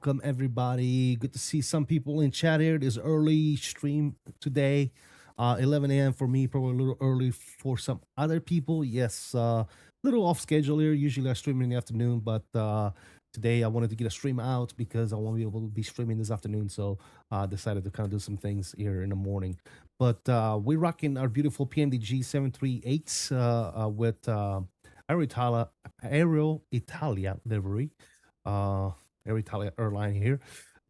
Welcome everybody. Good to see some people in chat here. This early stream today, 11 a.m. for me, probably a little early for some other people. Yes, little off schedule here. Usually I stream in the afternoon, but today I wanted to get a stream out because I won't be able to be streaming this afternoon. So I decided to kind of do some things here in the morning. But we're rocking our beautiful PMDG 738 with Aeroitalia livery. Aeroitalia airline here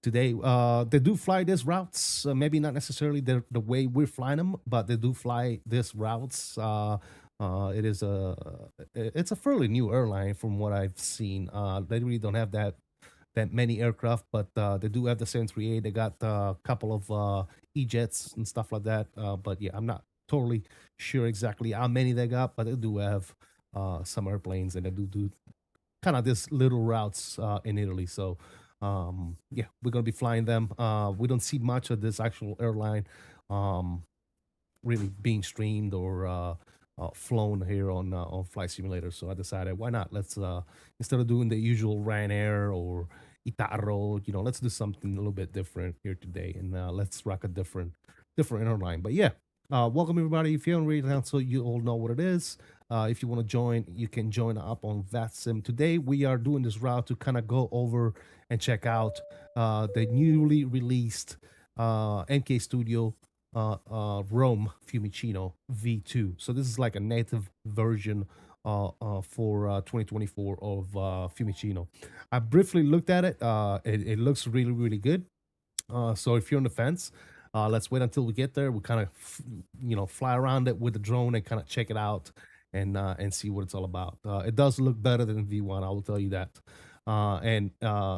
today. They do fly these routes, maybe not necessarily the way we're flying them, but they do fly these routes. It's a fairly new airline from what I've seen. They really don't have that many aircraft, but they do have the 738. They got a couple of E-jets and stuff like that. But yeah, I'm not totally sure exactly how many they got, but they do have some airplanes, and they do kind of this little routes in Italy. So yeah, we're gonna be flying them. We don't see much of this actual airline really being streamed or flown here on Flight Simulator. So I decided, why not? Let's instead of doing the usual Ryanair or Itaro, let's do something a little bit different here today, and let's rock a different airline. But yeah, welcome everybody. If you haven't read it down, so you all know what it is. If you want to join, you can join up on VATSIM. Today, we are doing this route to kind of go over and check out the newly released MK Studio Rome Fiumicino V2. So this is like a native version for 2024 of Fiumicino. I briefly looked at it. It looks really, really good. So if you're on the fence, let's wait until we get there. We kind of, fly around it with the drone and kind of check it out and see what it's all about. It does look better than V1, I will tell you that. And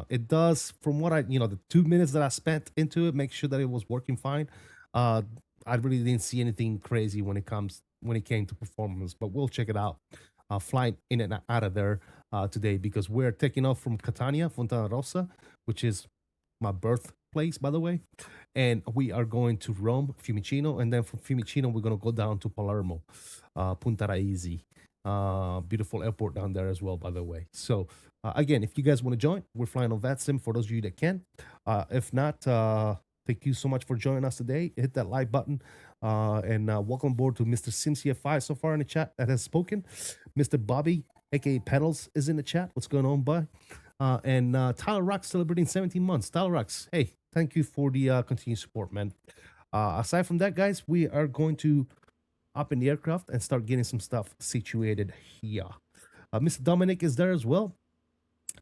it does, from what the 2 minutes that I spent into it, make sure that it was working fine. I really didn't see anything crazy when it came to performance, but we'll check it out. Flying in and out of there today, because we're taking off from Catania, Fontana, Rossa, which is my birthplace, by the way, and we are going to Rome Fiumicino, and then from Fiumicino we're going to go down to Palermo, Punta Raisi. Beautiful airport down there as well, by the way. So again, if you guys want to join, we're flying on VATSIM for those of you that can. If not, thank you so much for joining us today. Hit that like button, and welcome aboard to Mr. SimCF5 so far in the chat that has spoken. Mr. Bobby, aka Pedals, is in the chat. What's going on, bud? And Tyler Rocks celebrating 17 months. Tyler Rocks, hey, thank you for the continued support, man. Aside from that, guys, we are going to up in the aircraft and start getting some stuff situated here. Mr. Dominic is there as well.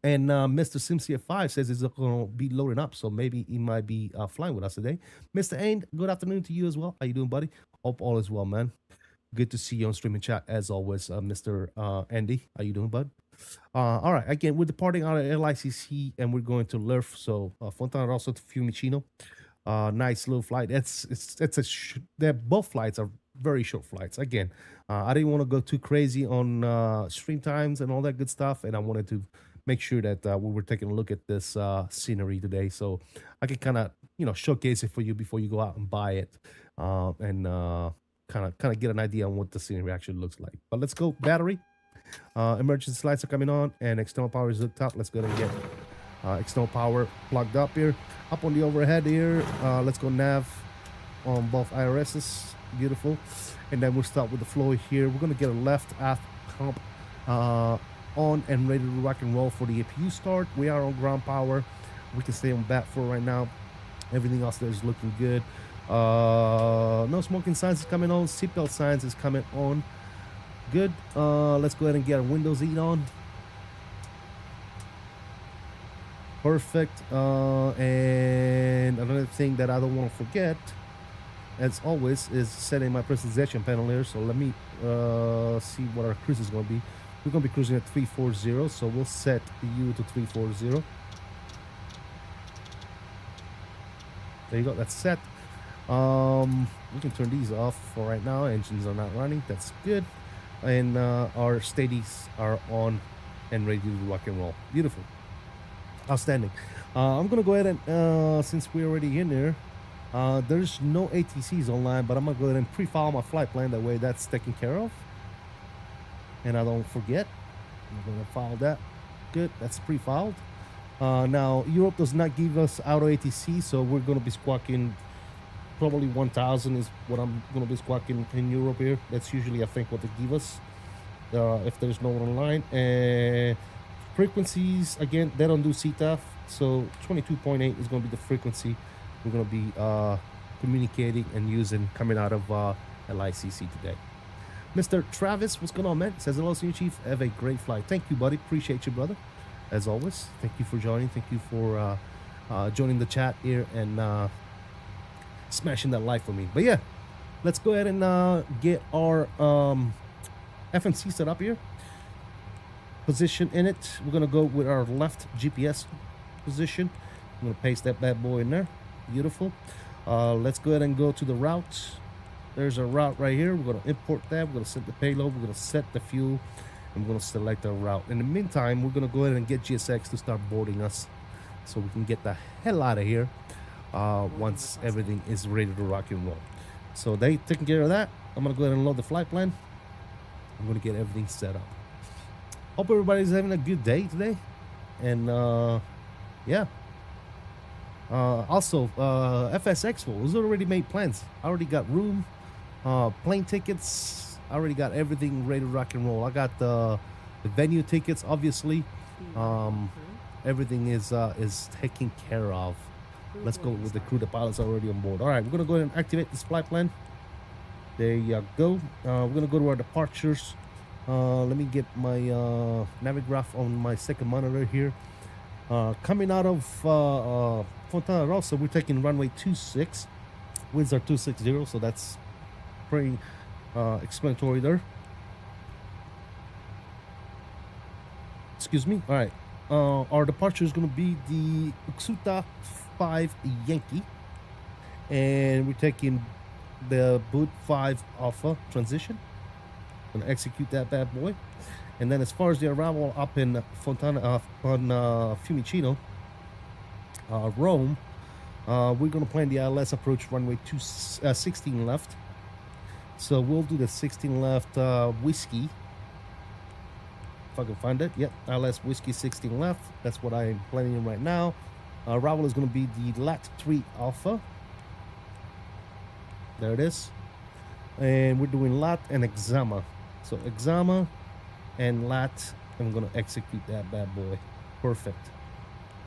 And Mr. SimCF5 says he's going to be loading up, so maybe he might be flying with us today. Mr. Ain, good afternoon to you as well. How you doing, buddy? Hope all is well, man. Good to see you on streaming chat as always, Mr. Andy. How you doing, bud? All right, again, we're departing out of LICC and we're going to LIRF, so Fontana Rossa to Fiumicino. Nice little flight. They're both flights are very short flights. Again, I didn't want to go too crazy on stream times and all that good stuff, and I wanted to make sure that we were taking a look at this scenery today, so I could kind of showcase it for you before you go out and buy it, and kind of get an idea on what the scenery actually looks like. But let's go. Battery, emergency lights are coming on, and external power is hooked up. Let's go ahead and get external power plugged up here. Up on the overhead here, let's go nav on both IRSs. Beautiful. And then we'll start with the flow here. We're going to get a left aft pump on and ready to rock and roll for the APU start. We are on ground power. We can stay on bat for right now. Everything else there is looking good. No smoking signs is coming on. Seatbelt signs is coming on. Good. Let's go ahead and get a Windows 8 on. Perfect. And another thing that I don't want to forget, as always, is setting my presentation panel here. So let me see what our cruise is going to be. We're going to be cruising at 340, so we'll set U to 340. There you go, that's set. We can turn these off for right now. Engines are not running, that's good. And our steadies are on and ready to rock and roll. Beautiful. Outstanding. I'm going to go ahead and, since we're already in there, there's no ATCs online, but I'm going to go ahead and pre-file my flight plan. That way that's taken care of. And I don't forget. I'm going to file that. Good. That's pre-filed. Now, Europe does not give us auto ATC, so we're going to be squawking probably 1000 is what I'm going to be squawking in Europe here. That's usually, I think, what they give us if there's no one online. And frequencies, again, they don't do CTAF, so 22.8 is going to be the frequency we're going to be communicating and using coming out of LICC today. Mr. Travis, what's going on, man? Says hello, Senior Chief. Have a great flight. Thank you, buddy. Appreciate you, brother. As always, thank you for joining. Thank you for joining the chat here and smashing that like for me. But yeah, let's go ahead and get our FMC set up here. Position in it. We're going to go with our left GPS position. I'm going to paste that bad boy in there. Beautiful. Let's go ahead and go to the route. There's a route right here. We're going to import that. We're going to set the payload. We're going to set the fuel. And we're going to select our route. In the meantime, we're going to go ahead and get GSX to start boarding us so we can get the hell out of here once everything is ready to rock and roll. So they taking care of that. I'm going to go ahead and load the flight plan. I'm going to get everything set up. Hope everybody's having a good day today. And yeah. Also, FS Expo has already made plans. I already got room, plane tickets. I already got everything ready to rock and roll. I got the venue tickets, obviously. Everything is taken care of. Let's go with the crew. The pilots are already on board. All right, we're going to go ahead and activate this flight plan. There you go. We're going to go to our departures. Let me get my navigraph on my second monitor here. Coming out of Fontana Rossa, we're taking runway 26. Winds are 260, so that's pretty explanatory there. Excuse me. All right. Our departure is going to be the Uxuta 5 Yankee. And we're taking the Boot 5 Alpha transition. Going to execute that bad boy. And then as far as the arrival up in Fontana, on Fiumicino, Rome, we're going to plan the ILS approach runway 16 left. So we'll do the 16 left whiskey. If I can find it. Yep, ILS whiskey 16 left. That's what I'm planning right now. Arrival is going to be the LAT 3 Alpha. There it is. And we're doing LAT and 𝕬𝕬. So 𝕬𝕬 and LAT, and I'm going to execute that bad boy. Perfect.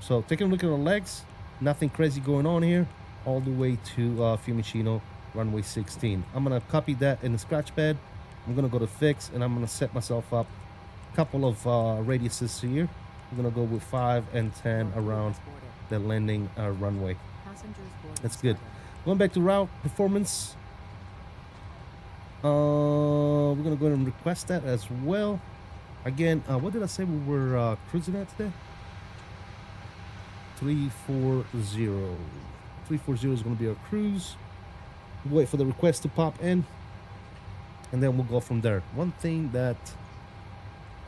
So taking a look at our legs, nothing crazy going on here. All the way to Fiumicino, runway 16. I'm going to copy that in the scratch pad. I'm going to go to fix, and I'm going to set myself up a couple of radiuses here. I'm going to go with 5 and 10 around the landing runway. That's good. Going back to route performance. We're going to go ahead and request that as well. Again, what did I say we were cruising at today? 340. 340 is going to be our cruise. Wait for the request to pop in, and then we'll go from there. One thing that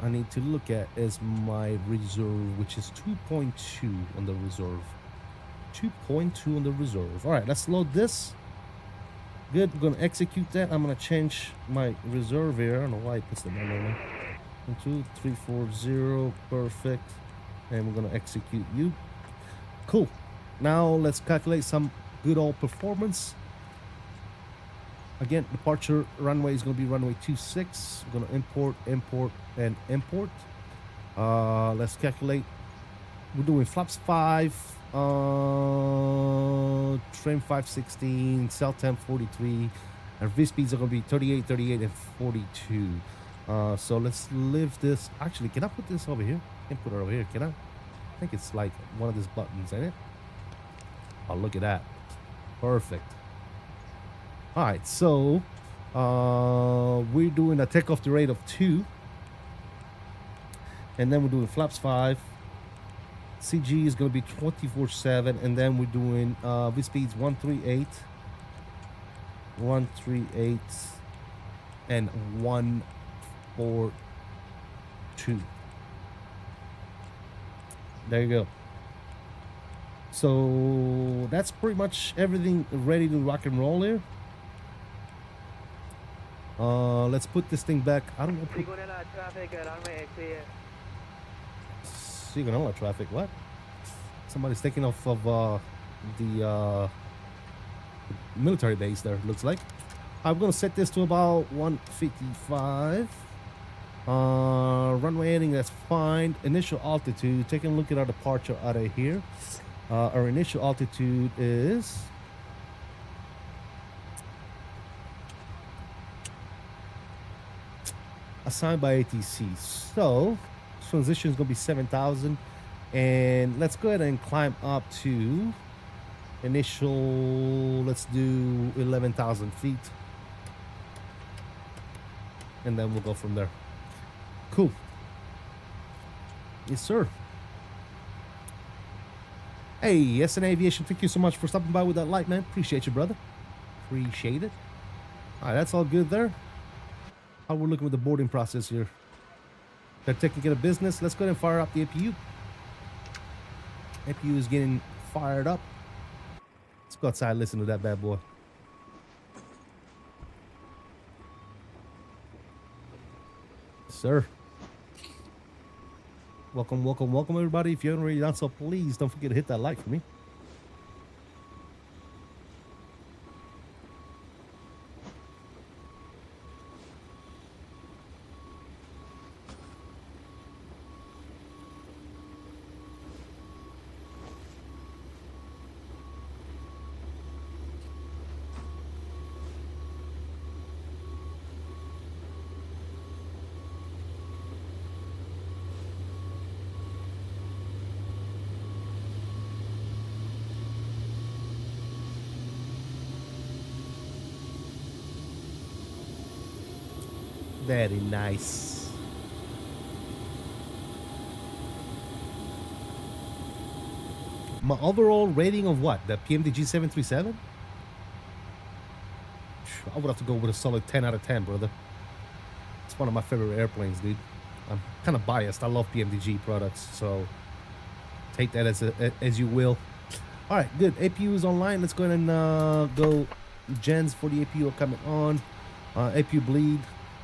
I need to look at is my reserve, which is 2.2 on the reserve. 2.2 on the reserve. All right, let's load this. Good. I'm going to execute that. I'm going to change my reserve here. I don't know why it puts the number in there. 1, 2, 3, 4, 0. Perfect. And we're going to execute you. Cool. Now let's calculate some good old performance. Again, departure runway is going to be runway 26. We're going to import, and import. Let's calculate. We're doing flaps 5, trim 516, cell temp 43. Our V speeds are going to be 38, 38, and 42. So let's live this. Actually, can I put this over here? I can put it over here, can I? I think it's like one of these buttons, ain't it? Oh, look at that. Perfect. All right, so we're doing a takeoff to rate of 2. And then we're doing flaps 5. CG is going to be 24/7. And then we're doing V speeds 138, 138, and 142. There you go. So that's pretty much everything ready to rock and roll here. Let's put this thing back. I don't want to put... Signal traffic, what? Somebody's taking off of the military base there, looks like. I'm gonna set this to about 155. Runway heading, that's fine. Initial altitude, taking a look at our departure out of here. Our initial altitude is assigned by ATC. So transition is gonna be 7,000, and let's go ahead and climb up to initial. Let's do 11,000 feet, and then we'll go from there. Cool. Yes, sir. Hey, SN Aviation, thank you so much for stopping by with that light, man. Appreciate you, brother. Appreciate it. All right, that's all good there. How we're looking with the boarding process here. They're taking care of business. Let's go ahead and fire up the APU. APU is getting fired up. Let's go outside and listen to that bad boy. Sir. Welcome, welcome, welcome, everybody. If you haven't already done so, please don't forget to hit that like for me. Very nice. My overall rating of what? The PMDG 737? I would have to go with a solid 10 out of 10, brother. It's one of my favorite airplanes, dude. I'm kind of biased. I love PMDG products, so take that as you will. All right, good. APU is online. Let's go ahead and go. Gens for the APU are coming on. APU bleed.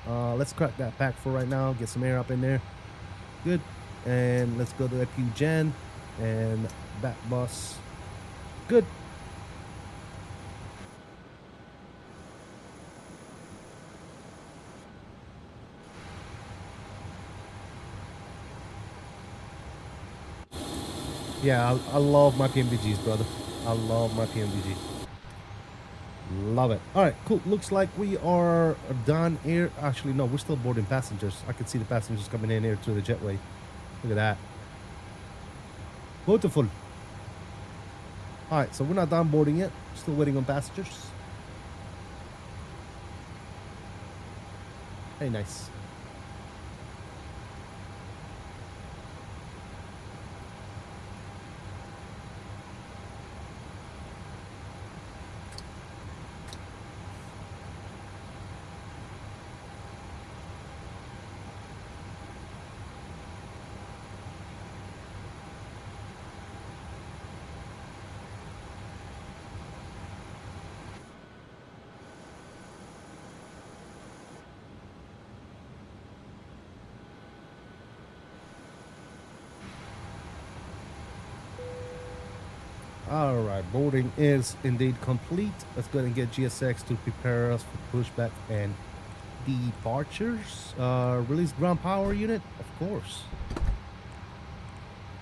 Let's crack that pack for right now. Get some air up in there. Good. And let's go to APU gen and back bus. Good. Yeah, I love my PMDGs, brother. I love my PMDG. Love it. All right, cool. Looks like we are done here. Actually, no, we're still boarding passengers. I can see the passengers coming in here through the jetway. Look at that. Beautiful. All right, so we're not done boarding yet. Still waiting on passengers. Very nice. All right, boarding is indeed complete. Let's go ahead and get GSX to prepare us for pushback and departures. Release ground power unit, of course.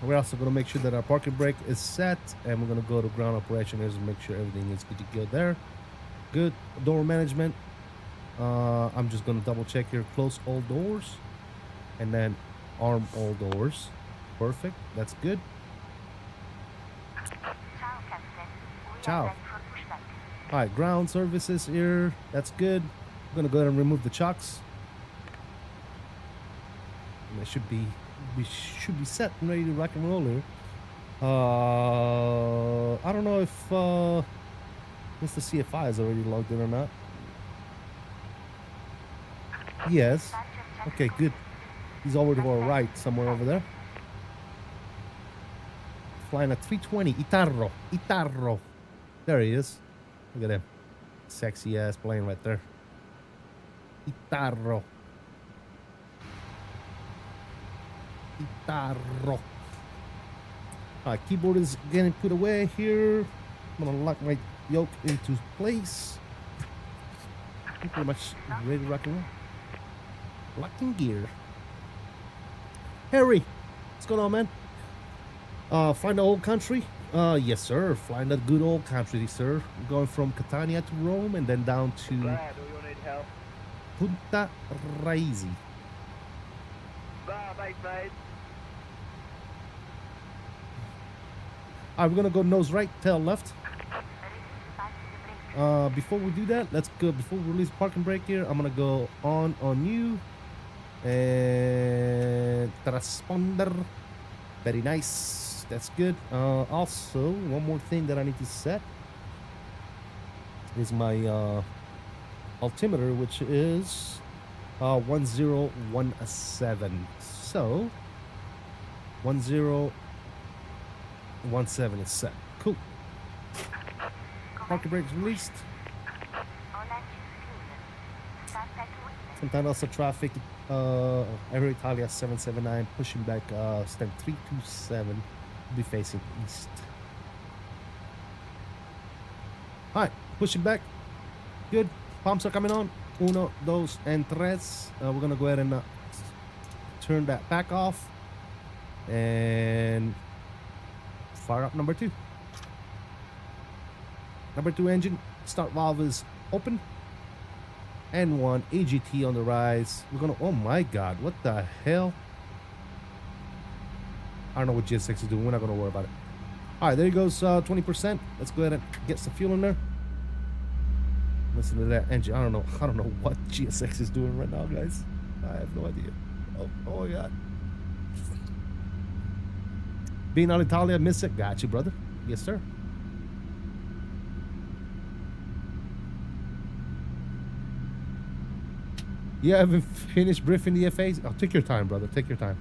We're also going to make sure that our parking brake is set, and we're going to go to ground operations and make sure everything is good to go there. Good. Door management. I'm just going to double check here. Close all doors, and then arm all doors. Perfect. That's good. Ciao. All right, ground services here. That's good. I'm gonna go ahead and remove the chocks. And we should be set and ready to rock and roll here. I don't know if Mr. CFI is already logged in or not. Yes. Okay, good. He's over to our right, somewhere over there. Flying a 320 Itarro. There he is. Look at him. Sexy ass plane right there. Itarro. Alright, keyboard is getting put away here. I'm gonna lock my yoke into place. I'm pretty much ready to rock and roll. Locking gear. Harry, what's going on, man? Flying the old country? Yes, sir. Flying that good old country, sir. Going from Catania to Rome and then down to Punta Raisi. Alright, we're gonna go nose right, tail left. Before we do that, let's go. Before we release parking brake here, I'm gonna go on you and transponder. Very nice. That's good. Also, one more thing that I need to set is my altimeter, which is 1017. So 1017 is set. Cool. Parking brakes released. Fontana also traffic. Aeroitalia 779 pushing back. Stand 327. Be facing east. All right, pushing back. Good. Pumps are coming on. 1, 2, and 3. We're gonna go ahead and turn that back off and fire up number 2. Number 2 engine start valve is open. N1 AGT on the rise. We're gonna. Oh my God! What the hell? I don't know what GSX is doing. We're not gonna worry about it. All right, there he goes. 20%. Let's go ahead and get some fuel in there. Listen to that engine. I don't know what GSX is doing right now, guys. I have no idea. Oh my God. Being Aeroitalia, miss it. Got you, brother. Yes, sir. You haven't finished briefing the FAs? Oh, take your time, brother. Take your time.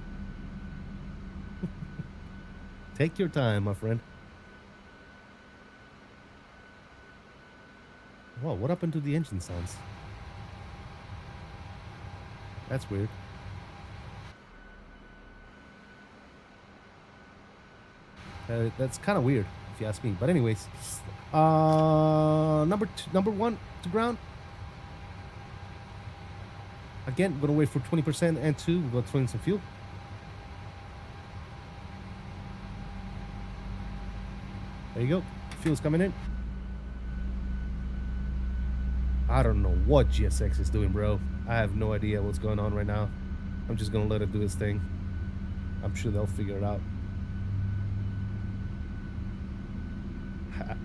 Take your time, my friend. Whoa, what happened to the engine sounds? That's weird. That's kind of weird, if you ask me. But anyways, number 1 to ground. Again, we're gonna wait for 20% and 2. We're gonna throw in some fuel. There you go. Fuel's coming in. I don't know what GSX is doing, bro. I have no idea what's going on right now. I'm just gonna let it do its thing. I'm sure they'll figure it out.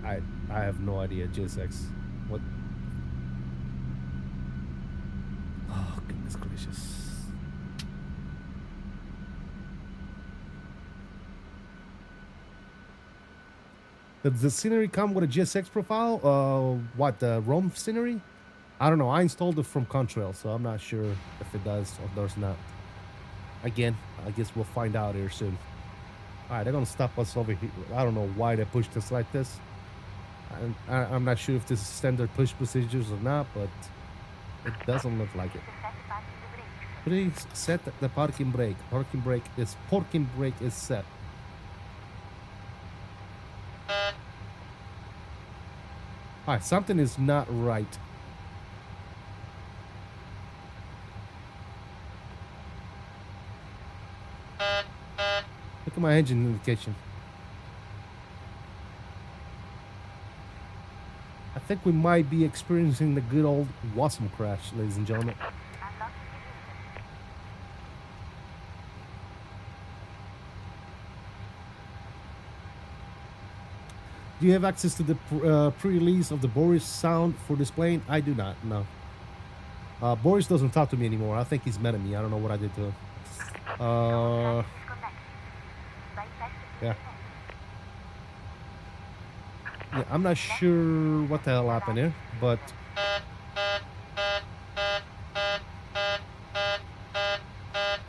I have no idea, GSX. What? Oh, goodness gracious. Does the scenery come with a GSX profile? What, the Rome scenery? I don't know. I installed it from Contrail, so I'm not sure if it does or does not. Again, I guess we'll find out here soon. Alright, they're gonna stop us over here. I don't know why they pushed us like this. I'm not sure if this is standard push procedures or not, but it doesn't look like it. Please set the parking brake. Parking brake is set. Alright, something is not right. Look at my engine indication. I think we might be experiencing the good old Wasm crash, ladies and gentlemen. Do you have access to the pre-release of the Boris sound for this plane? I do not, no. Boris doesn't talk to me anymore. I think he's mad at me. I don't know what I did to him. Yeah. Yeah, I'm not sure what the hell happened here, but...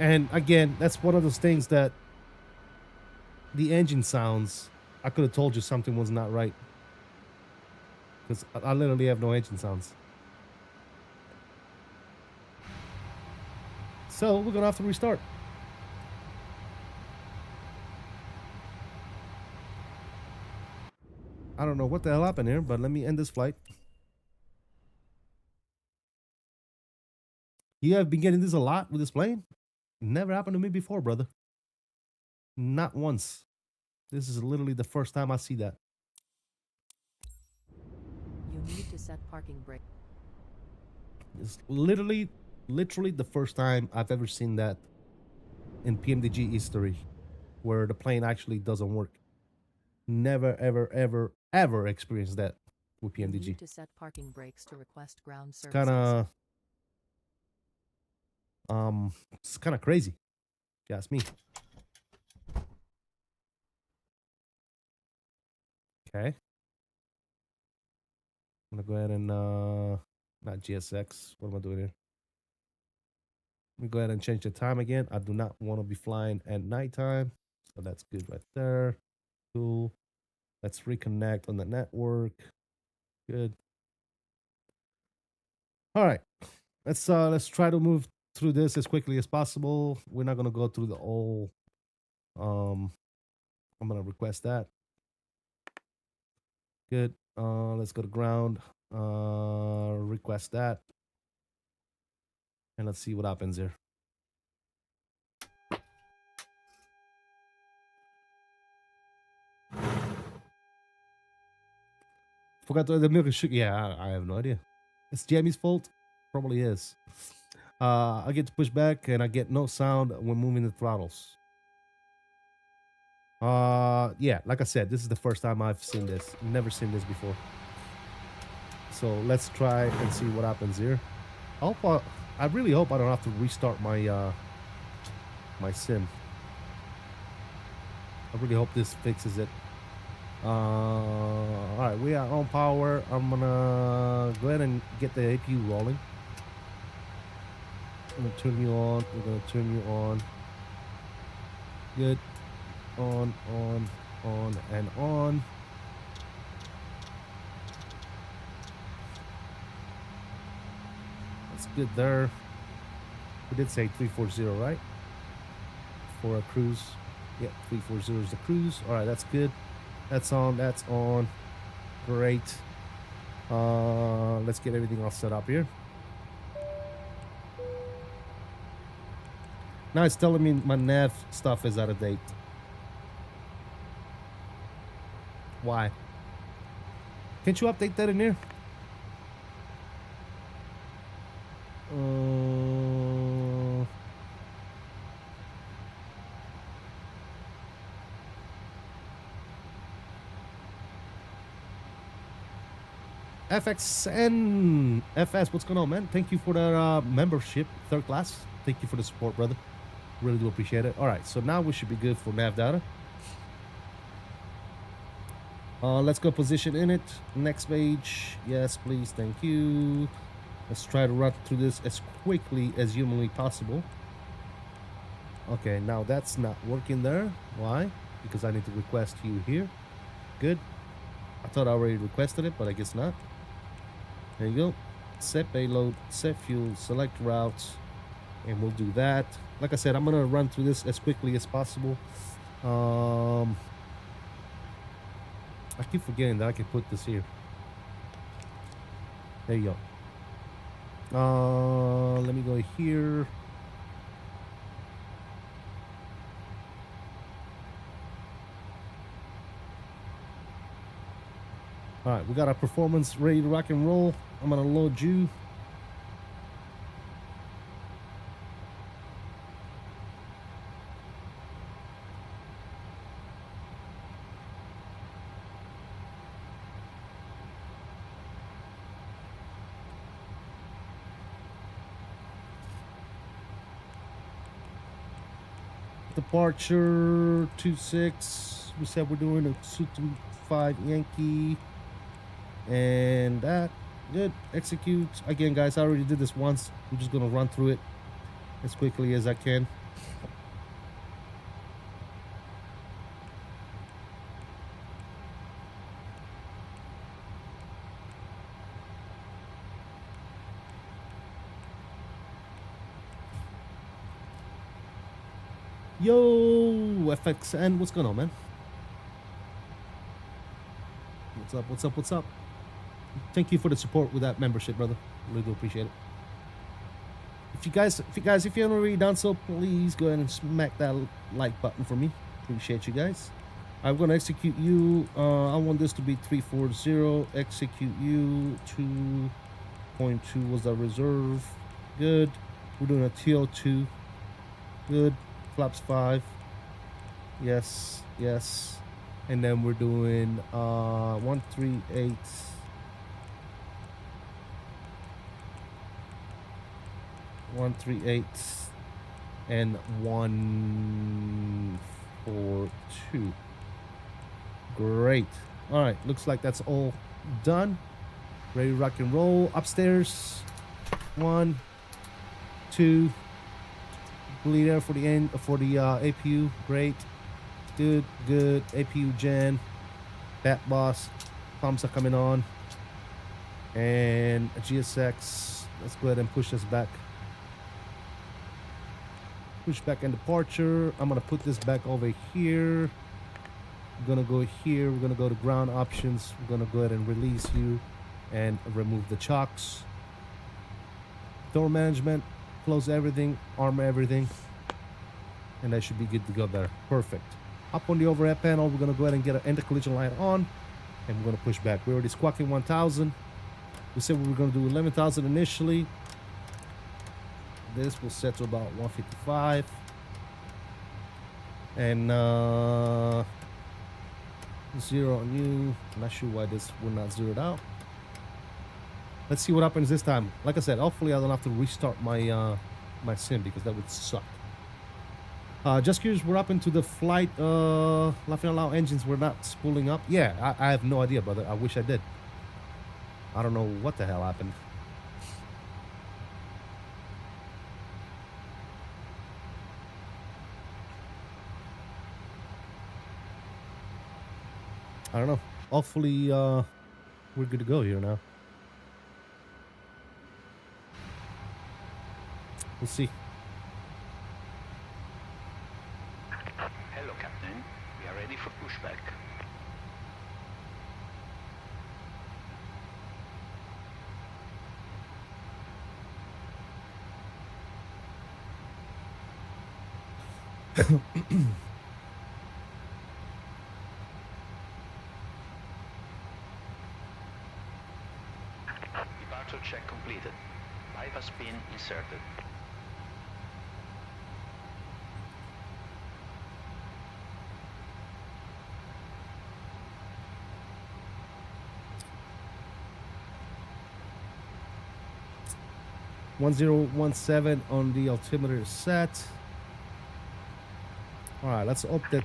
And again, that's one of those things that the engine sounds... I could have told you something was not right. Because I literally have no engine sounds. So, we're going to have to restart. I don't know what the hell happened here, but let me end this flight. You have been getting this a lot with this plane? Never happened to me before, brother. Not once. This is literally the first time I see that. You need to set parking brake. It's literally the first time I've ever seen that in PMDG history, where the plane actually doesn't work. Never, ever, ever, ever experienced that with PMDG. You need to set parking brakes to request ground services. It's kind of crazy, if you ask me. Okay. I'm gonna go ahead and not GSX. What am I doing here? Let me go ahead and change the time again. I do not want to be flying at nighttime, so that's good right there. Cool. Let's reconnect on the network. Good. All right. Let's try to move through this as quickly as possible. We're not gonna go through the whole. I'm gonna request that. Good. Let's go to ground. Request that. And let's see what happens here. Forgot the milk and sugar. Yeah, I have no idea. It's Jamie's fault. Probably is. I get to push back and I get no sound when moving the throttles. Yeah, like I said, this is the first time I've seen this. Never seen this before. So let's try and see what happens here. I really hope I don't have to restart my my sim. I really hope this fixes it. All right, we are on power. I'm gonna go ahead and get the APU rolling. I'm gonna turn you on. We're gonna turn you on. Good. On, and on. That's good there. We did say 340, right? For a cruise. Yeah, 340 is the cruise. All right, that's good. That's on. That's on. Great. Let's get everything all set up here. Now it's telling me my nav stuff is out of date. Why? Can't you update that in here? FXNFS, what's going on, man? Thank you for the membership, third class. Thank you for the support, brother. Really do appreciate it. All right, so now we should be good for nav data. Let's go position in it. Next page. Yes, please. Thank you. Let's try to run through this as quickly as humanly possible. Okay, now that's not working there. Why? Because I need to request you here. Good. I thought I already requested it, but I guess not. There you go. Set payload, set fuel, select routes, and we'll do that. Like I said, I'm gonna run through this as quickly as possible. I keep forgetting that I can put this here. There you go. Let me go here. All right, we got our performance ready to rock and roll. I'm gonna load you. Departure 26. We said we're doing a 225 Yankee. And that. Good. Execute. Again, guys, I already did this once. I'm just going to run through it as quickly as I can. Yo, FXN, what's going on, man? What's up? What's up? What's up? Thank you for the support with that membership, brother. Really do appreciate it. If you guys haven't already done so, please go ahead and smack that like button for me. Appreciate you guys. I'm gonna execute you. I want this to be 340. Execute you. 2.2 was the reserve. Good. We're doing a TO2. Good. Flaps 5. Yes. Yes. And then we're doing 138. And 142. Great. All right, looks like that's all done. Ready to rock and roll. Upstairs. 1, 2. Bleed air for the end for the APU. Great. Good. Good. APU gen. Bat boss. Pumps are coming on. And a GSX. Let's go ahead and push this back. Push back and departure. I'm gonna put this back over here. We're gonna go here. We're gonna go to ground options. We're gonna go ahead and release you and remove the chocks. Door management. Close everything. Armor everything. And that should be good to go there. Perfect. Up on the overhead panel, we're gonna go ahead and get an anti-collision light on. And we're gonna push back. We're already squawking 1,000. We said we were gonna do 11,000 initially. This will set to about 155. And 0 on you. I'm not sure why this will not zero out. Let's see what happens this time. Like I said, hopefully I don't have to restart my my sim because that would suck. Just curious, we're up into the flight. Laughing Out Loud engines were not spooling up. Yeah, I have no idea, brother. I wish I did. I don't know what the hell happened. I don't know. Hopefully, we're good to go here now. We'll see. Hello, Captain. We are ready for pushback. Departure check completed. Bypass pin inserted. 𝕚𝕚 on the altimeter set. All right, let's hope that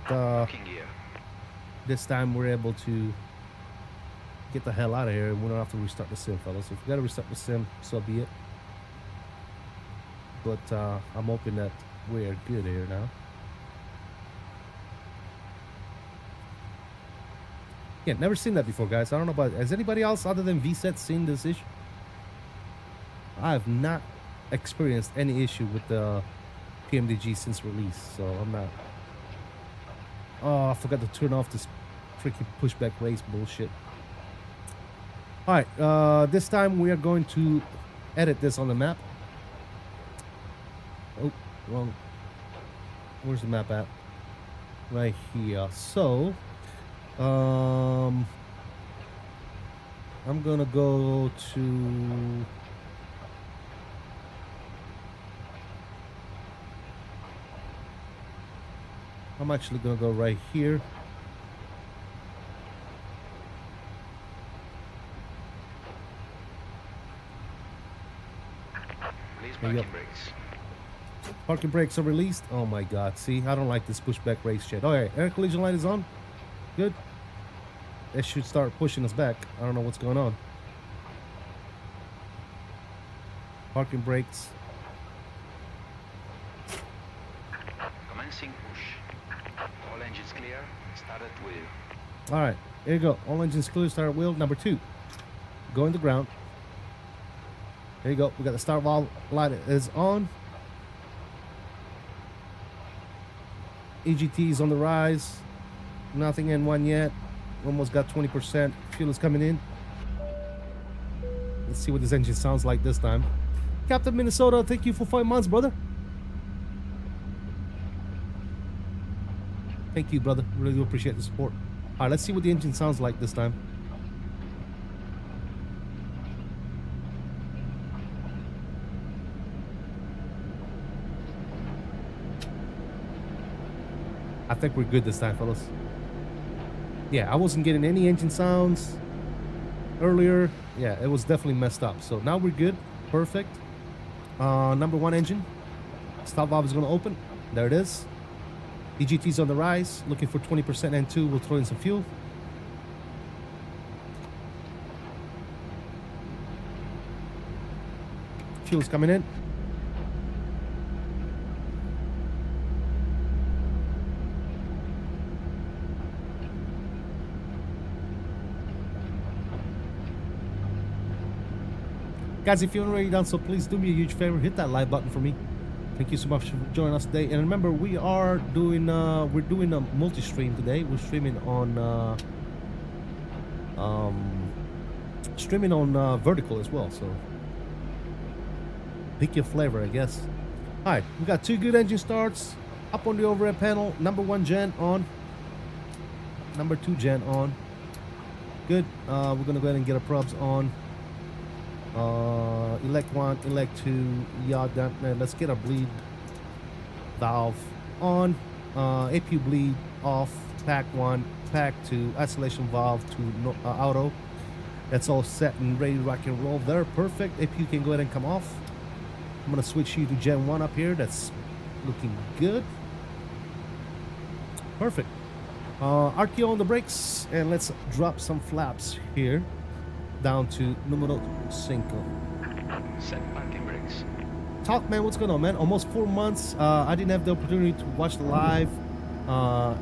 this time we're able to get the hell out of here and we don't have to restart the sim, fellas. If we gotta restart the sim, so be it. But I'm hoping that we're good here now. Yeah, never seen that before, guys. I don't know about, has anybody else other than VSET seen this issue? I have not experienced any issue with the PMDG since release, so I'm not. Oh, I forgot to turn off this freaking pushback race bullshit. All right, this time we are going to edit this on the map. Oh, wrong. Where's the map at? Right here. So, I'm gonna go to. I'm actually gonna go right here. Release parking brakes. Parking brakes are released. Oh my god, see, I don't like this pushback race shit. Alright, air collision light is on. Good. It should start pushing us back. I don't know what's going on. Parking brakes. Commencing push. All engines clear. Start at wheel. Alright, here you go. All engines clear, start at wheel. Number 2. Go in the ground. There you go. We got the start valve light is on. EGT is on the rise. Nothing N1 yet. Almost got 20%. Fuel is coming in. Let's see what this engine sounds like this time. Captain Minnesota, thank you for 5 months, brother. Thank you, brother. Really do appreciate the support. All right, let's see what the engine sounds like this time. I think we're good this time, fellas. Yeah, I wasn't getting any engine sounds earlier. Yeah, it was definitely messed up. So now we're good. Perfect. Number 1 engine. Stop valve is going to open. There it is. EGT's on the rise. Looking for 20% N2. We'll throw in some fuel. Fuel's coming in. Guys, if you're already done so, please do me a huge favor, hit that like button for me. Thank you so much for joining us today. And remember, we are doing we're doing a multi-stream today. We're streaming on vertical as well, so pick your flavor, I guess. All right, we got 2 good engine starts up on the overhead panel. Number 1 gen on, number 2 gen on. Good. We're gonna go ahead and get our probes on. Elect 1, elect 2, let's get our bleed valve on. APU bleed off. Pack 1, pack 2, isolation valve to auto. That's all set and ready to rock and roll there. Perfect. APU can go ahead and come off. I'm gonna switch you to gen 1 up here. That's looking good. Perfect. RTO on the brakes, and let's drop some flaps here down to numero 5. Set parking brakes. Talk, man, what's going on, man? Almost 4 months. I didn't have the opportunity to watch the live.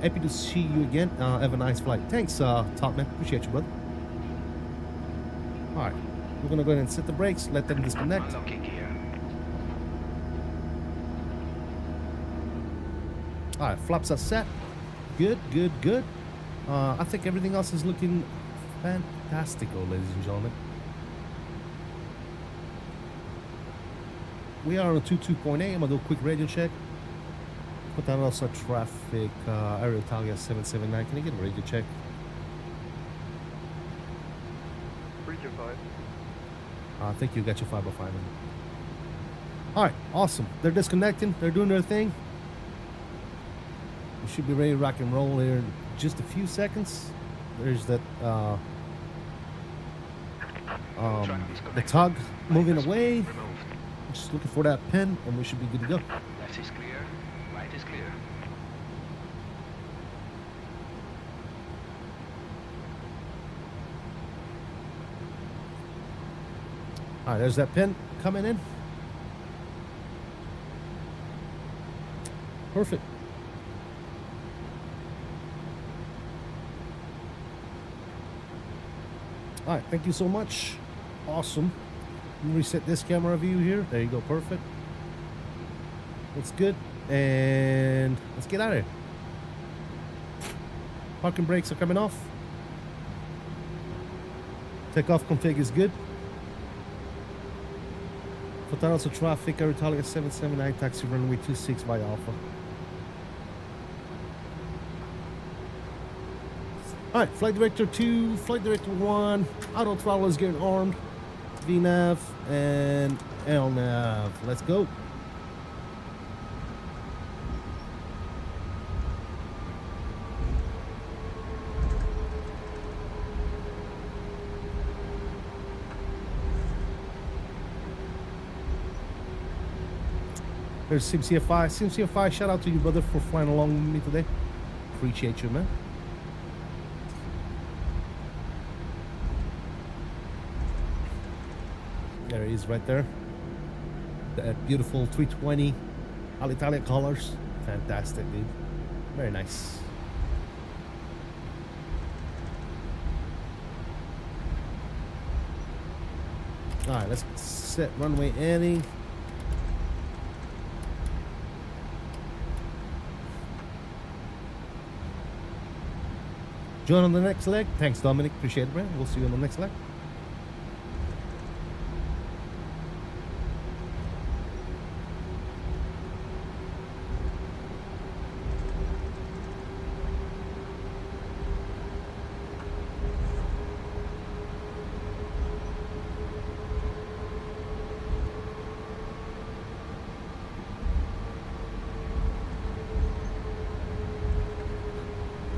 Happy to see you again. Have a nice flight. Thanks, Talk, man. Appreciate you, brother. All right, we're gonna go ahead and set the brakes. Let them disconnect. Unlocking gear. All right, flaps are set. Good, good, good. I think everything else is looking fantastical, ladies and gentlemen. We are on a 22.8. I'm gonna do a quick radio check. Put down also traffic, Aeroitalia 779. Can I get a radio check? 325. Thank you. Got your 505. All right, awesome. They're disconnecting. They're doing their thing. We should be ready to rock and roll here in just a few seconds. There's that the tug moving away. Just looking for that pin, and we should be good to go. Left is clear. Right is clear. All right, there's that pin coming in. Perfect. All right, thank you so much. Awesome. Let me reset this camera view here. There you go, perfect. Looks good. And let's get out of here. Parking brakes are coming off. Takeoff config is good. Fontana also traffic, Aeroitalia 779, taxi runway 26 by Alpha. All right, flight director 2, flight director 1, auto throttle is getting armed, VNAV and LNAV. Let's go. There's SimCFI. SimCFI, shout out to you, brother, for flying along with me today. Appreciate you, man. There he is right there. That beautiful 320 Aeroitalia colors. Fantastic, dude. Very nice. All right, let's set runway Annie. Join on the next leg. Thanks, Dominic. Appreciate it, man. We'll see you on the next leg.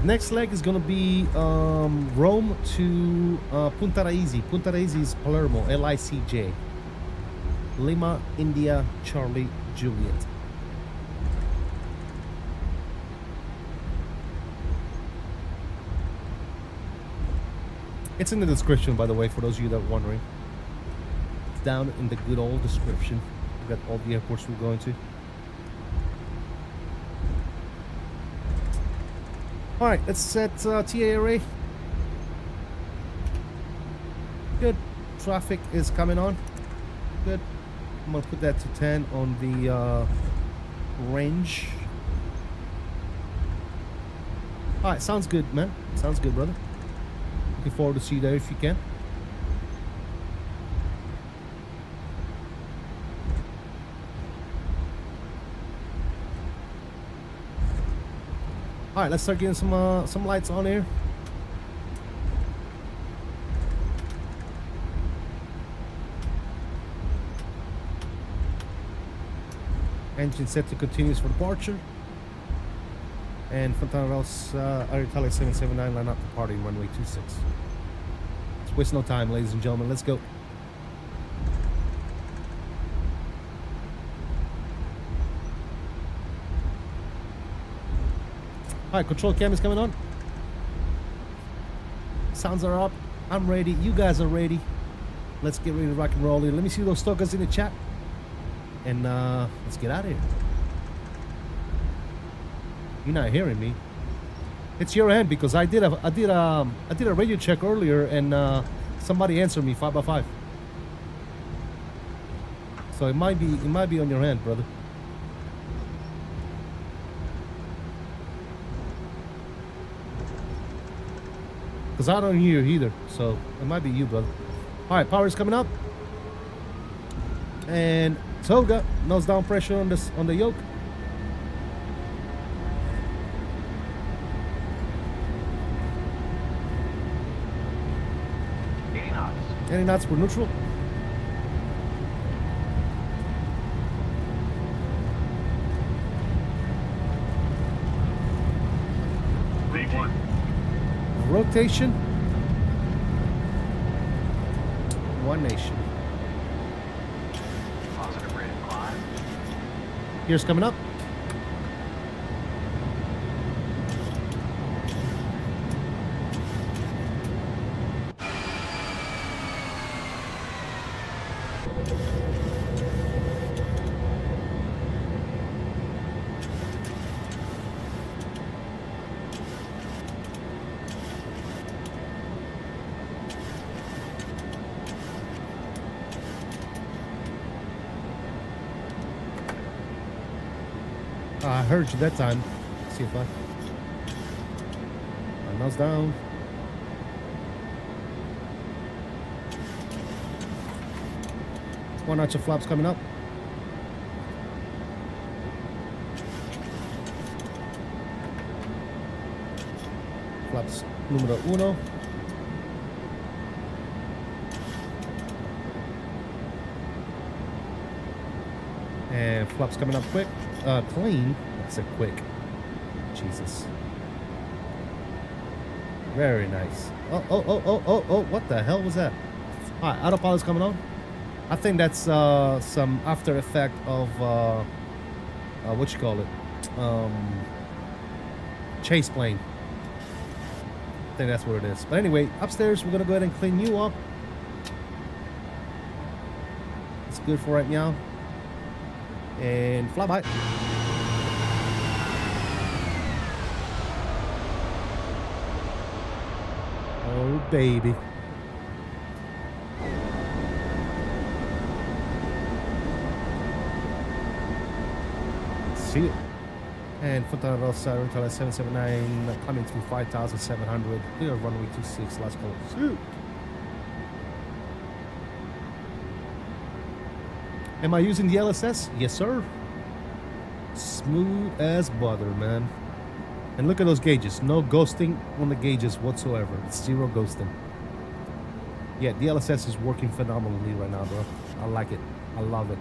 Next leg is gonna be Rome to Punta Raisi. Punta Raisi is Palermo, LICJ. Lima, India, Charlie, Juliet. It's in the description, by the way, for those of you that are wondering. It's down in the good old description. We've got all the airports we're going to. All right, let's set TA array. Good. Traffic is coming on. Good. I'm gonna put that to 10 on the range. All right, sounds good, man. Sounds good, brother. Looking forward to see you there if you can. All right, let's start getting some lights on here. Engine set to continuous for departure. And Fontana Rossa, Aeroitalia 779, line up departing runway 26. Let's waste no time, ladies and gentlemen. Let's go. Alright, control cam is coming on. Sounds are up. I'm ready. You guys are ready. Let's get ready to rock and roll here. Let me see those stalkers in the chat. And let's get out of here. You're not hearing me. It's your end because I did a radio check earlier and somebody answered me 5x5. So it might be on your end, brother. Because I don't hear you either, so it might be you, brother. All right, power is coming up. And Toga, nose down pressure on the yoke. Any knots for neutral. Rotation. One nation. Positive rate of climb. Here's coming up. I heard you that time. See if I. Nose down. One notch of flaps coming up. Flaps numero uno. And flaps coming up quick. Clean. I said quick. Jesus. Very nice. Oh, what the hell was that? Alright, autopilot's coming on. I think that's some after effect of what you call it? Chase plane. I think that's what it is. But anyway, upstairs we're gonna go ahead and clean you up. It's good for right now. And fly by. Oh baby. See it. And Fontana Rossa, Aeroitalia 779, coming through 5,700. Clear runway 26, last call. Shoot. Am I using the LSS? Yes, sir. Smooth as butter, man. And look at those gauges. No ghosting on the gauges whatsoever. It's zero ghosting. Yeah, the LSS is working phenomenally right now, bro. I like it. I love it.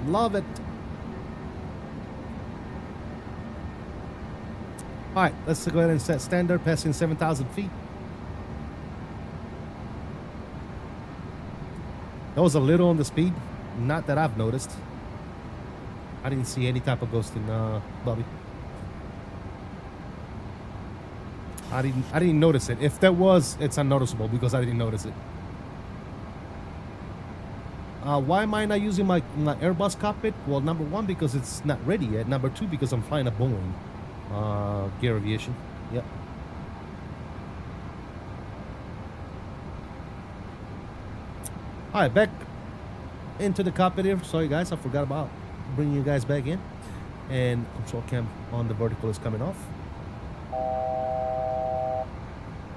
Love it. All right, let's go ahead and set standard, passing 7,000 feet. That was a little on the speed. Not that I've noticed. I didn't see any type of ghosting, Bobby. I didn't notice it. If there was, it's unnoticeable because I didn't notice it. Why am I not using my Airbus cockpit? Well, number one, because it's not ready yet. Number two, because I'm flying a Boeing. Gear Aviation. Yep. All right, back into the cockpit here. Sorry, guys, I forgot about bringing you guys back in. And control cam on the vertical is coming off.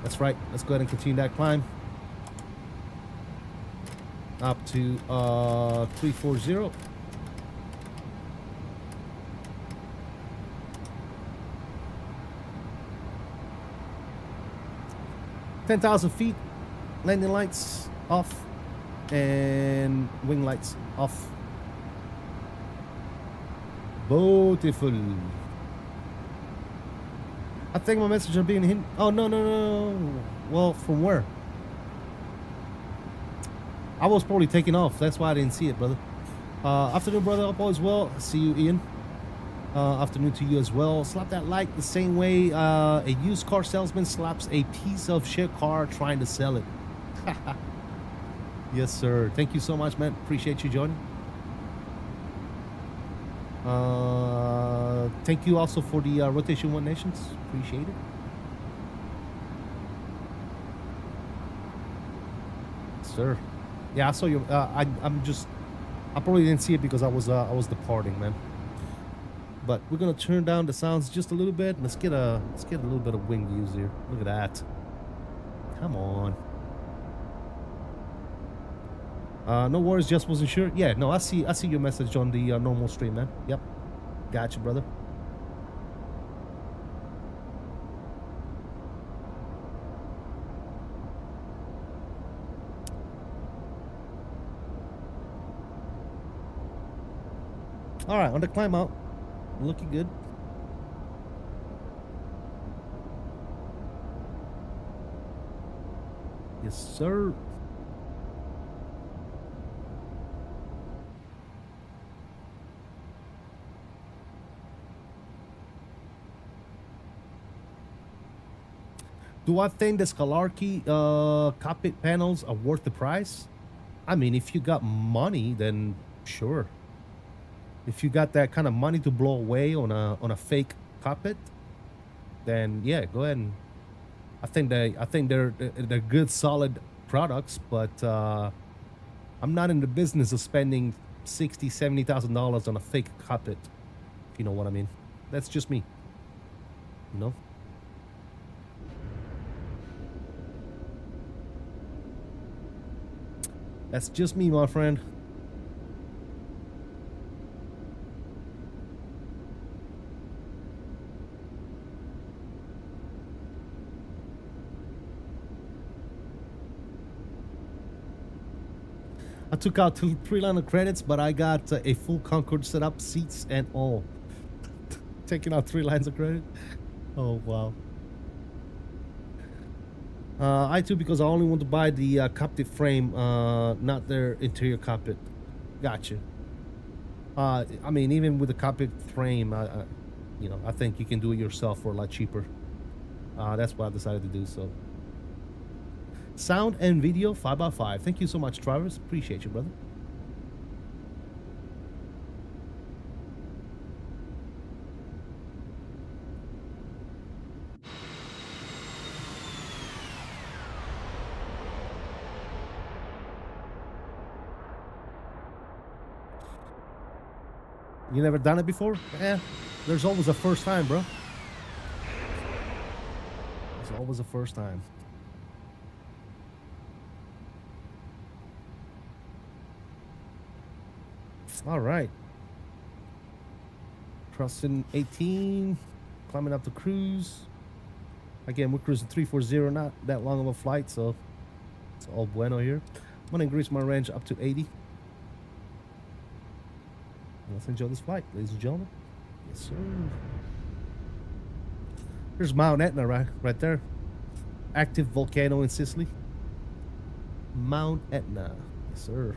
That's right. Let's go ahead and continue that climb up to 340. (10,000 feet), landing lights off, and wing lights off. Beautiful. I think my message are being hidden. Oh, no. Well, from where? I was probably taking off. That's why I didn't see it, brother. Afternoon, brother. Hope all is well. See you, Ian. Afternoon to you as well. Slap that like the same way a used car salesman slaps a piece of shit car trying to sell it. Yes, sir. Thank you so much, man. Appreciate you joining. Thank you also for the Rotation 1 Nations. Appreciate it. Sir. Yeah, I saw you. I probably didn't see it because I was departing, man. But we're gonna turn down the sounds just a little bit. Let's get a little bit of wing views here. Look at that. Come on. No worries, just wasn't sure. Yeah, no, I see your message on the normal stream, man. Yep. Gotcha, brother. All right, on the climb out. Looking good. Yes, sir. Do I think the 𝕬𝕟𝕚𝕚 cockpit panels are worth the price? I mean, if you got money, then sure. If you got that kind of money to blow away on a fake cockpit, then yeah, go ahead and I think they're good, solid products. But I'm not in the business of spending $60,000-$70,000 on a fake cockpit. If you know what I mean. That's just me. You know. That's just me, my friend. I took out 3 line of credits, but I got a full Concorde setup, seats and all. Taking out 3 lines of credit. Oh, wow. I too, because I only want to buy the cockpit frame, not their interior cockpit. Gotcha. I mean, even with the cockpit frame, you know, I think you can do it yourself for a lot cheaper. That's what I decided to do. So, sound and video 5x5. Thank you so much, Travis. Appreciate you, brother. You never done it before? Eh, There's always a first time, bro. There's always a first time. All right. Crossing 18, climbing up the cruise. Again, we're cruising 340, not that long of a flight, so it's all bueno here. I'm gonna increase my range up to 80. Let's enjoy this flight, ladies and gentlemen. Yes, sir. There's Mount Etna right there. Active volcano in Sicily. Mount Etna. Yes, sir.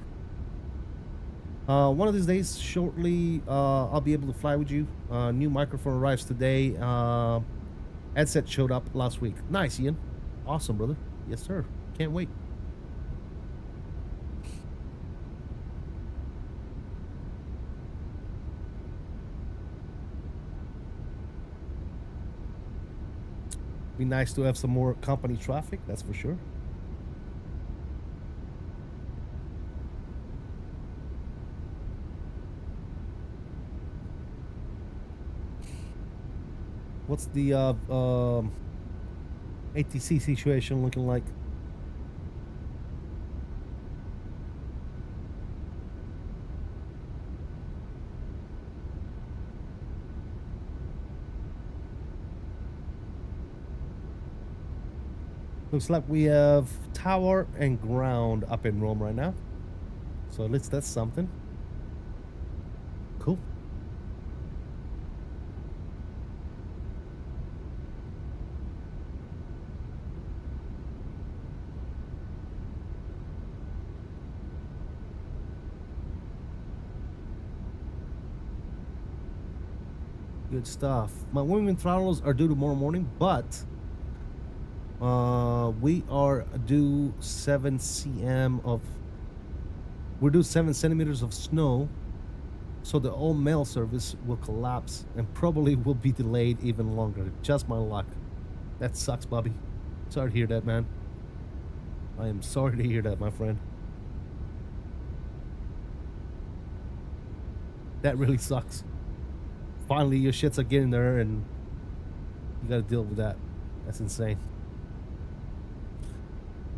One of these days, shortly, I'll be able to fly with you. New microphone arrives today. Headset showed up last week. Nice, Ian. Awesome, brother. Yes, sir. Can't wait. Be nice to have some more company traffic, that's for sure. What's the ATC situation looking like? Looks like we have tower and ground up in Rome right now. So at least that's something. Cool. Good stuff. My wing and throttles are due tomorrow morning, but we are due 7 cm of. We're due 7 centimeters of snow, so the all mail service will collapse and probably will be delayed even longer. Just my luck. That sucks, Bobby. Sorry to hear that, man. I am sorry to hear that, my friend. That really sucks. Finally, your shits are getting there, and you gotta deal with that. That's insane.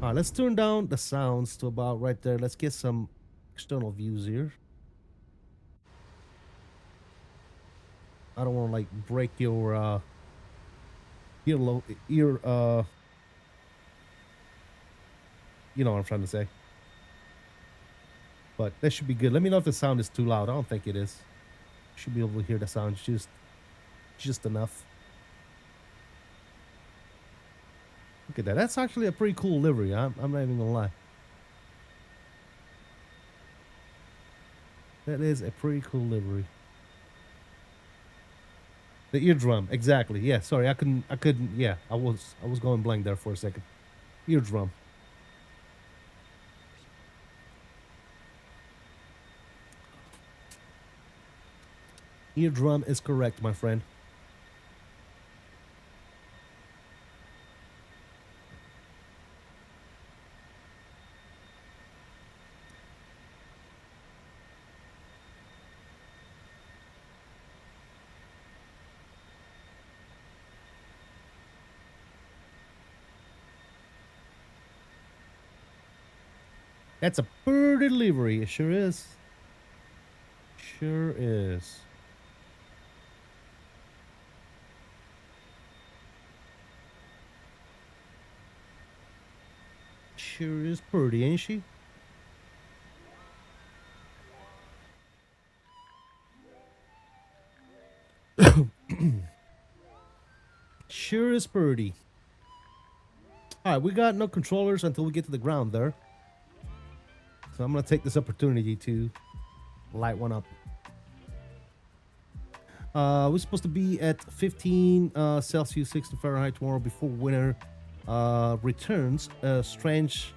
All right, let's turn down the sounds to about right there. Let's get some external views here. I don't want to like break your you know what I'm trying to say. But that should be good. Let me know if the sound is too loud. I don't think it is. Should be able to hear the sound just enough. Look at that. That's actually a pretty cool livery. I'm not even gonna lie. That is a pretty cool livery. The eardrum, exactly. Yeah, sorry, I couldn't. Yeah, I was going blank there for a second. Eardrum. Eardrum is correct, my friend. That's a pretty livery. It sure is. Sure is. Sure is pretty, ain't she? Sure is pretty. Alright, we got no controllers until we get to the ground there. So I'm going to take this opportunity to light one up. We're supposed to be at 15 Celsius, 60 Fahrenheit tomorrow before winter returns. Strange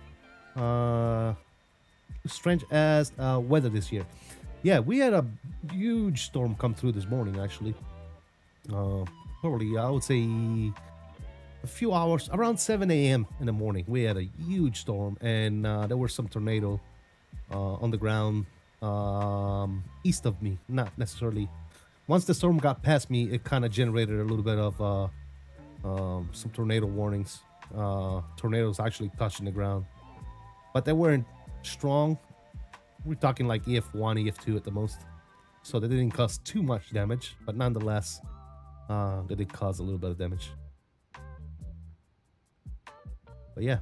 as weather this year. Yeah, we had a huge storm come through this morning, actually. Probably, I would say, a few hours, around 7 a.m. in the morning. We had a huge storm, and there were some tornado on the ground east of me, not necessarily once the storm got past me, it kind of generated a little bit of some tornado warnings. Tornadoes actually touching the ground, but they weren't strong. We're talking like EF1, EF2 at the most. So they didn't cause too much damage, but nonetheless, they did cause a little bit of damage. But yeah.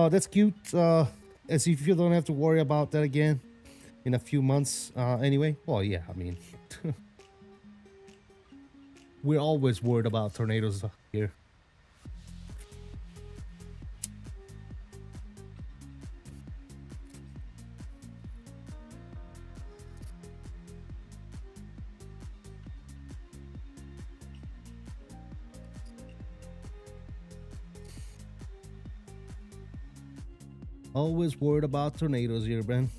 That's cute. As if you don't have to worry about that again in a few months. Anyway, well, yeah, I mean, we're always worried about tornadoes here. Always worried about tornadoes here, man.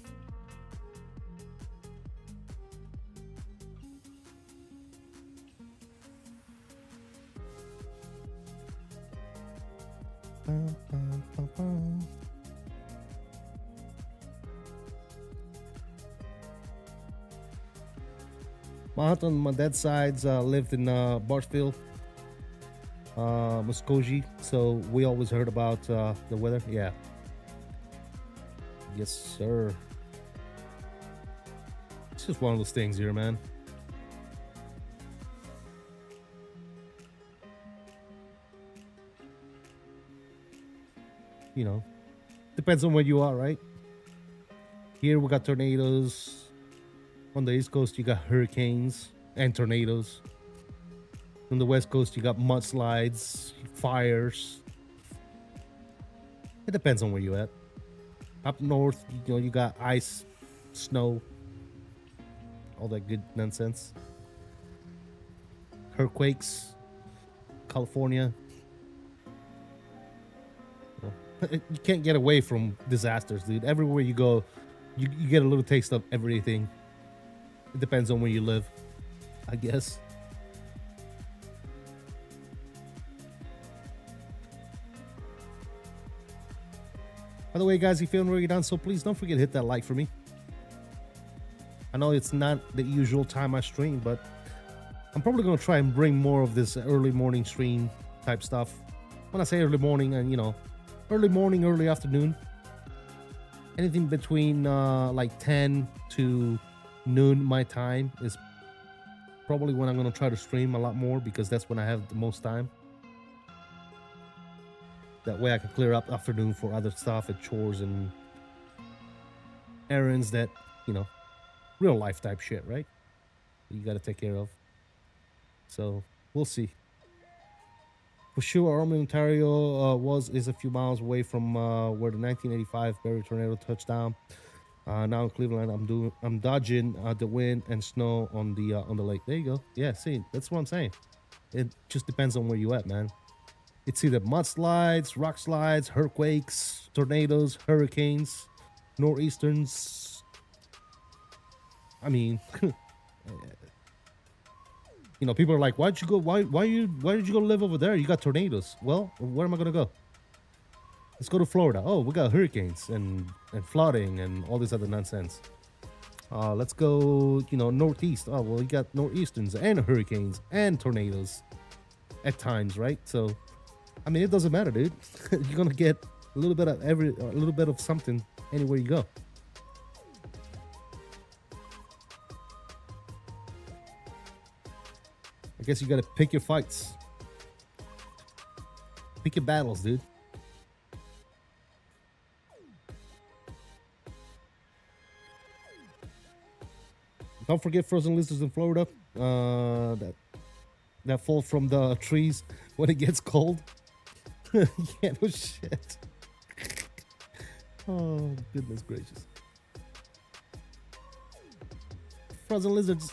My aunt on my dad's sides lived in Bartsville, Muskogee, so we always heard about the weather. Yeah. Yes, sir. It's just one of those things here, man. You know, depends on where you are, right? Here we got tornadoes. On the East Coast, you got hurricanes and tornadoes. On the West Coast, you got mudslides, fires. It depends on where you're at. Up north, you know, you got ice, snow, all that good nonsense. Earthquakes, California. You can't get away from disasters, dude. Everywhere you go, you get a little taste of everything. It depends on where you live, I guess. By the way, guys, if you haven't already done so, please don't forget to hit that like for me. I know it's not the usual time I stream, but I'm probably going to try and bring more of this early morning stream type stuff. When I say early morning, and you know, early morning, early afternoon. Anything between like 10 to noon my time is probably when I'm going to try to stream a lot more, because that's when I have the most time. That way I can clear up afternoon for other stuff and chores and errands that, you know, real life type shit, right? You got to take care of. So we'll see. For sure, Army, Ontario is a few miles away from where the 1985 Barrie tornado touched down. Now in Cleveland, I'm dodging the wind and snow on the lake. There you go. Yeah, see, that's what I'm saying. It just depends on where you at, man. It's either mudslides, rock slides, earthquakes, tornadoes, hurricanes, nor'easters. I mean, you know, people are like, "Why'd you go? Why did you go live over there? You got tornadoes." Well, where am I gonna go? Let's go to Florida. Oh, we got hurricanes and flooding and all this other nonsense. Let's go, you know, northeast. Oh, well, you got nor'easters and hurricanes and tornadoes at times, right? So I mean, it doesn't matter, dude. You're gonna get a little bit of a little bit of something anywhere you go. I guess you gotta pick your fights. Pick your battles, dude. Don't forget frozen lizards in Florida. That fall from the trees when it gets cold. Yeah, no shit. Oh, goodness gracious. Frozen lizards.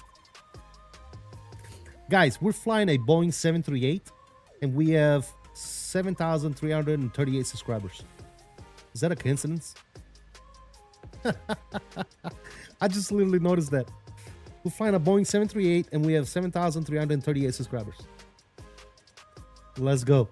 Guys, we're flying a Boeing 738 and we have 7,338 subscribers. Is that a coincidence? I just literally noticed that. We're flying a Boeing 738 and we have 7,338 subscribers. Let's go.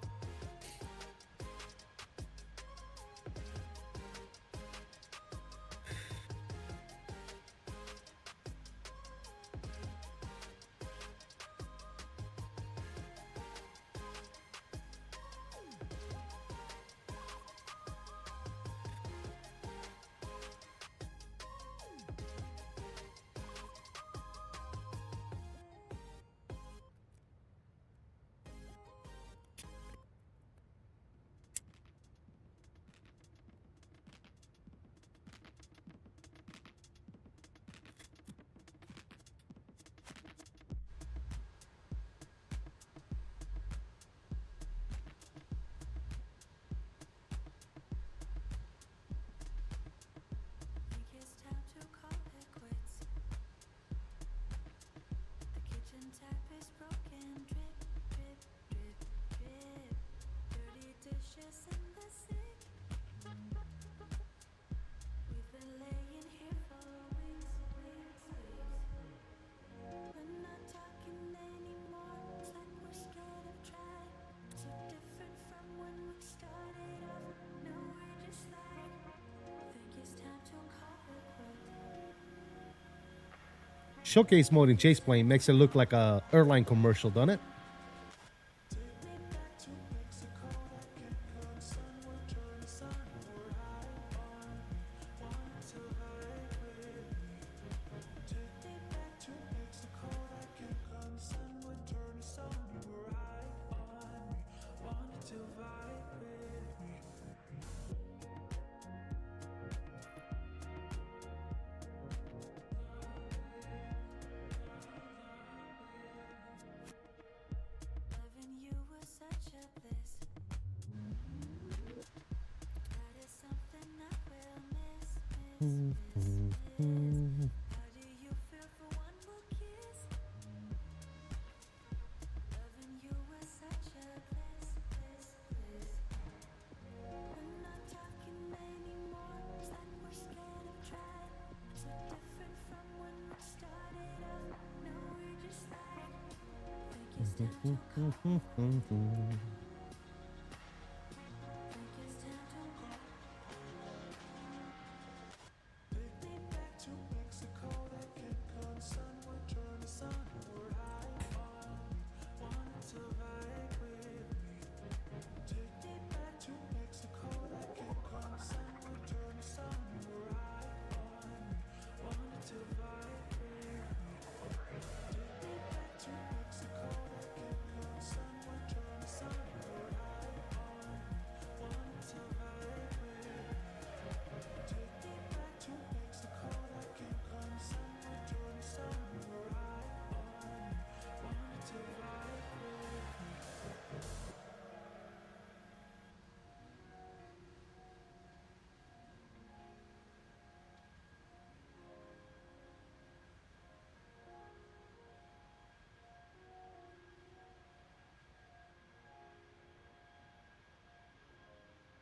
Showcase mode in chase plane makes it look like a airline commercial, doesn't it?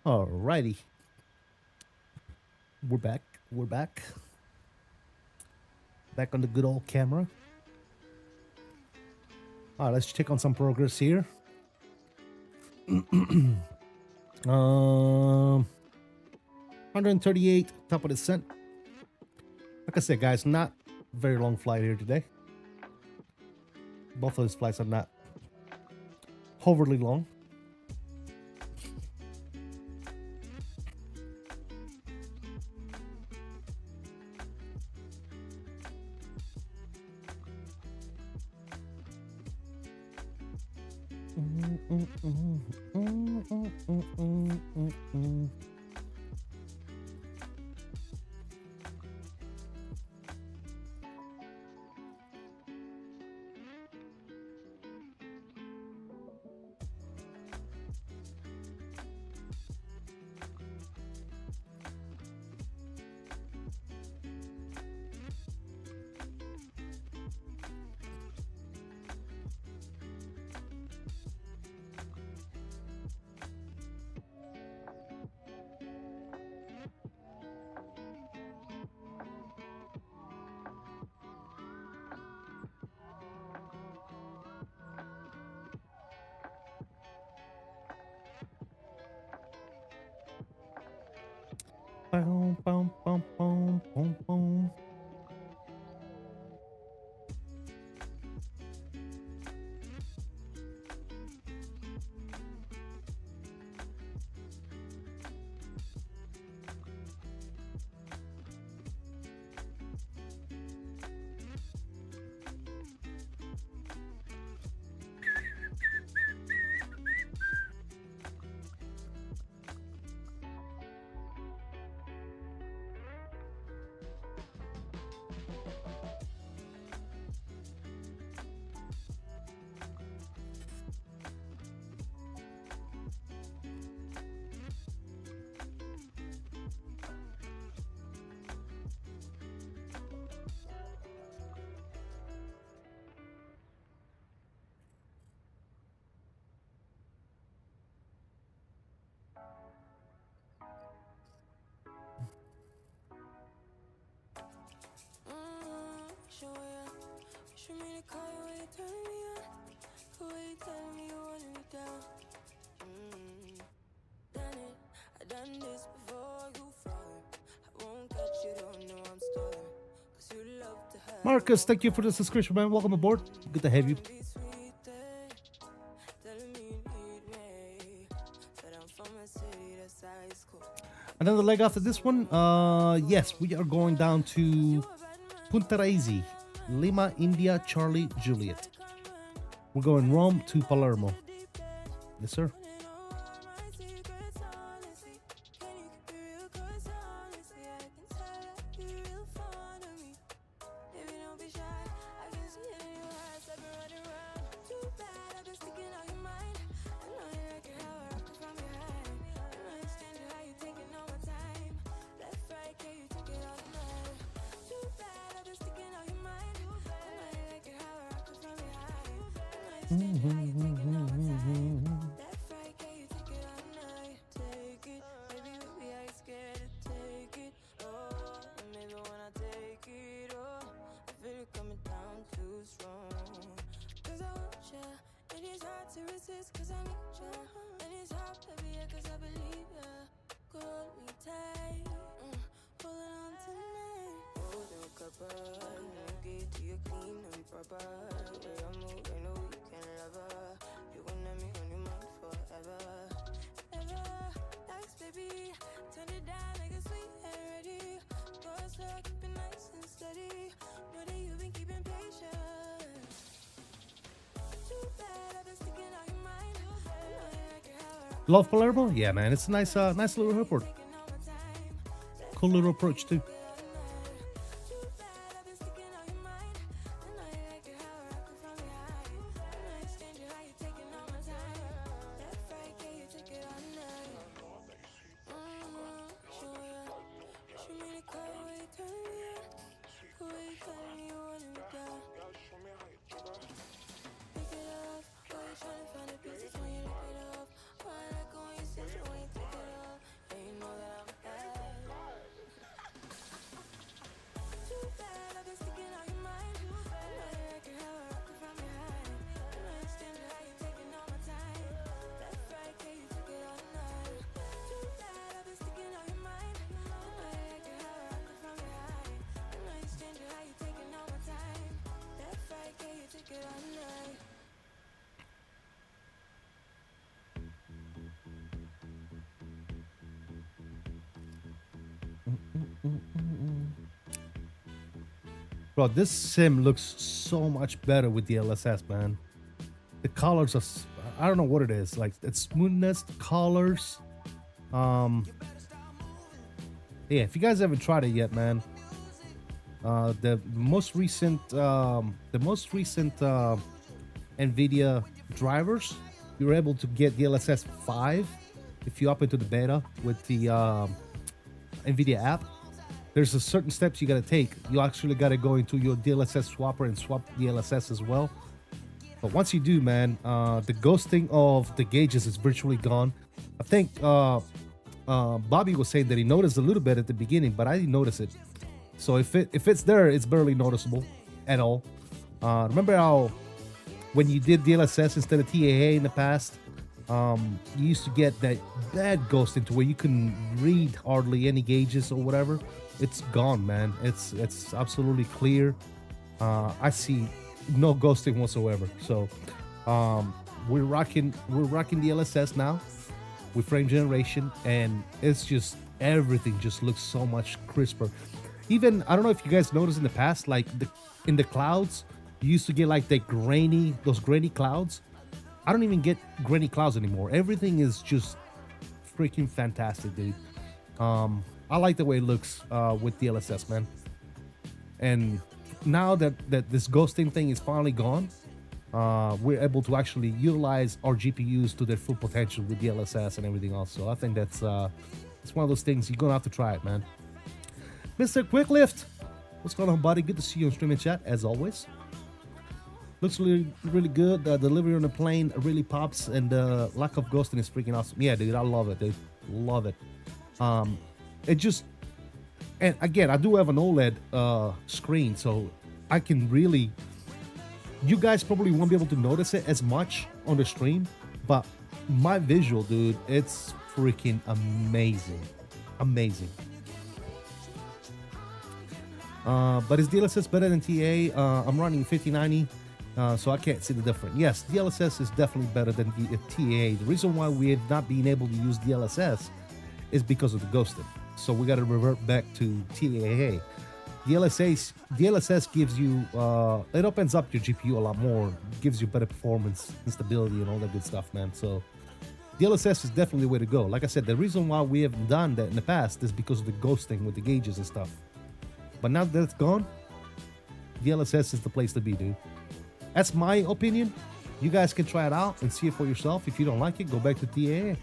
Alrighty. We're back. We're back. Back on the good old camera. All right, let's check on some progress here. 138, top of the descent. Like I said, guys, not very long flight here today. Both of these flights are not overly long. Boom, boom, boom, boom, boom, boom. Marcus, thank you for the subscription, man. Welcome aboard. Good to have you. Another leg after this one. Yes, we are going down to Punta Raisi, Lima, India, Charlie, Juliet. We're going Rome to Palermo. Yes, sir. Love Palermo? Yeah, man. It's a nice little airport. Cool little approach, too. Bro, this sim looks so much better with the LSS, man. The colors are I don't know what it is. Like it's smoothness, colors. Yeah, if you guys haven't tried it yet, man, the most recent NVIDIA drivers, you're able to get DLSS 5 if you up into the beta with the NVIDIA app. There's a certain steps you got to take. You actually got to go into your DLSS swapper and swap DLSS as well. But once you do, man, the ghosting of the gauges is virtually gone. I think Bobby was saying that he noticed a little bit at the beginning, but I didn't notice it. So if it's there, it's barely noticeable at all. Remember how when you did DLSS instead of TAA in the past, you used to get that bad ghosting to where you couldn't read hardly any gauges or whatever. It's gone, man. It's absolutely clear. I see no ghosting whatsoever. So we're rocking DLSS now with frame generation, and it's just everything just looks so much crisper. Even I don't know if you guys noticed in the past, like in the clouds, you used to get like those grainy clouds. I don't even get grainy clouds anymore. Everything is just freaking fantastic, dude. I like the way it looks with DLSS, man. And now that this ghosting thing is finally gone, we're able to actually utilize our GPUs to their full potential with DLSS and everything else. So I think that's it's one of those things you're gonna have to try it, man. Mr. Quicklift, what's going on, buddy? Good to see you on streaming chat as always. Looks really, really good. The delivery on the plane really pops, and the lack of ghosting is freaking awesome. Yeah, dude, I love it, dude. Love it. It just, and again, I do have an OLED screen, so I can really, you guys probably won't be able to notice it as much on the stream, but my visual, dude, it's freaking amazing. Amazing. But is DLSS better than TA? I'm running 5090, so I can't see the difference. Yes, DLSS is definitely better than the TA. The reason why we have not been able to use DLSS is because of the ghosting. So we got to revert back to TAA. DLSS gives you, it opens up your GPU a lot more, gives you better performance and stability and all that good stuff, man. So DLSS is definitely the way to go. Like I said, the reason why we haven't done that in the past is because of the ghosting with the gauges and stuff. But now that it's gone, DLSS is the place to be, dude. That's my opinion. You guys can try it out and see it for yourself. If you don't like it, go back to TAA.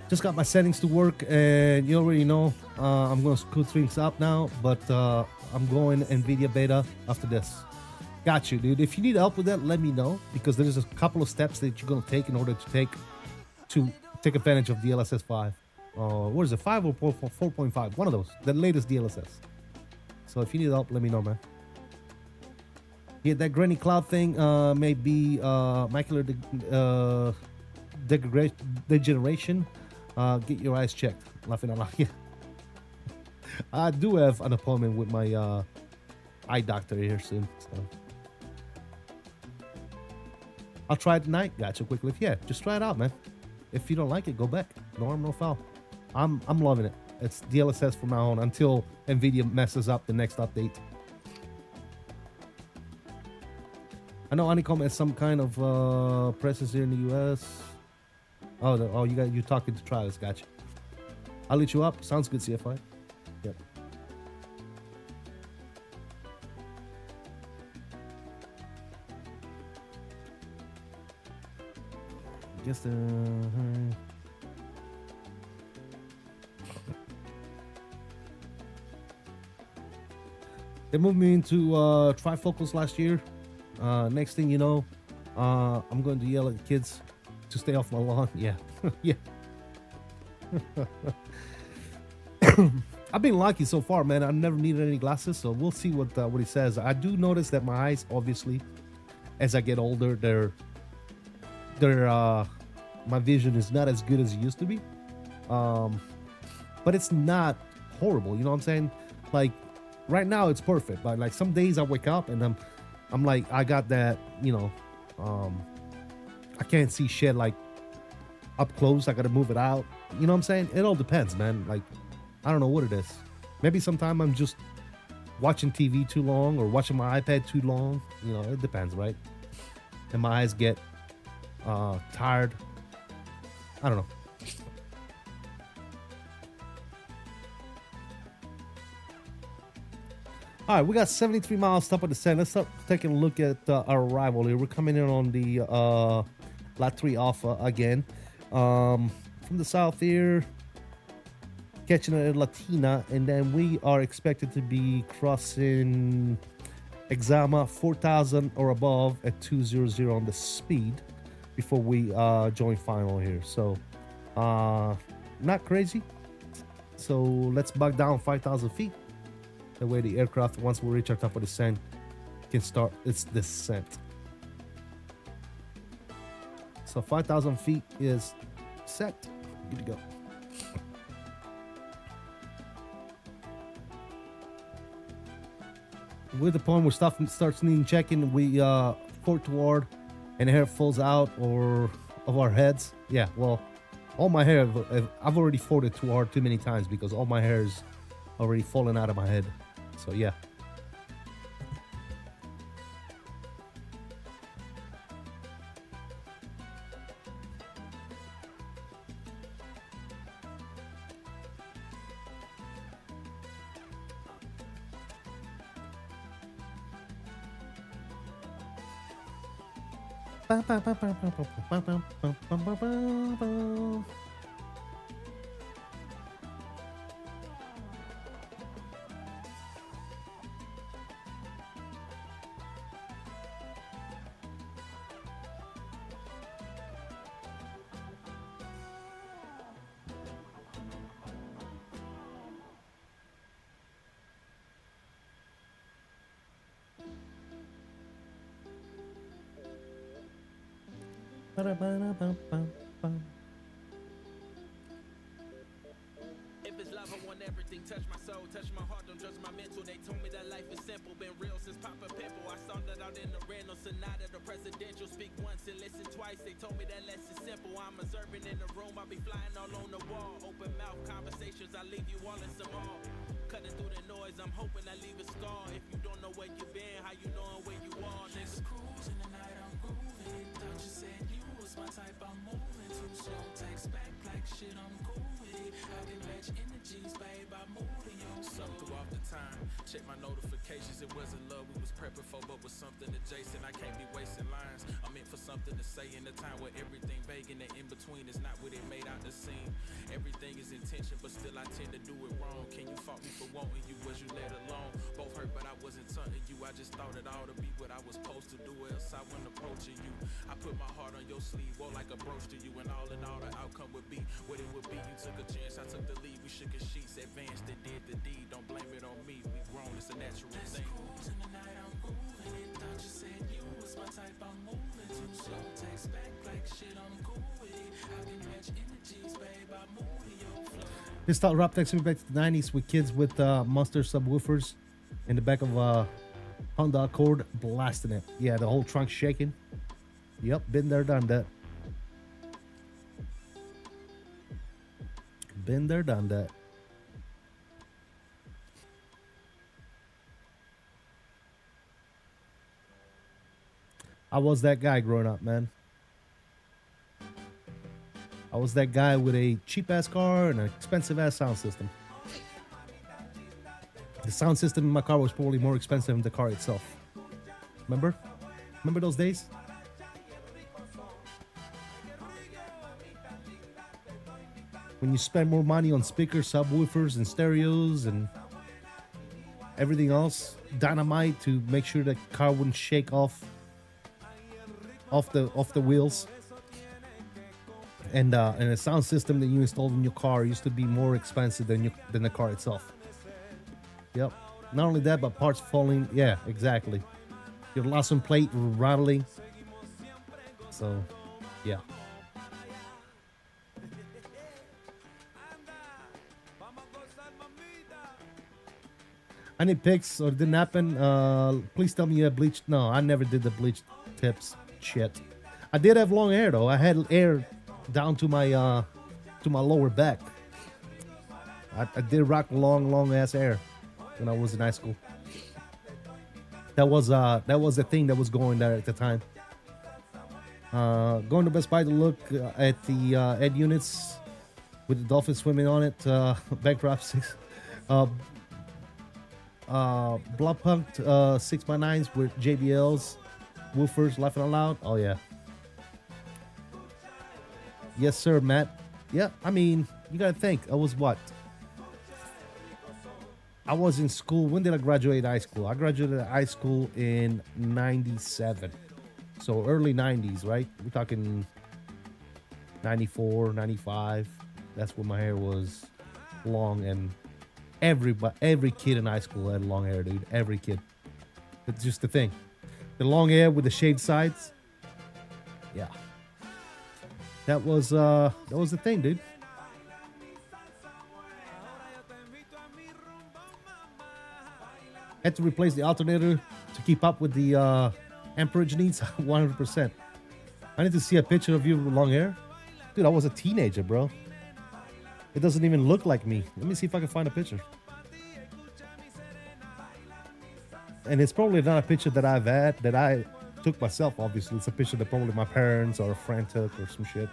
Just got my settings to work, and you already know I'm going to screw things up now, but I'm going NVIDIA beta after this. Got you, dude. If you need help with that, let me know, because there's a couple of steps that you're going to take in order to take advantage of DLSS 5. What is it, 5 or 4.5? One of those, the latest DLSS. So if you need help, let me know, man. Yeah, that grainy cloud thing may be macular degeneration. Get your eyes checked. Laughing out loud. Yeah. I do have an appointment with my eye doctor here soon. So I'll try it tonight. Gotcha, quickly. Yeah, just try it out, man. If you don't like it, go back. No harm, no foul. I'm loving it. It's DLSS from now on until NVIDIA messes up the next update. I know Honeycomb has some kind of presence here in the US. Oh, you're talking to Travis. Gotcha. I'll let you up. Sounds good, CFI. Yep. Guess the they moved me into trifocals last year. Next thing you know, I'm going to yell at the kids to stay off my lawn. Yeah. Yeah. I've been lucky so far, man. I've never needed any glasses, so we'll see what he says. I do notice that my eyes, obviously, as I get older, my vision is not as good as it used to be. But it's not horrible, you know what I'm saying? Like right now it's perfect, but like some days I wake up and I'm like, I got that, you know, I can't see shit like up close. I gotta move it out. You know what I'm saying? It all depends, man. Like I don't know what it is. Maybe sometime I'm just watching TV too long or watching my iPad too long. You know, it depends, right? And my eyes get tired. I don't know. All right, we got 73 miles top of the descent. Let's start taking a look at our arrival here. We're coming in on the Lot 3 Alpha again. From the south here, catching a Latina, and then we are expected to be crossing 𝕬𝕬𝕚 4,000 or above at 200 on the speed before we join final here. So, not crazy. So let's back down 5,000 feet. That way the aircraft, once we reach our top of the descent, can start its descent. So 5,000 feet is set. Good to go. With the point where stuff starts needing checking, we port toward and hair falls out or of our heads. Yeah, well, all my hair, I've already forwarded toward too many times because all my hair is already falling out of my head. So yeah. If it's love, I want everything. Touch my soul, touch my heart, don't judge my mental. They told me that life is simple, been real since Papa Pimple. I started out in the rental, sonata, the presidential. Speak once and listen twice. They told me that less is simple. I'm observing in the room, I'll be flying all on the wall. Open mouth conversations, I leave you all in some all. Cutting through the noise, I'm hoping I leave a scar. If you don't know where you been, how you knowing where you are, nigga? Cruising the night, I'm grooving. Thought you said you was my type, I'm moving too slow. Text back like shit, I'm cool with it. I can match energies, babe, I'm moving your soul. Through off the time, check my notifications. It wasn't love we was prepping for, but was something adjacent. I can't be wasting lines. I'm meant for something to say in a time where everything vague and the in between is not what it made out to seem. Everything is intention, but still I tend to do it wrong. Can you fault me for wanting you? Was you let alone? Both hurt, but I wasn't taunting you. I just thought it ought to be what I was supposed to do, else I wasn't approaching you. I put my heart on your sleeve, wore like a brooch to you, and all in all the outcome would be what it would be. You took a chance, I took the lead. We shook as sheets, advanced and did the deed. Don't blame it on me, we grown, it's a natural thing. Cruising the night, I'm grooving it. Thought you said you was my type, I'm moving too slow. Text back like shit, I'm cool with it. I can match energies, babe, I'm moving your flow. This style rap takes me back to the 90s with kids with monster subwoofers in the back of a Honda Accord blasting it. Yeah, the whole trunk shaking. Yep, been there, done that. Been there, done that. I was that guy growing up, man. I was that guy with a cheap-ass car and an expensive-ass sound system. The sound system in my car was probably more expensive than the car itself. Remember? Remember those days? When you spend more money on speakers, subwoofers, and stereos, and everything else, dynamite to make sure the car wouldn't shake off the wheels. And a sound system that you installed in your car used to be more expensive than the car itself. Yep. Not only that, but parts falling. Yeah, exactly. Your license plate rattling. So, yeah. Any pics or didn't happen? Please tell me you have bleached. No, I never did the bleached tips shit. I did have long hair though. I had hair down to my lower back. I did rock long ass hair when I was in high school. That was the thing that was going there at the time. Going to Best Buy to look at the Ed units with the dolphin swimming on it. Bankruptcies. Blood pumped 6x9s with JBLs, woofers, laughing out loud. Oh yeah. Yes, sir, Matt. Yeah, I mean, you gotta think. I was what? I was in school. When did I graduate high school? I graduated high school in 97. So early 90s, right? We're talking 94, 95. That's when my hair was long, and every kid in high school had long hair, dude. Every kid. It's just the thing. The long hair with the shaved sides. Yeah. That was the thing, dude. Had to replace the alternator to keep up with the amperage needs. 100%. I need to see a picture of you with long hair. Dude, I was a teenager, bro. It doesn't even look like me. Let me see if I can find a picture. And it's probably not a picture that I've had, that I took myself, obviously. It's a picture that probably my parents or a friend took or some shit.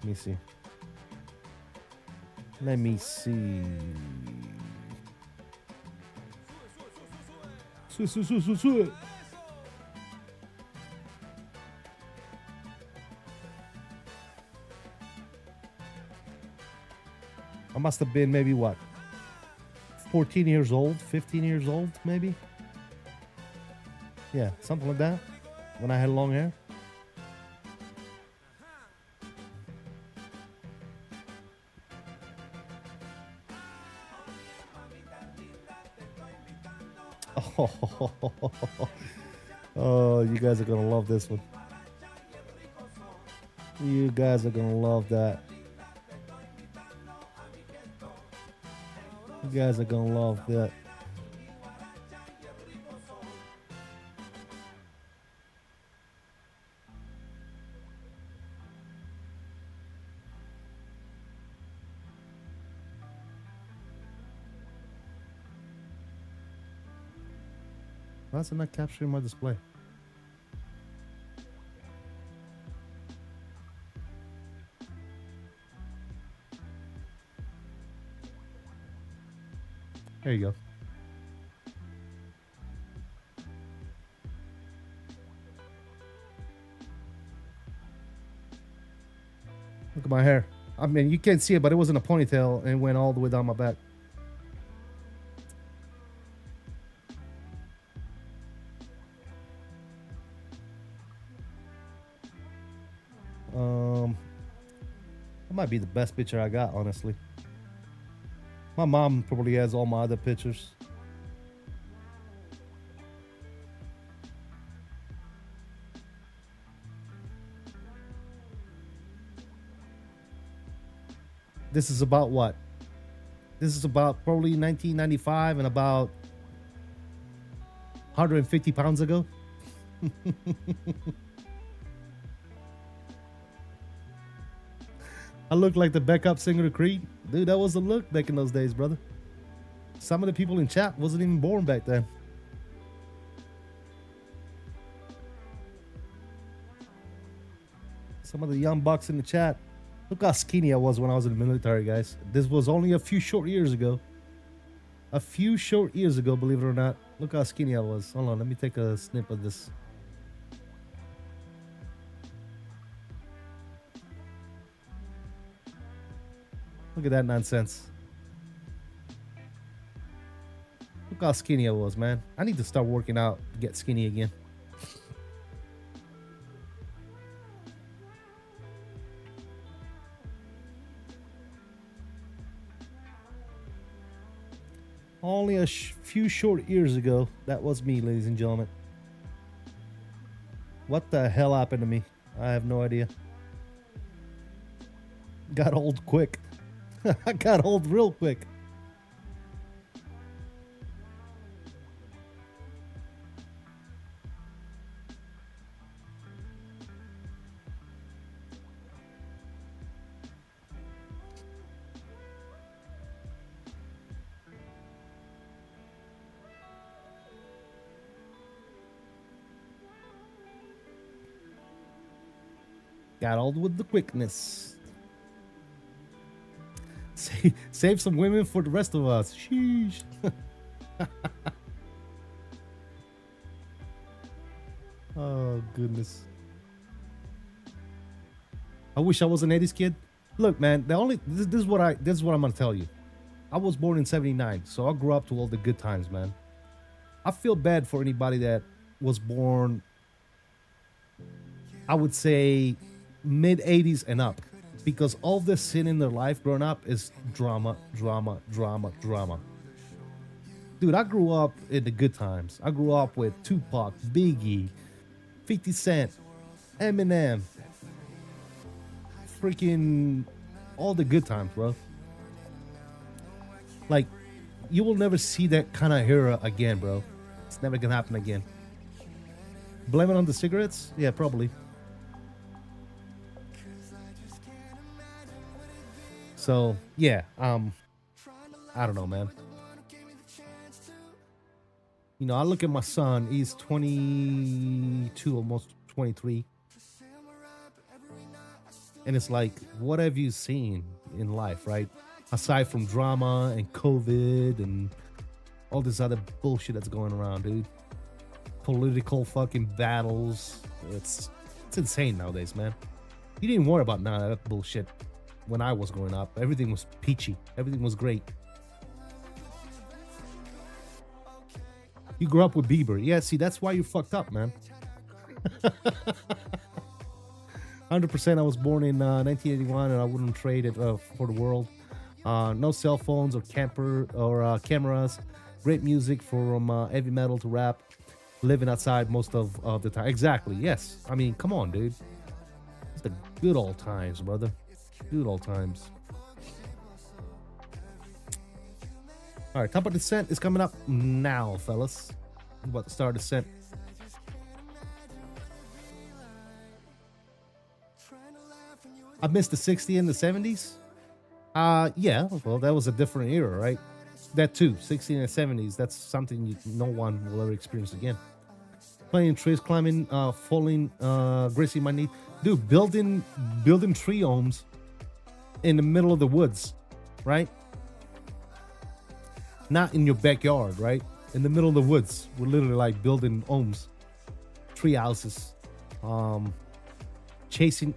Let me see. Let me see. I must have been maybe what? 14 years old, 15 years old, maybe? Yeah, something like that. When I had long hair. Oh, you guys are gonna love this one. You guys are gonna love that. You guys are gonna love that. Why is it not capturing my display? There you go. Look at my hair. I mean, you can't see it, but it was in a ponytail and went all the way down my back. That might be the best picture I got, honestly. My mom probably has all my other pictures. This is about what? This is about probably 1995 and about 150 pounds ago. I look like the backup singer of Creed. Dude, that was the look back in those days, brother. Some of the people in chat wasn't even born back then. Some of the young bucks in the chat. Look how skinny I was when I was in the military, guys. This was only a few short years ago. A few short years ago, believe it or not. Look how skinny I was. Hold on, let me take a snip of this. Look at that nonsense. Look how skinny I was, man. I need to start working out to get skinny again. Only a few short years ago, that was me, ladies and gentlemen. What the hell happened to me? I have no idea. Got old quick. I got old real quick. skedaddled with the quickness. Save some women for the rest of us. Sheesh. Oh goodness. I wish I was an 80s kid. Look, man, this is what I'm gonna tell you. I was born in 79, so I grew up to all the good times, man. I feel bad for anybody that was born, I would say, mid 80s and up, because all this sin in their life growing up is drama, drama, drama, drama. Dude, I grew up in the good times. I grew up with Tupac, Biggie, 50 Cent, Eminem, freaking all the good times, bro. Like, you will never see that kind of era again, bro. It's never gonna happen again. Blame it on the cigarettes? Yeah, probably. So, yeah, I don't know, man. You know, I look at my son, he's 22, almost 23. And it's like, what have you seen in life, right? Aside from drama and COVID and all this other bullshit that's going around, dude. Political fucking battles. It's insane nowadays, man. You didn't worry about none of that bullshit when I was growing up. Everything was peachy. Everything was great. You grew up with Bieber. Yeah, see, that's why you fucked up, man. 100%. I was born in 1981, and I wouldn't trade it for the world. No cell phones or cameras. Great music from heavy metal to rap. Living outside most of the time. Exactly. Yes. I mean, come on, dude. It's the good old times, brother. Good old times. All right, top of descent is coming up now, fellas. I'm about to start descent. I missed the 60s and the 70s. Yeah, well, that was a different era, right? That too, 60s and 70s. That's something no one will ever experience again. Playing trees, climbing, falling, greasing my knee. Dude, building tree homes in the middle of the woods, right? Not in your backyard, right? In the middle of the woods. We're literally like building homes, tree houses, chasing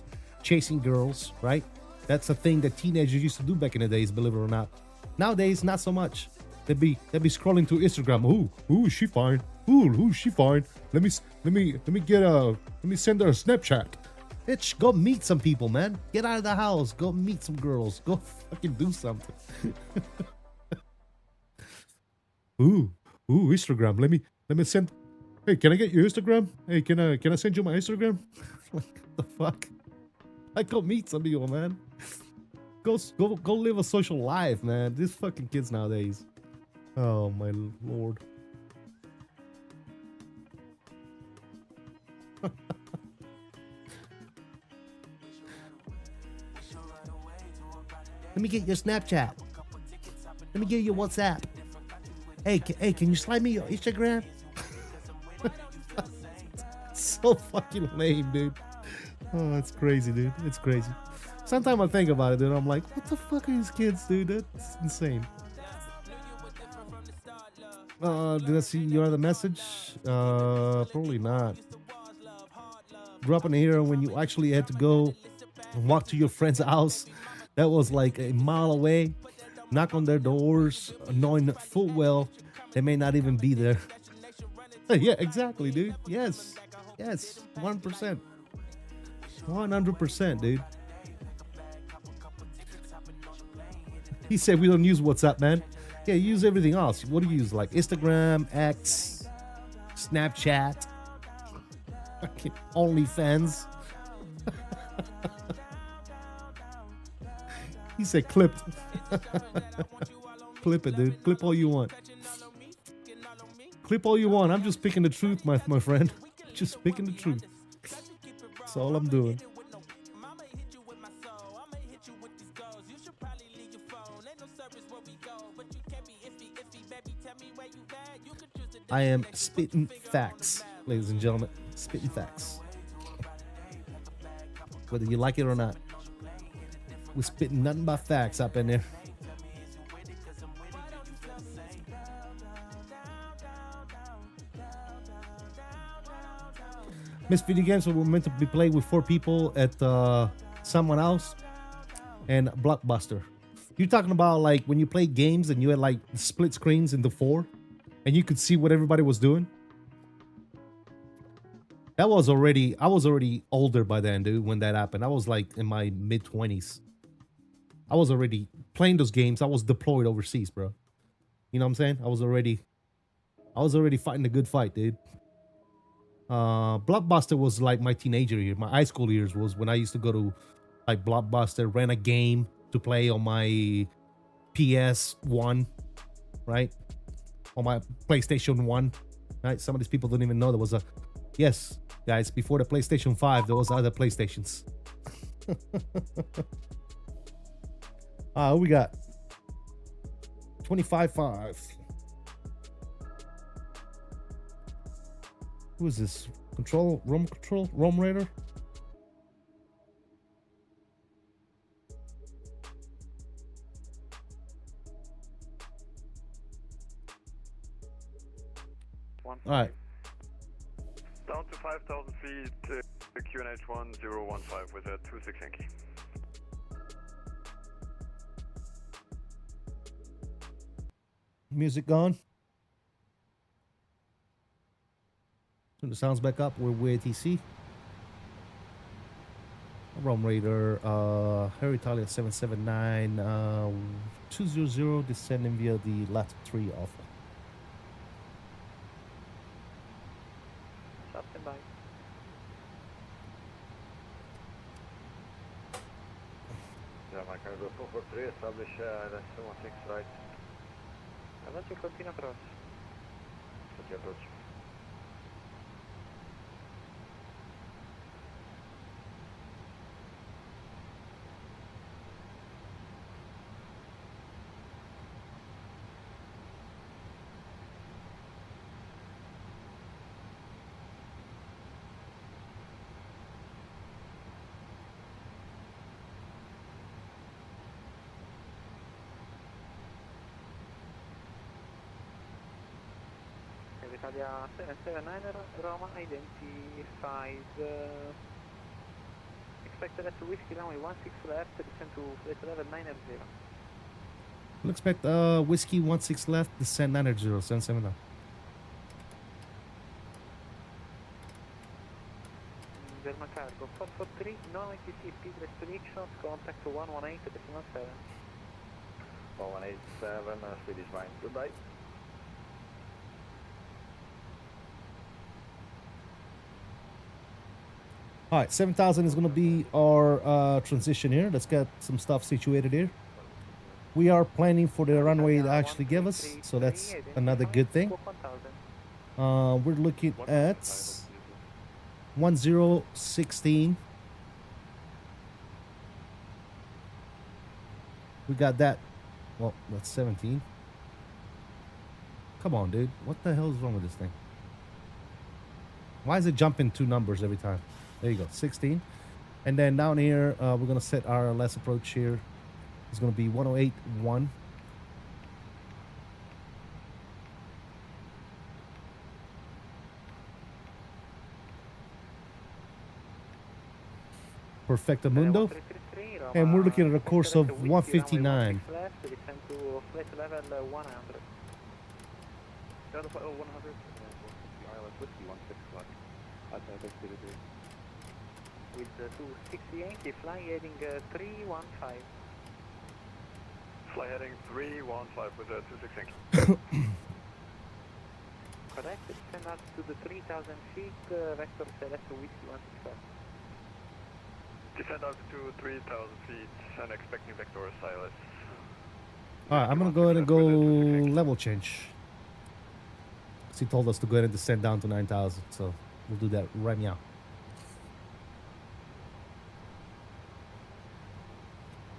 girls, right? That's a thing that teenagers used to do back in the days, believe it or not. Nowadays, not so much. They'd be scrolling through Instagram. Ooh, is she fine? Ooh, she fine? Let me send her a Snapchat. Bitch, go meet some people, man. Get out of the house. Go meet some girls. Go fucking do something. Ooh, Instagram. Let me send. Hey, can I get your Instagram? Hey, can I send you my Instagram? What the fuck? Like, go meet some people, man. Go live a social life, man. These fucking kids nowadays. Oh my lord. Let me get your Snapchat. Let me get your WhatsApp. Hey, can you slide me your Instagram? So fucking lame, dude. Oh, it's crazy, dude. It's crazy. Sometimes I think about it, dude. I'm like, what the fuck are these kids, dude? That's insane. Did I see your other message? Probably not. Grew up in an era when you actually had to go and walk to your friend's house that was like a mile away, knock on their doors, knowing full well they may not even be there. Yeah, exactly, dude. Yes, 1%. 100%, dude. He said we don't use WhatsApp, man. Yeah, you use everything else. What do you use? Like Instagram, X, Snapchat, fucking OnlyFans. He said clipped. Clip it, dude. Clip all you want. Clip all you want. I'm just speaking the truth, my friend. Just speaking the truth. That's all I'm doing. I am spitting facts, ladies and gentlemen. Spitting facts. whether you like it or not. We're spitting nothing but facts up in there. Miss Video Games were meant to be played with 4 people at someone else and Blockbuster. You're talking about like when you play games and you had like split screens into 4 and you could see what everybody was doing? I was already older by then, dude, when that happened. I was like in my mid-20s. I was already playing those games. I was deployed overseas, bro. You know what I'm saying? I was already fighting a good fight, dude. Blockbuster was like my teenager year. My high school years was when I used to go to like Blockbuster, rent a game to play on my PS1, right? On my PlayStation 1, right? Some of these people don't even know there was a... Yes, guys, before the PlayStation 5, there was other PlayStations. We got 25.5. Who is this? Rome Raider? All right. Down to 5,000 feet, QNH1015 with a 26 Yankee. Music gone. Turn the sounds back up. We're with TC. Rome Raider, Aeroitalia 779, 200, descending via the lat 3 Alpha. Stand by. Yeah, my cargo 443, establish LS16 right. Avanti, continue approach. Continue approach. Italia 779 Roma identified expected at whiskey runway 16 left, descend to flight level 900. We'll expect whiskey 16 left, descend 900, 779. German cargo 443, no ATC speed restrictions, contact 118 decimal 7. 118.7, speed is fine, goodbye. All right, 7,000 is going to be our transition here. Let's get some stuff situated here. We are planning for the runway to actually give us, so that's another good thing. We're looking at 1016. We got that. Well, that's 17. Come on, dude. What the hell is wrong with this thing? Why is it jumping 2 numbers every time? There you go, 16. And then down here, we're going to set our last approach here. It's going to be 108.1. Perfecto Mundo. And we're looking at a course of 159. With 260 Yankee, fly heading 315. Fly heading 315 with 26 Yankee. Correct, descend up to the 3,000 feet, vector select whiskey 165. Descend up to 3,000 feet and expecting vector silence. Alright, I'm gonna go ahead and go level change. He told us to go ahead and descend down to 9,000, so we'll do that right now.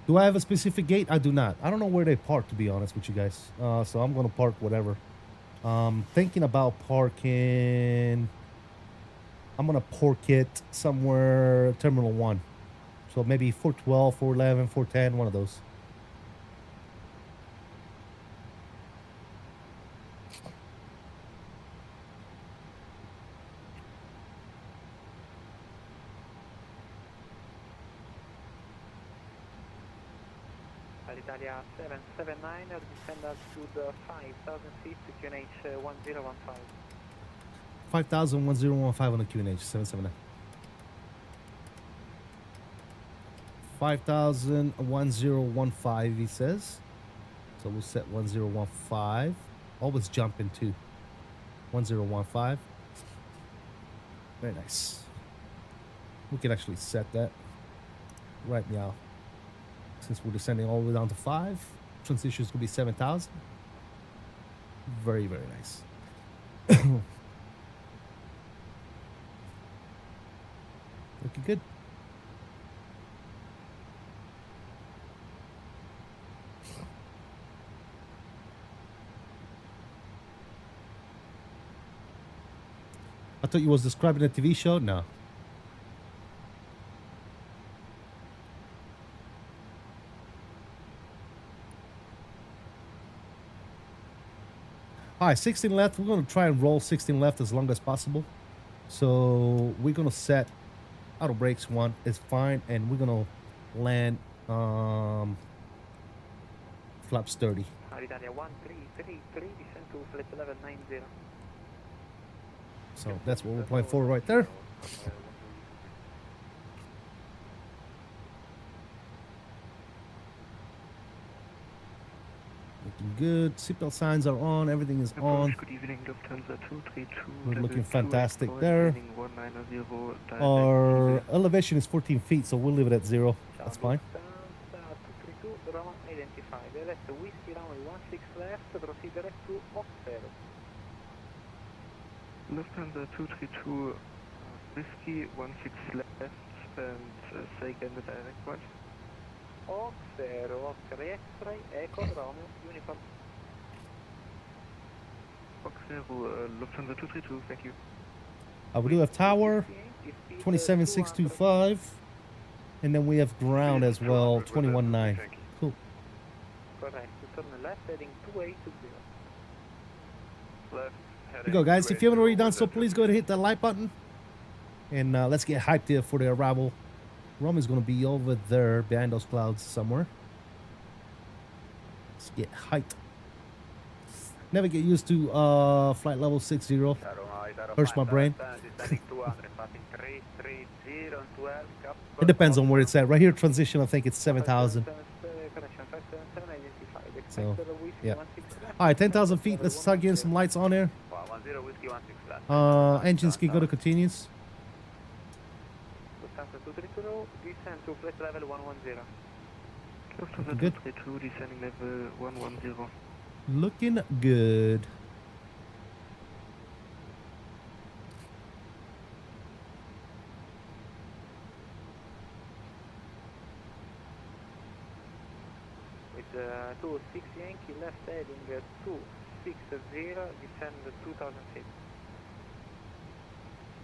Do I have a specific gate? I do not. I don't know where they park, to be honest with you guys. So I'm going to park whatever. Thinking about parking. I'm going to park it somewhere Terminal 1. So maybe 412, 411, 410, one of those. Italia 779, descend altitude 5,000 feet, QNH 1015. 5,000, 1015 on the QNH, 779. 5,000, 1015, he says. So we'll set 1015. Always jump into 1015. Very nice. We can actually set that right now. Since we're descending all the way down to 5, transitions will be 7,000. Very, very nice. Looking good. I thought you was describing a TV show? No. All right, 16 left. We're going to try and roll 16 left as long as possible. So we're going to set auto brakes 1 is fine. And we're going to land flaps 30. Italia 1333, descend to flight level 90. So that's what we're playing for right there. Looking good. Seatbelt signs are on. Everything is on. Good evening, Lufthansa 232. We're looking fantastic there. Our elevation is 14 feet, so we'll leave it at 0. That's fine. 232, Roma identified. Left whiskey runway 16 left, proceed direct to 𝕂𝕠𝕚. Lufthansa 232, whiskey 16 left, and say again the direct one. 𝕂𝕠𝕚, Oscar X-ray, Echo, Romeo, Uniform. 𝕂𝕠𝕚, Lufthansa 232, thank you. We do have tower, 27625. And then we have ground as well, 219. Cool. Correct, turn left, heading 2820. Left. Here we go, guys. If you haven't already done so, please go ahead and hit that like button. And let's get hyped here for the arrival. Rome is going to be over there behind those clouds somewhere. Let's get hyped. Never get used to flight level 60. Hurts my brain. It depends on where it's at. Right here, transition, I think it's 7,000. So, yeah. All right, 10,000 feet. Let's start getting some lights on there. Engines can go to continuous. Descend to flight level 110. Good. Descending level 110. Looking good. With 26 Yankee left heading 260, descend 2,000 feet.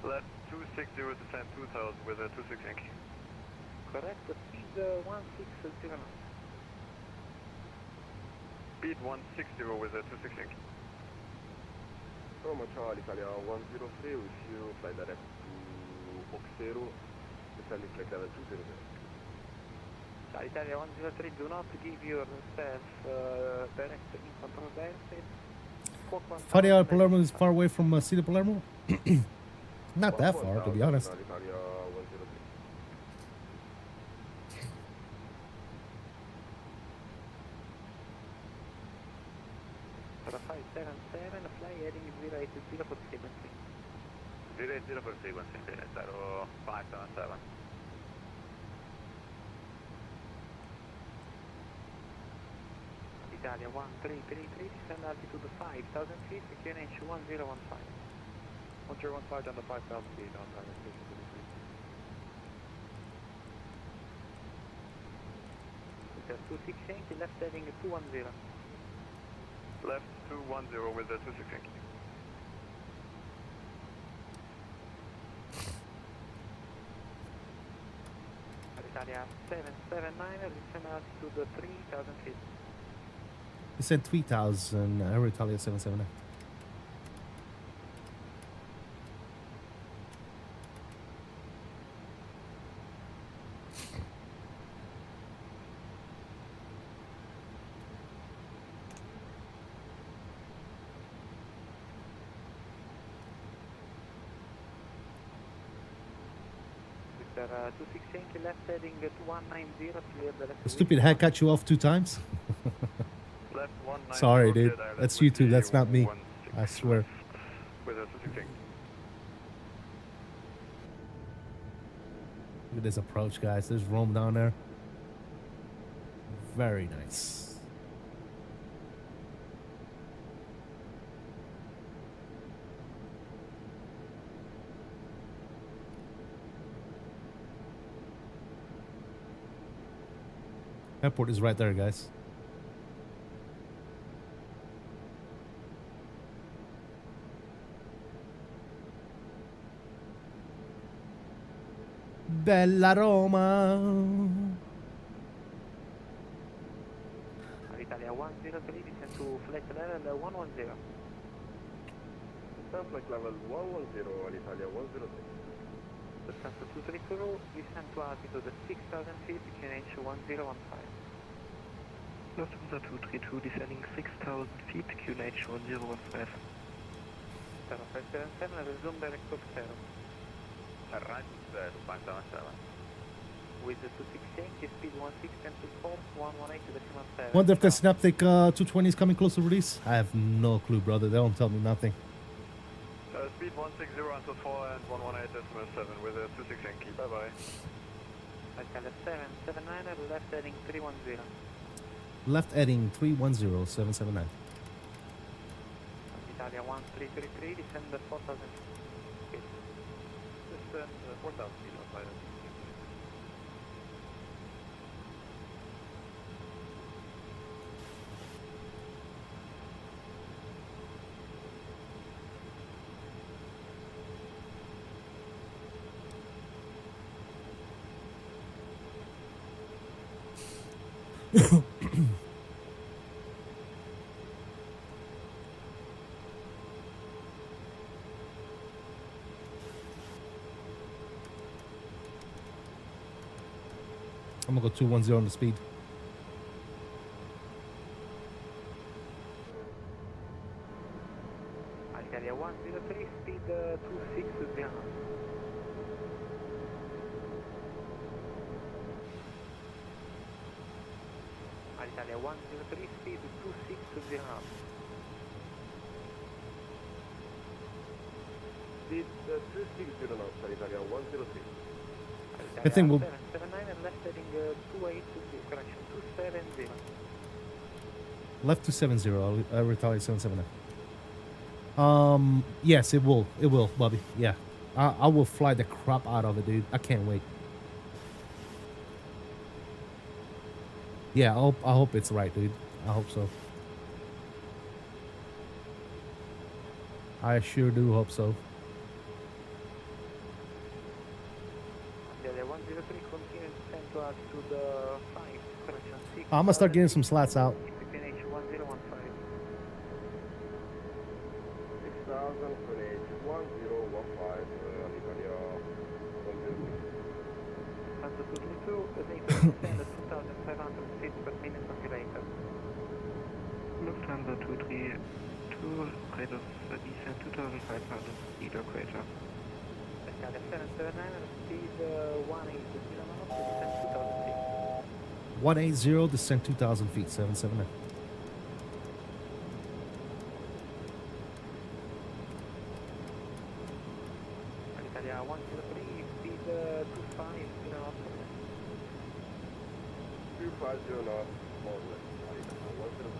Left 260, descend 2,000 with a 26 Yankee. Correct, speed 160 knots. Speed 160 with a 26 Yankee. Roma, Charlie, Italia 103, with you, fly direct to 𝕂𝕠𝕚, descending flight level 200. Italia 103, do not give yourself direct in control airspace. Funny how Palermo is far away from City Palermo. Not that far, to be honest. Italia 103. For 577, fly heading 080 for frequency. 080 for frequency, Aero 577. Italia 1333, descend altitude 5,000 feet, QNH 1015. 1015 down to 5,000 feet on station 26 Yankee, left heading 210. Left 210 with a 26 Yankee. Italia 779, descend altitude 3,000 feet. You said 3,000, Aeroitalia 779. Victor 26 Yankee, left heading at 190, clear the left. The stupid hair cut you off 2 times? Left 190. Sorry, dude. cleared island That's with YouTube. That's not me. 16 I swear. left with a 26 Yankee. Look at this approach, guys. There's Rome down there. Very nice. Airport is right there, guys. Bella Roma. Italia 103, descend to flight level 110. Descend flight level 110, Alitalia 106. Lufthansa 230, descend to altitude 6,000 feet, QNH 1015. Lufthansa 232, descending 6,000 feet, QNH 1015. 0577, resume direct of 0. Right 577. With the 26 Yankee, speed 16 to 4, 118 to decimal 7. Wonder if the Synaptic 220 is coming close to release? I have no clue, brother. They don't tell me nothing. Speed 160 until 4 and 118 decimal 7 with a 26 Yankee. Bye bye. Italia 779, left heading 310. Left heading 310 779. Italia 1333, descend 4,000 feet. Descend 4,000 feet on flight. I'm gonna go 210 on the speed. Italia 103, speed 260. Italia 103, speed 260. Speed 260 knots, Alitalia 103. I think we'll... 779 and left heading 280, correction, 270. Left 270, I'll retaliate 779. Yes, it will, Bobby. Yeah, I will fly the crap out of it, dude. I can't wait. Yeah, I hope it's right, dude. I hope so. I sure do hope so. Italia 103, continue descend to altitude 5, correction 6. I'm gonna start getting some slats out. PNH 1015. 6,000 QNH 1015, Alitalia 106. Lufthansa 232, descend 2,500 feet per minute oscillator. Lufthansa 232, rate of descent 2,500 feet equator. Italia 779, speed 180 knots, descent 2,000 feet. 180, descent 2,000 feet, 779. Italia 103, speed 250 knots. 250 knots, more or less, Alitalia 106.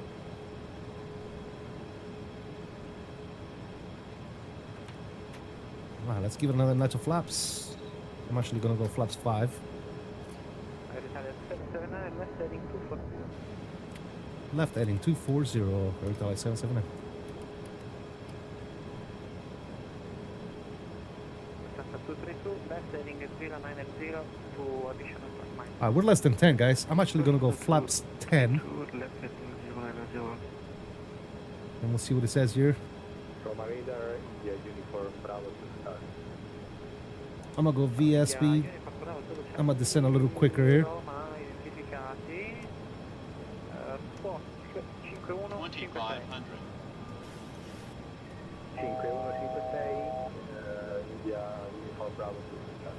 Wow, let's give it another notch of flaps. I'm actually gonna go flaps 5. Italia 779, left heading 240. Left heading 240, Aeroitalia 779. Lufthansa 232, left heading 090 to additional plus minus. We're less than 10, guys. I'm actually gonna go flaps 10, Left heading 090. and we'll see what it says here. From a radar, India uniform Bravo to start. I'm gonna go VSB. I'm gonna descend a little quicker here. Roma identificati. Fox 5156. 5156, India uniform Bravo to start.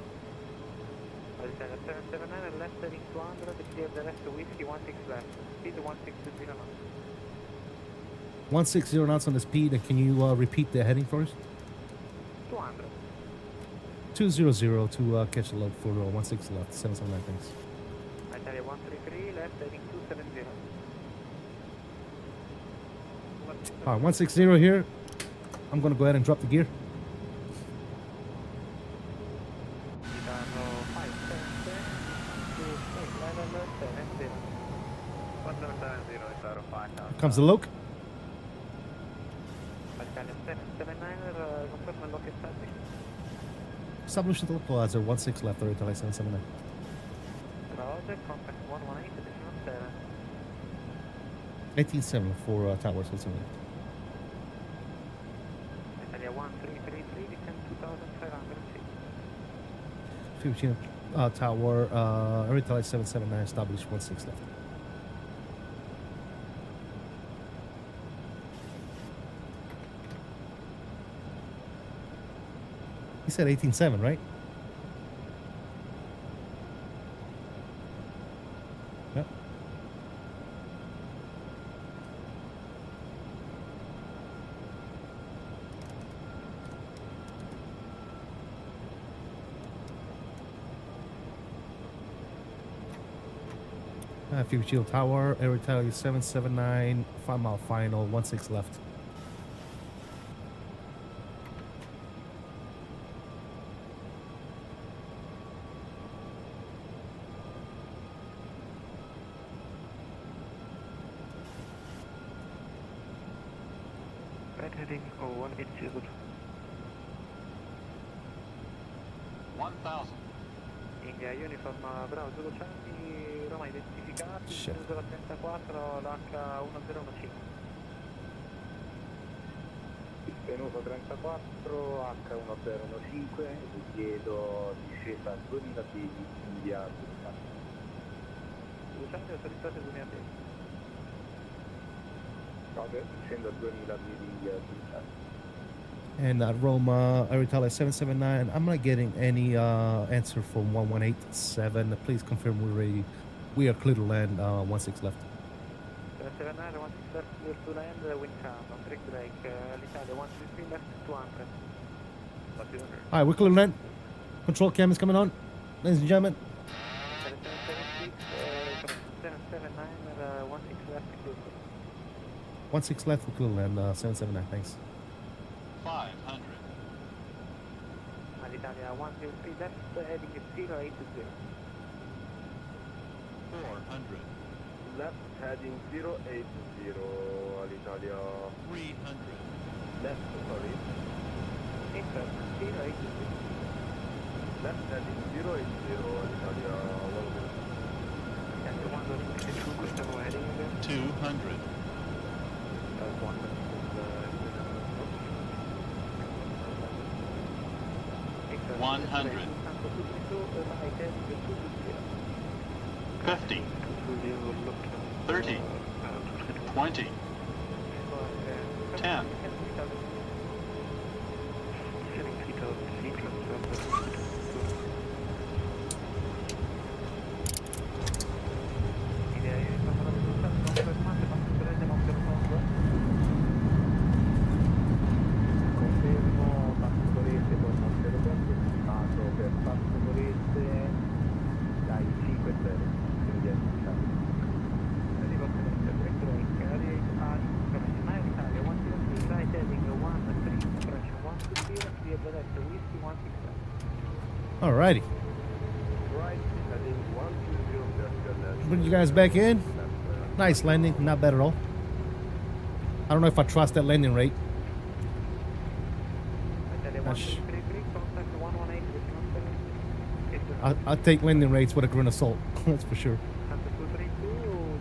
Alitalia 779, left heading 200, clear the rest whiskey 16 left. Speed 160 knots. 160 knots on the speed, and can you repeat the heading for us? 200. 200 to catch the load for 16 left, 779, thanks. Alitalia 133, left heading 270. All right, 160 here. I'm gonna go ahead and drop the gear. Milano 570 to state level 70. 1770, Itaro 5000. Here comes the loc. Alitalia 779, conferma il lock static. Establish the local hazard 16 left, Aeroitalia 779. Roger, contact 118, additional 7. 187 for tower 779. Italia 1333, descend 2500 feet. Fiumicino tower, Aeroitalia 779, establish 16 left. He said 18.7, right? Yep. Fiumicino tower, Aeroitalia 779, 5 mile final, 16 left. Right heading 180. 1000. India uniform Bravo Giovanni, Roma identificati, Shit. 34 l'H1015. Tenuto 34, H1015, richiedo discesa a 2000 piedi, India to start. Luciani autorizzate 2000 piedi. Roger, scendo a 2000 piedi, India to start. And Roma, Aeroitalia 779. I'm not getting any answer from 1187. Please confirm we're ready. We are clear to land, 16 left. 779, 16 left, clear to land, wind calm, break brake, l'Italia 133 left 200. All right, we're clear to land. Control cam is coming on. Ladies and gentlemen. 779, 16 left, clear. 16 left, we're clear to land, 779, thanks. 500. Alitalia 103 left, heading 080. 400. Left heading 080, Alitalia. 300. Left, sorry. Enter 080. Left heading 080, Alitalia. And 152, Gustavo heading 200. 100. 50. 30. 20. 10. Confermo passo Torrette con Monterotondo, stimato per passo Torrette dai 5-0, quindi è ufficiale. Alrighty. Right, heading 120, Bring you guys back in. Nice landing, not bad at all. I don't know if I trust that landing rate. Gosh. Contact 118 I'll take landing rates with a grain of salt. That's for sure. Contact 232,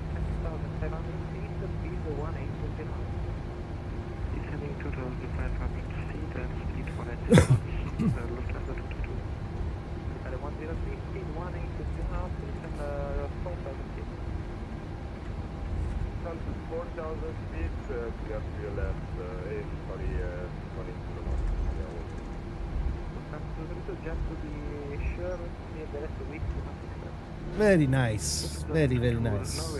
10,500 feet, speed 180. Descending 2,500 feet and speed 180 knots. Lufthansa 222. At 103, speed 180 knots, descend 4,000 feet. Contact 4,000 feet, clear to your left, 20 knots. Just to be sure, near the rest of the week, Very nice. Very, very nice.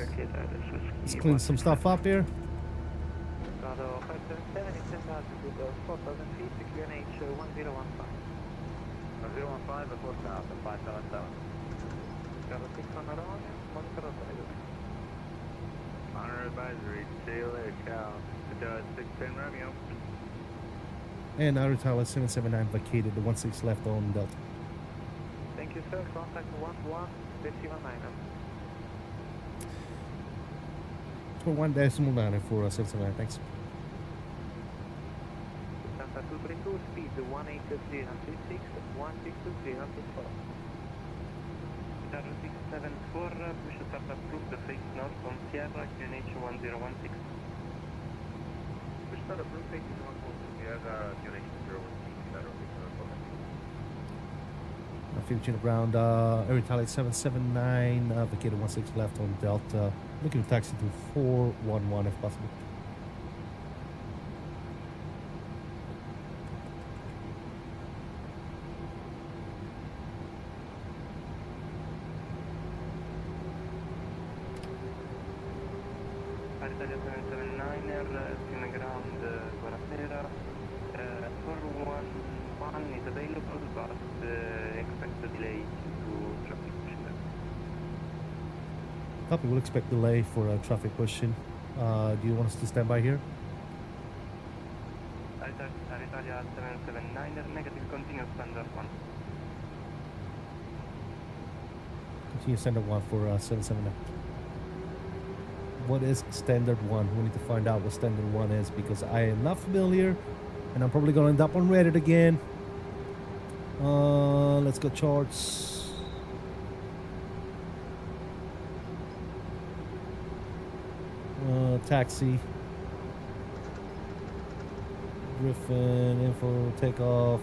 Let's clean some stuff up here. 577 is sent altitude 4,000 feet, QNH 1015. 015, report now, 577. Got a 6 on Aeroitalia, monitor advisory. Monitor advisory, sail air cow, 610 Romeo. And Aeroitalia 779 vacated the 16 left on Delta. Thank you, sir. Contact 11, decimal 9. 1.9 for 779, thanks. Delta 232, speed 180.36, 162.024. Delta 674, push start approved, face north on Sierra, QNH 1016. Push start approved, face north on Sierra, QNH 1016. Fiumicino ground, Aeroitalia 779, vacated 16 left on Delta. Looking to taxi to 411 if possible. Aeroitalia 779er, Fiume ground, buonasera. 411 is available, but expect a delay to traffic pushing. Copy, we'll expect delay for traffic pushing. Do you want us to stand by here? Aeroitalia 779er, negative, continue standard 1. Continue standard 1 for 779. What is standard 1? We need to find out what standard 1 is because I am not familiar and I'm probably going to end up on Reddit again. Let's go charts. Taxi. Griffin, info, takeoff.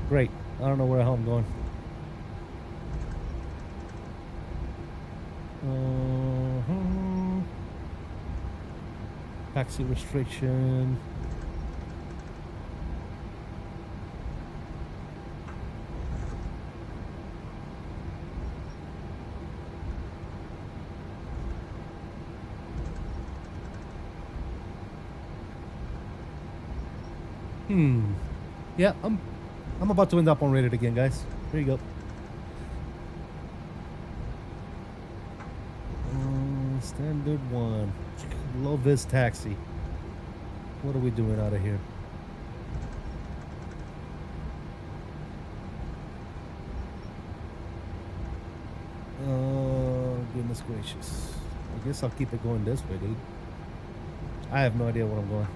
Great. I don't know where the hell I'm going. Taxi restriction. Yeah, I'm about to end up on Reddit again, guys. Here you go. Standard 1. Low vis taxi. What are we doing out of here? Goodness gracious. I guess I'll keep it going this way, dude. I have no idea where I'm going.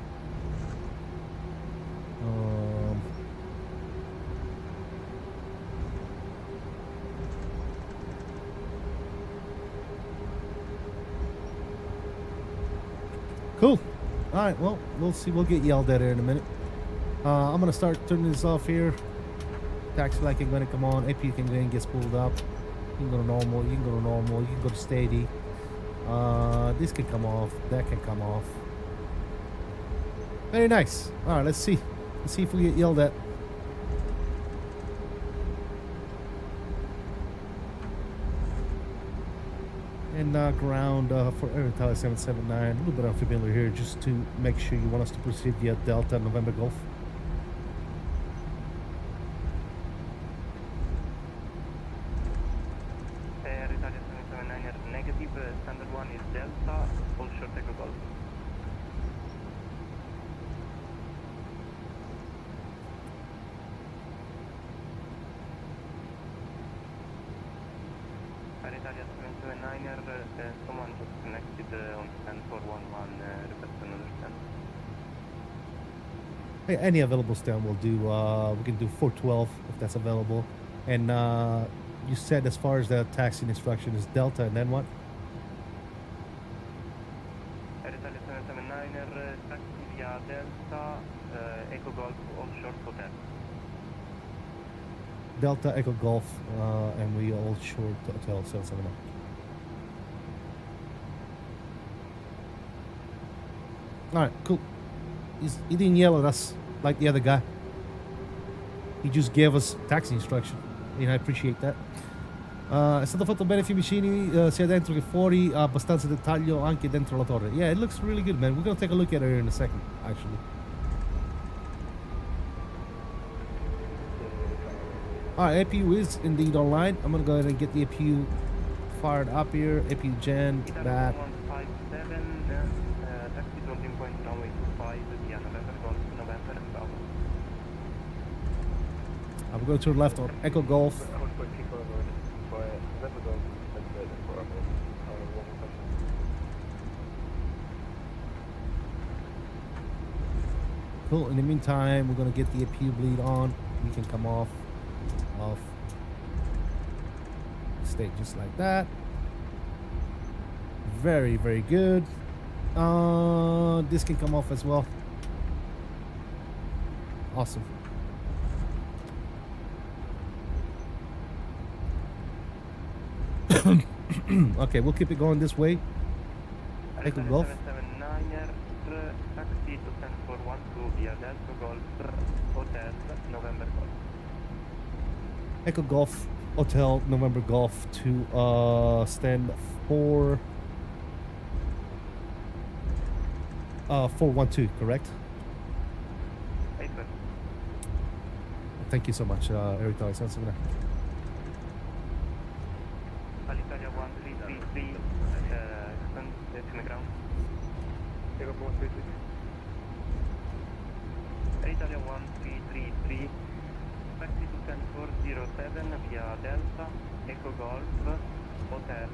Cool. All right. Well, we'll see. We'll get yelled at here in a minute. I'm gonna start turning this off here. Taxi light can go and come on. AP can go and get spooled up. You can go to normal. You can go to normal. You can go to steady. This can come off. That can come off. Very nice. All right. Let's see. Let's see if we get yelled at. And ground for Aeroitalia 779. A little bit unfamiliar here, just to make sure you want us to proceed via Delta November Golf. Aeroitalia 779er Negative, standard 1 is Delta, all short Echo Golf. Aeroitalia 779er, someone just connected on stand 411, request another stand. Hey, any available stand will do. We can do 412 if that's available. And you said as far as the taxiing instruction is Delta, and then what? Aeroitalia 779er, taxi via Delta, Echo Golf, all short hotel. Delta Echo Golf, and we all short hotel 779. All right, cool. He didn't yell at us like the other guy. He just gave us taxi instruction. And I appreciate that. È stato fatto bene Fiumicini, sia dentro che fuori, ha abbastanza dettaglio anche dentro la torre. Yeah, it looks really good, man. We're gonna take a look at it in a second, actually. Alright, APU is indeed online. I'm gonna go ahead and get the APU fired up here. APU gen, that. 157, taxi 20 point runway 25, via November Golf, November and Bravo. I'm going to the left on Echo Golf. Cool. In the meantime, we're gonna get the APU bleed on. We can come off. Stay just like that. Very, very good. This can come off as well. Awesome. Okay, we'll keep it going this way. Echo Golf. 779er, taxi to stand 412 via Delta Golf, Hotel, November Golf. Echo Golf, Hotel, November Golf to stand 412, correct? Thank you so much, Aeroitalia 779. Alitalia 1333, stand ground. Alitalia 1333, taxi to stand 407 via Delta, Echo Golf, Hotel.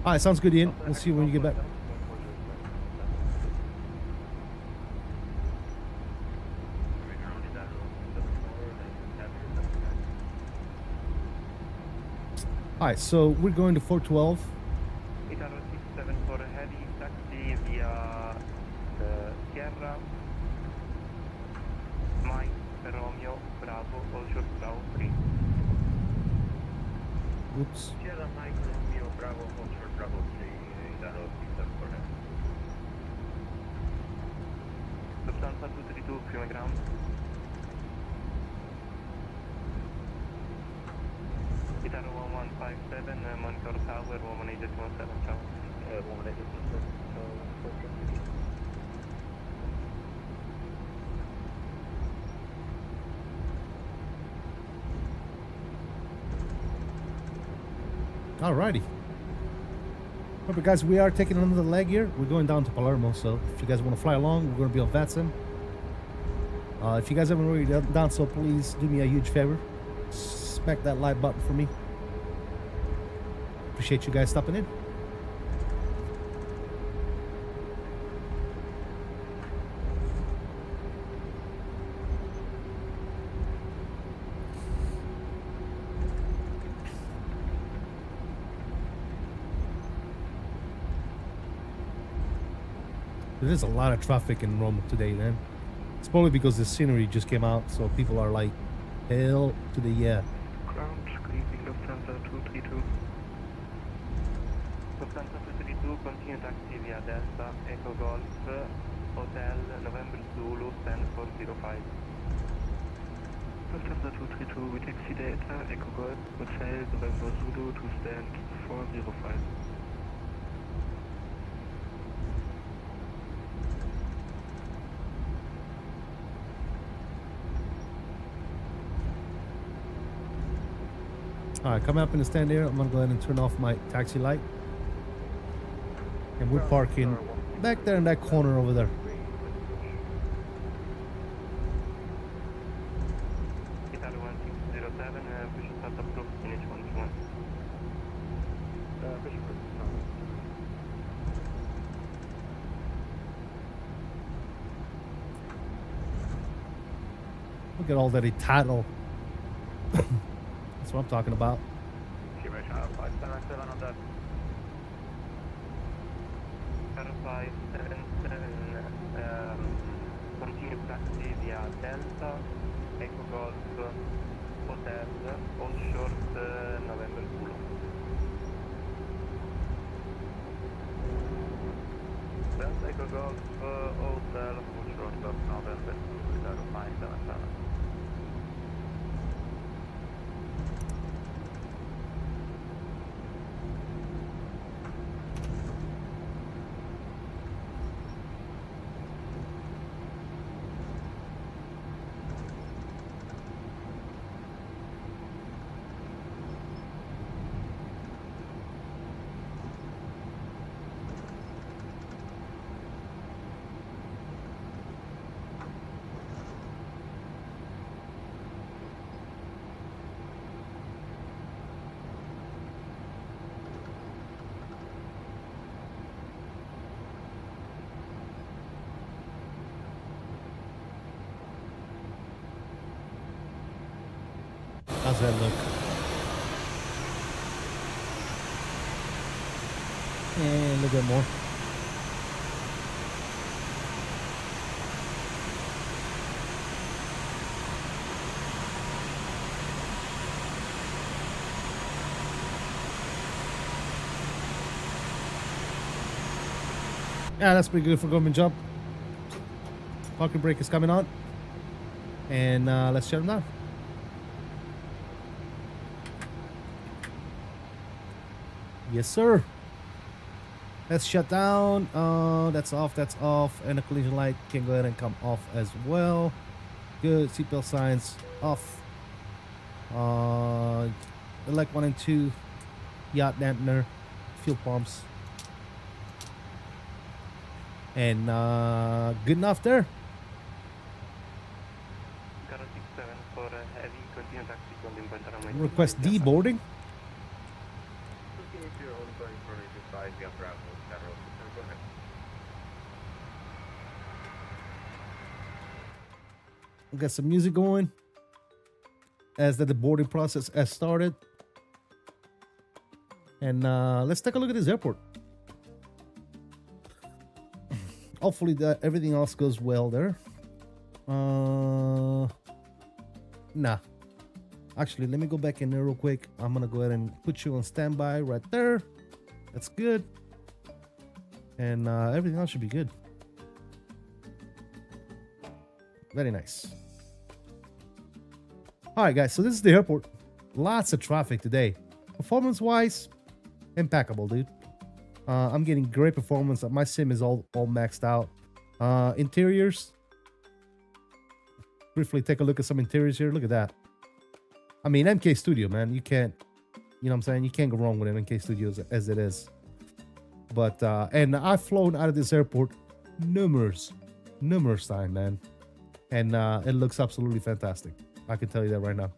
Alright, sounds good, Ian. We'll see you when you get back. Alright, so we're going to 412. Italo 674 heavy taxi via Sierra, Mike, Romeo, Bravo, all short Bravo 3. Oops. Sierra, Mike, Romeo, Bravo, all short Bravo 3, Italo 674 heavy. Lufthansa 232, Fiume ground. Italo 1157, monitor tower, woman 817, ciao. Woman 817, ciao. Alrighty. Remember, guys, we are taking another leg here. We're going down to Palermo, so if you guys want to fly along, we're going to be on Vatsim. If you guys haven't already done so, please do me a huge favor. Smack that like button for me. Appreciate you guys stopping in. There's a lot of traffic in Rome today, man. It's probably because the scenery just came out, so people are like, hell to the yeah. Ground, greeting Lufthansa 232. Lufthansa 232, continue taxi via Delta, Echo Golf, Hotel, November Zulu, stand 405. Lufthansa 232, we taxi Delta, Echo Golf, Hotel, November Zulu to stand 405. All right, coming up in the stand there. I'm gonna go ahead and turn off my taxi light, and we're parking back there in that corner over there. Italia 1607, push start approved, finish 121. Look at all that title. That's what I'm talking about. Channel 577 on that. Channel 577, continue taxi via Delta, Echo Golf, Hotel, All Short, November Kilo. Delta, Echo Golf, Hotel, All Short, November Kilo, 577. How's that look? And a little bit more. Yeah, that's pretty good for government job. Parking brake is coming on. And let's shut them down. Yes, sir. Let's shut down. That's off. That's off. And the collision light can go ahead and come off as well. Good. Seatbelt signs off. Elect 1 and 2. Yacht dampener. Fuel pumps. And good enough there. Request deboarding. We got some music going as the boarding process has started. And let's take a look at this airport. Hopefully that everything else goes well there. Nah. Actually, let me go back in there real quick. I'm gonna go ahead and put you on standby right there. That's good. And everything else should be good. Very nice. All right, guys. So this is the airport. Lots of traffic today. Performance-wise, impeccable, dude. I'm getting great performance. My sim is all maxed out. Interiors. Briefly take a look at some interiors here. Look at that. I mean, MK Studio, man. You can't, you know what I'm saying? You can't go wrong with an MK Studios as it is. But, and I've flown out of this airport numerous times, man. And it looks absolutely fantastic. I can tell you that right now.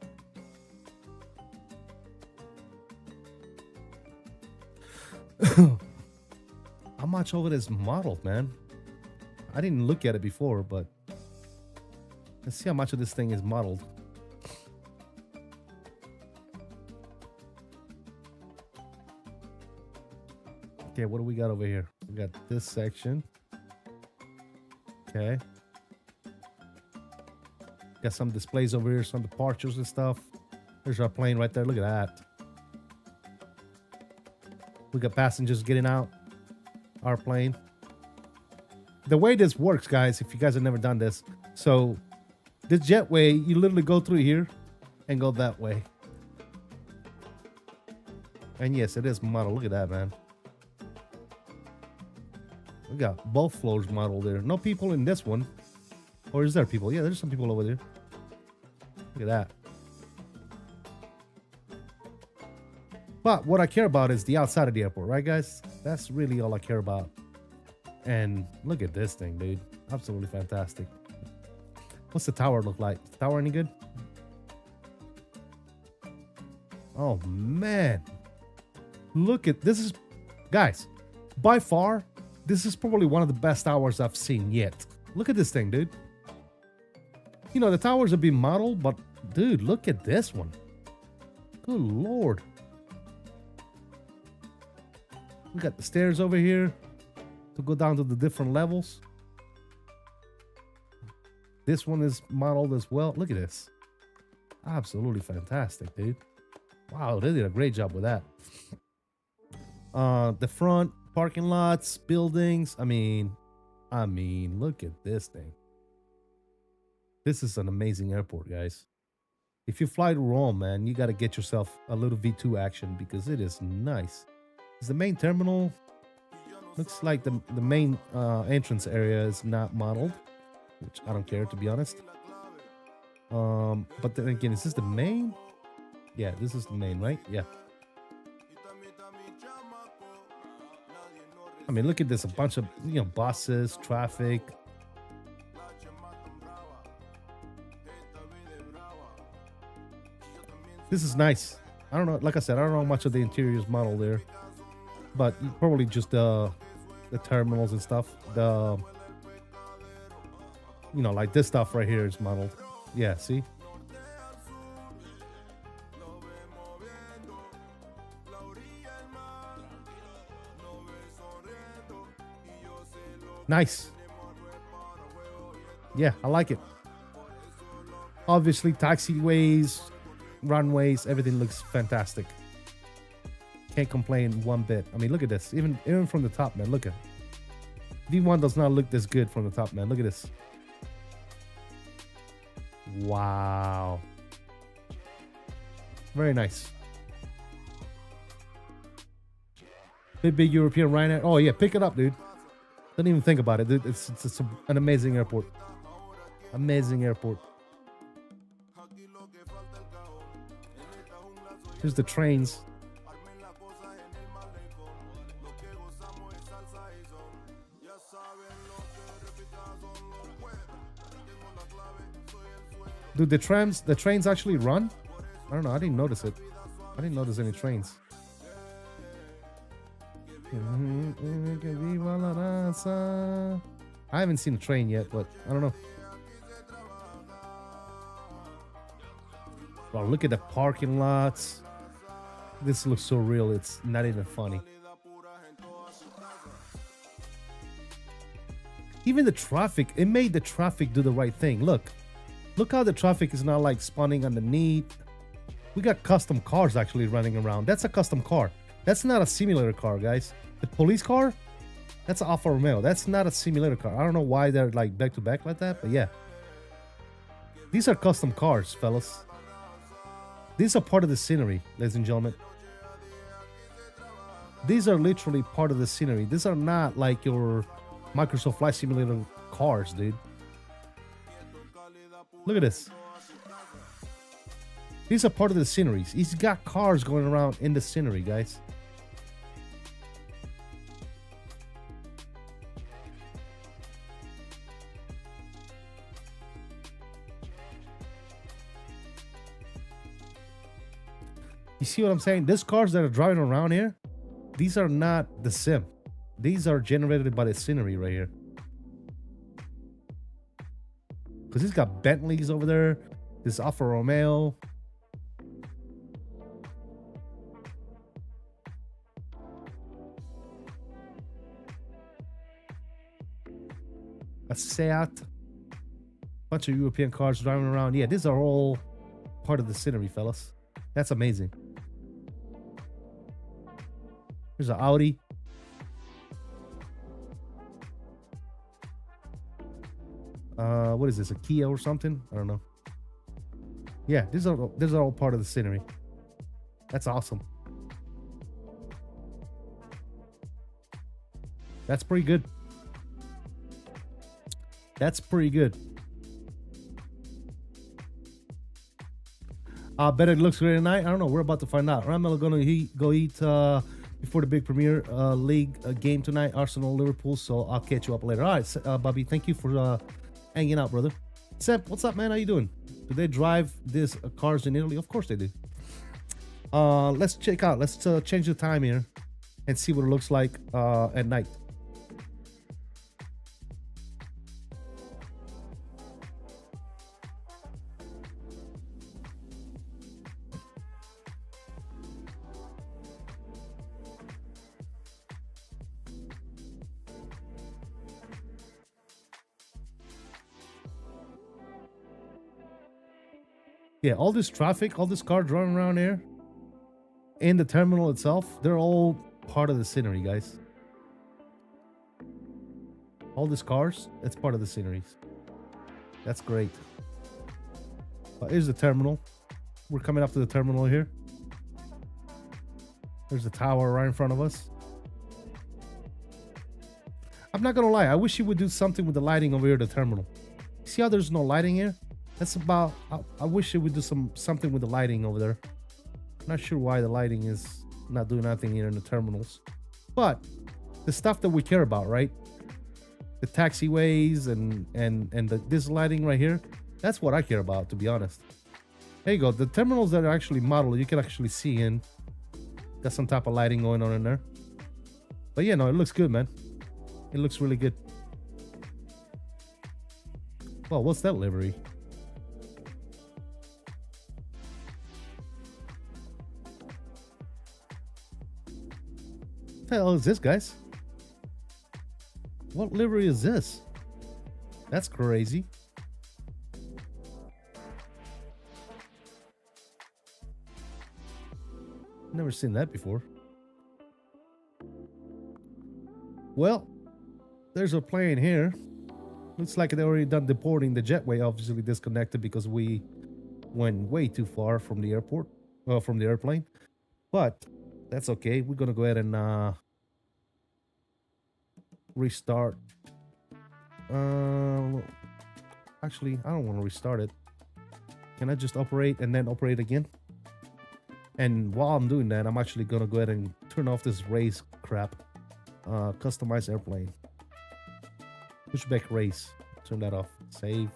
How much of it is modeled, man? I didn't look at it before, but let's see how much of this thing is modeled. Okay, what do we got over here? We got this section. Okay. Got some displays over here, some departures and stuff. There's our plane right there. Look at that. We got passengers getting out. Our plane. The way this works, guys, if you guys have never done this. So, this jetway, you literally go through here and go that way. And yes, it is modeled. Look at that, man. We got both floors modeled there. No people in this one. Or is there people? Yeah, there's some people over there. Look at that. But what I care about is the outside of the airport, right, guys? That's really all I care about. And look at this thing, dude. Absolutely fantastic. What's the tower look like? Is the tower any good? Oh, man. Look at this. Is, guys, by far, this is probably one of the best towers I've seen yet. Look at this thing, dude. You know, the towers have been modeled, but, dude, look at this one. Good Lord. We got the stairs over here to go down to the different levels. This one is modeled as well. Look at this. Absolutely fantastic, dude. Wow, they did a great job with that. The front, parking lots, buildings. I mean, look at this thing. This is an amazing airport, guys. If you fly to Rome, man, you got to get yourself a little V2 action because it is nice. Is the main terminal? Looks like the main entrance area is not modeled, which I don't care, to be honest. But then again, is this the main? Yeah, this is the main, right? Yeah. I mean, look at this. A bunch of, you know, buses, traffic. This is nice. I don't know. Like I said, I don't know much of the interiors model there. But probably just the terminals and stuff. The, you know, like this stuff right here is modeled. Yeah, see? Nice. Yeah, I like it. Obviously, taxiways, runways, everything looks fantastic. Can't complain one bit. I mean, look at this. Even from the top, man. Look at it. V1 does not look this good from the top, man. Look at this. Wow. Very nice. Big European Ryanair. Oh, yeah. Pick it up, dude. Don't even think about it, dude. It's an amazing airport. Amazing airport. Here's the trains. Dude, the trains actually run? I don't know. I didn't notice it. I didn't notice any trains. I haven't seen a train yet, but I don't know. Wow, look at the parking lots. This looks so real. It's not even funny. Even the traffic, it made the traffic do the right thing. Look how the traffic is not like spawning underneath. We got custom cars actually running around. That's a custom car. That's not a simulator car, guys. The police car, that's an Alfa Romeo. That's not a simulator car. I don't know why they're like back to back like that, but yeah. These are custom cars, fellas. These are part of the scenery, ladies and gentlemen. These are literally part of the scenery. These are not like your Microsoft Flight Simulator cars, dude. Look at this. These are part of the sceneries. He's got cars going around in the scenery, guys. You see what I'm saying? These cars that are driving around here, these are not the sim. These are generated by the scenery right here. Because he's got Bentleys over there. This Alfa Romeo. A Seat. Bunch of European cars driving around. Yeah, these are all part of the scenery, fellas. That's amazing. Here's an Audi. What is this? A Kia or something? I don't know. Yeah, these are all part of the scenery. That's awesome. That's pretty good. That's pretty good. I bet it looks great tonight. I don't know. We're about to find out. I'm gonna go eat before the big Premier League game tonight, Arsenal Liverpool. So I'll catch you up later. All right, Bobby. Thank you for hanging out, brother. Sep, what's up, man? How you doing? Do they drive these cars in Italy? Of course they do. Let's check out. Let's change the time here and see what it looks like at night. Yeah, all this traffic, all this cars running around here in the terminal itself, they're all part of the scenery, guys. All these cars, it's part of the sceneries. That's great. Here's the terminal. We're coming up to the terminal here. There's the tower right in front of us. I'm not gonna lie, I wish you would do something with the lighting over here at the terminal. See how there's no lighting here? That's about, I wish it would do something with the lighting over there. Not sure why the lighting is not doing anything here in the terminals. But the stuff that we care about, right? The taxiways and this lighting right here, that's what I care about, to be honest. There you go. The terminals that are actually modeled, you can actually see in. Got some type of lighting going on in there. But yeah, no, it looks good, man. It looks really good. Well, what's that livery? What the hell is this, guys? What livery is this? That's crazy. Never seen that before. Well, there's a plane here. Looks like they already done deporting. The jetway obviously disconnected because we went way too far from the airport, from the airplane. But that's okay. We're gonna go ahead and restart. Actually, I don't want to restart it. Can I just operate and then operate again? And while I'm doing that, I'm actually gonna go ahead and turn off this race crap. Customize airplane. Pushback race. Turn that off. Save.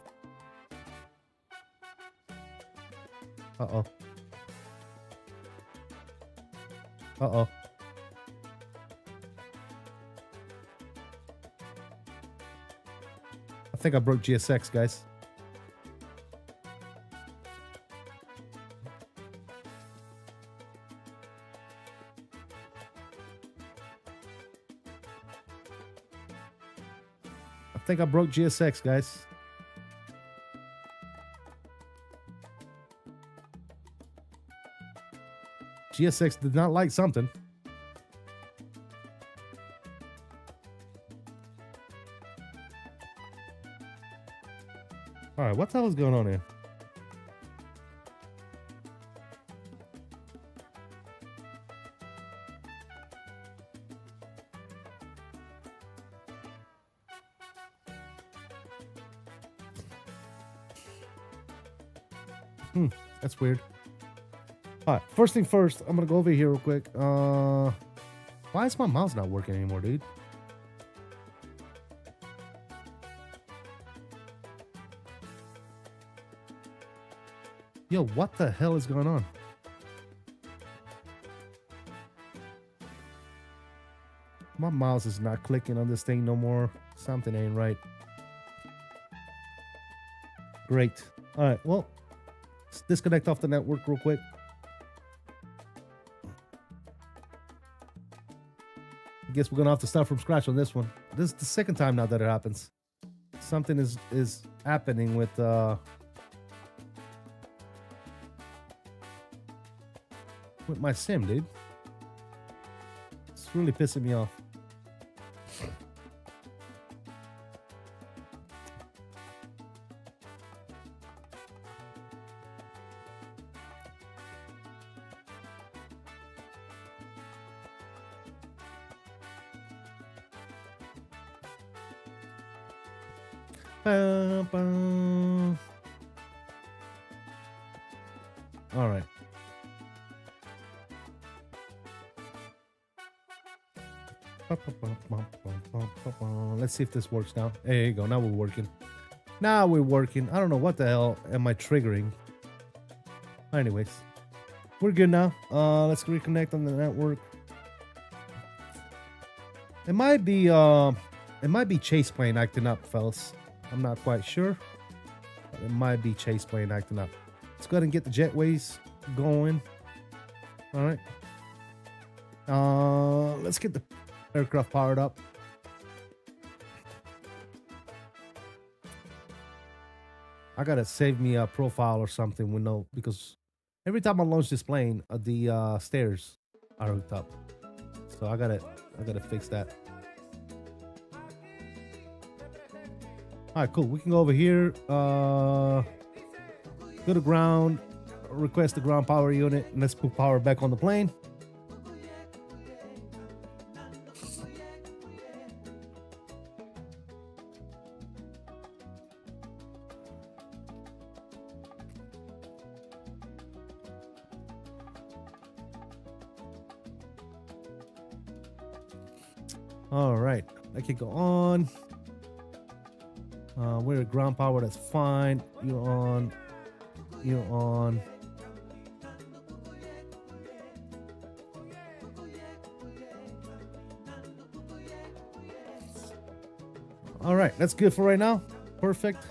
Uh-oh. Uh-oh. I think I broke GSX, guys. I think I broke GSX, guys. GSX did not like something. All right, what the hell is going on here? That's weird. All right, first thing first, I'm gonna go over here real quick. Why is my mouse not working anymore, dude? Yo, what the hell is going on? My mouse is not clicking on this thing no more. Something ain't right. Great. All right, well, let's disconnect off the network real quick. I guess we're gonna have to start from scratch on this one. This is the second time now that it happens. Something is happening with my sim, dude. It's really pissing me off. All right. Let's see if this works now. There you go. Now we're working. Now we're working. I don't know what the hell am I triggering. Anyways, we're good now. Let's reconnect on the network. It might be Chase plane acting up, fellas. I'm not quite sure. But it might be Chase plane acting up. Let's go ahead and get the jetways going. All right. Let's get the aircraft powered up. I gotta save me a profile or something with no, because every time I launch this plane, the stairs are hooked up. So I gotta fix that. All right, cool. We can go over here. Go to ground. Request the ground power unit. And let's put power back on the plane. All right, I can go on. We're at ground power, that's fine. You're on. You're on. All right, that's good for right now. Perfect.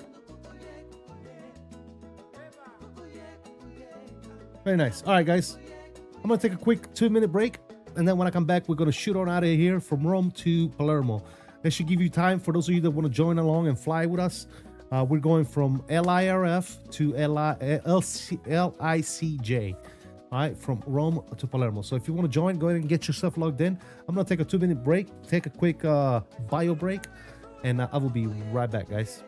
Very nice. All right, guys. I'm going to take a quick 2-minute break. And then when I come back, we're going to shoot on out of here from Rome to Palermo. That should give you time for those of you that want to join along and fly with us. We're going from LIRF to LICJ. All right, from Rome to Palermo. So if you want to join, go ahead and get yourself logged in. I'm going to take a 2-minute break, take a quick bio break, and I will be right back, guys.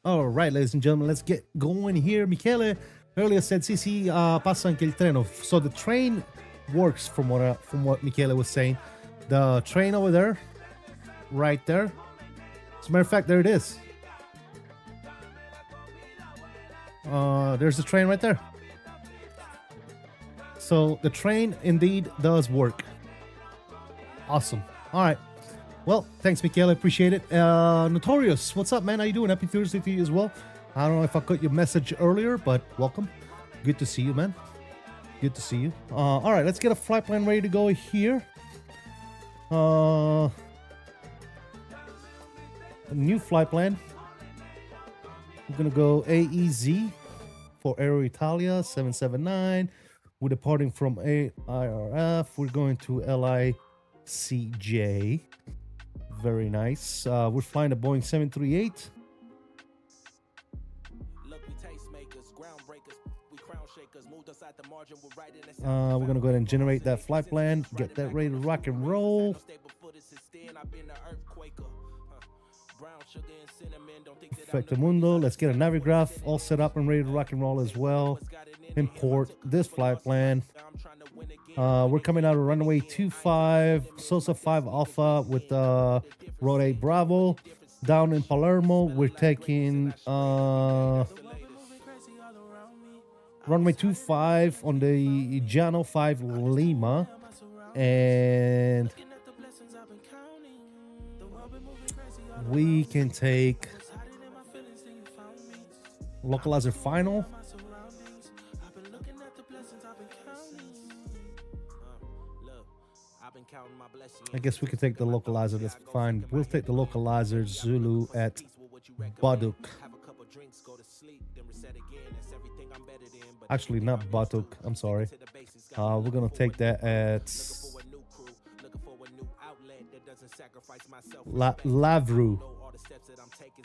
All right, ladies and gentlemen, let's get going here. Michele earlier said, sì, passa anche il treno. So the train works from what Michele was saying. The train over there, right there. As a matter of fact, there it is. There's the train right there. So the train indeed does work. Awesome. All right. Well, thanks, Michele. Appreciate it. Notorious, what's up, man? How you doing? Happy Thursday to you as well. I don't know if I got your message earlier, but welcome. Good to see you, man. Good to see you. All right, let's get a flight plan ready to go here. A new flight plan. We're gonna go AEZ for Aeroitalia 779. We're departing from AIRF. We're going to LICJ. Very nice. We're flying a Boeing 738. We're gonna go ahead and generate that flight plan, get that ready to rock and roll. Perfecto Mundo. Let's get a Navigraph all set up and ready to rock and roll as well. Import this flight plan. We're coming out of runway 25, Sosa 5 Alpha with Road 8 Bravo. Down in Palermo, we're taking runway 25 on the Giano 5 Lima. And we can take localizer final. I guess we could take the localizer, that's fine. We'll take the localizer Zulu at Baduk. Actually, not Baduk, I'm sorry. We're gonna take that at 𝕬𝕚.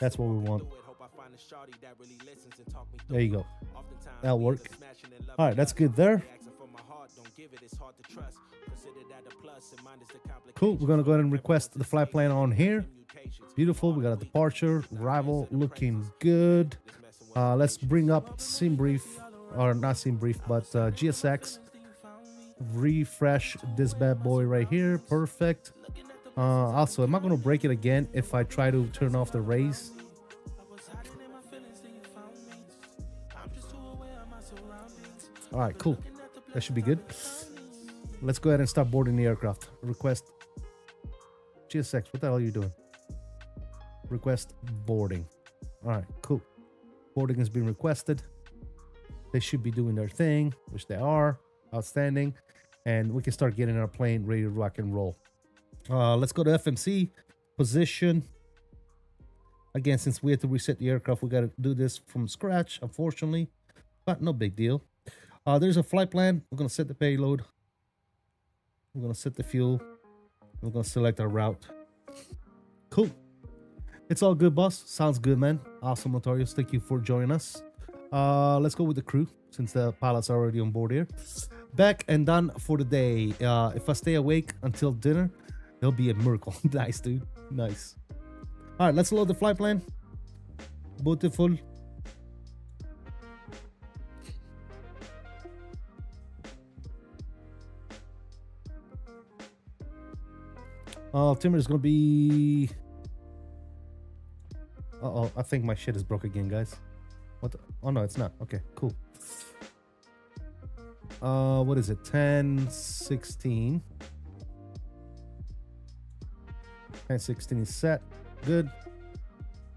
That's what we want. There you go. That'll work. All right, that's good there. Cool. We're gonna go ahead and request the flight plan on here. Beautiful. We got a departure. Arrival looking good. Let's bring up sim brief, or not sim brief, but GSX. Refresh this bad boy right here. Perfect. Also, am I gonna break it again if I try to turn off the raise? All right, cool. That should be good. Let's go ahead and start boarding the aircraft. Request GSX. What the hell are you doing? Request boarding. All right, cool. Boarding has been requested. They should be doing their thing, which they are. Outstanding. And we can start getting our plane ready to rock and roll. Let's go to FMC position. Again, since we had to reset the aircraft, we got to do this from scratch, unfortunately, but no big deal. There's a flight plan. We're going to set the payload. We're going to set the fuel. We're going to select our route. Cool. It's all good, boss. Sounds good, man. Awesome, Notorious. Thank you for joining us. Let's go with the crew, since the pilots are already on board here. Back and done for the day. If I stay awake until dinner, it'll be a miracle. Nice, dude. Nice. All right, let's load the flight plan. Beautiful. Timber is gonna be. Uh-oh, I think my shit is broke again, guys. What the... Oh no, it's not. Okay, cool. What is it? 10:16. 10:16 is set. Good.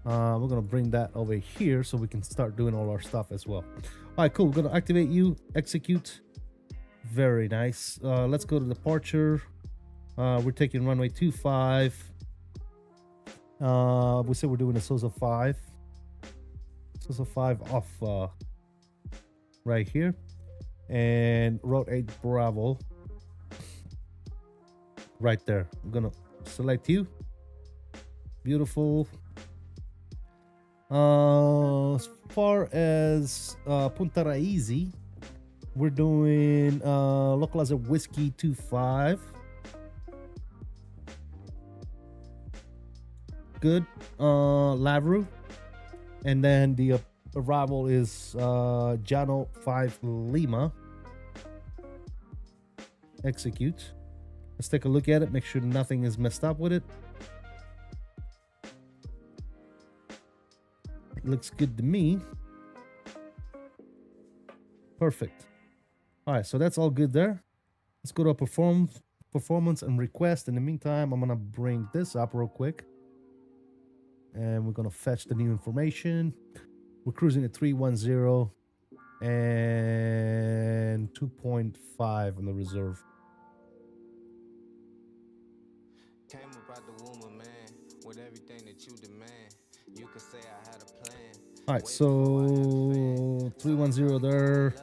We're gonna bring that over here so we can start doing all our stuff as well. All right, cool. We're gonna activate you. Execute. Very nice. Let's go to departure. We're taking runway 25. We said we're doing a Sosa 5. Sosa 5 off right here. And Road 8 Bravo. Right there. I'm gonna select you. Beautiful. As far as Punta Raisi, we're doing localizer whiskey 25. Good. 𝕬𝕚 And then the arrival is Jano 5 Lima. Execute. Let's take a look at it, make sure nothing is messed up with it. It looks good to me. Perfect. All right, so that's all good there. Let's go to performance and request. In the meantime, I'm gonna bring this up real quick. And we're gonna fetch the new information. We're cruising at 310 and 2.5 in the reserve. Came about the womb of man with everything that you demand. You could say I had a plan. All right, so 310 there,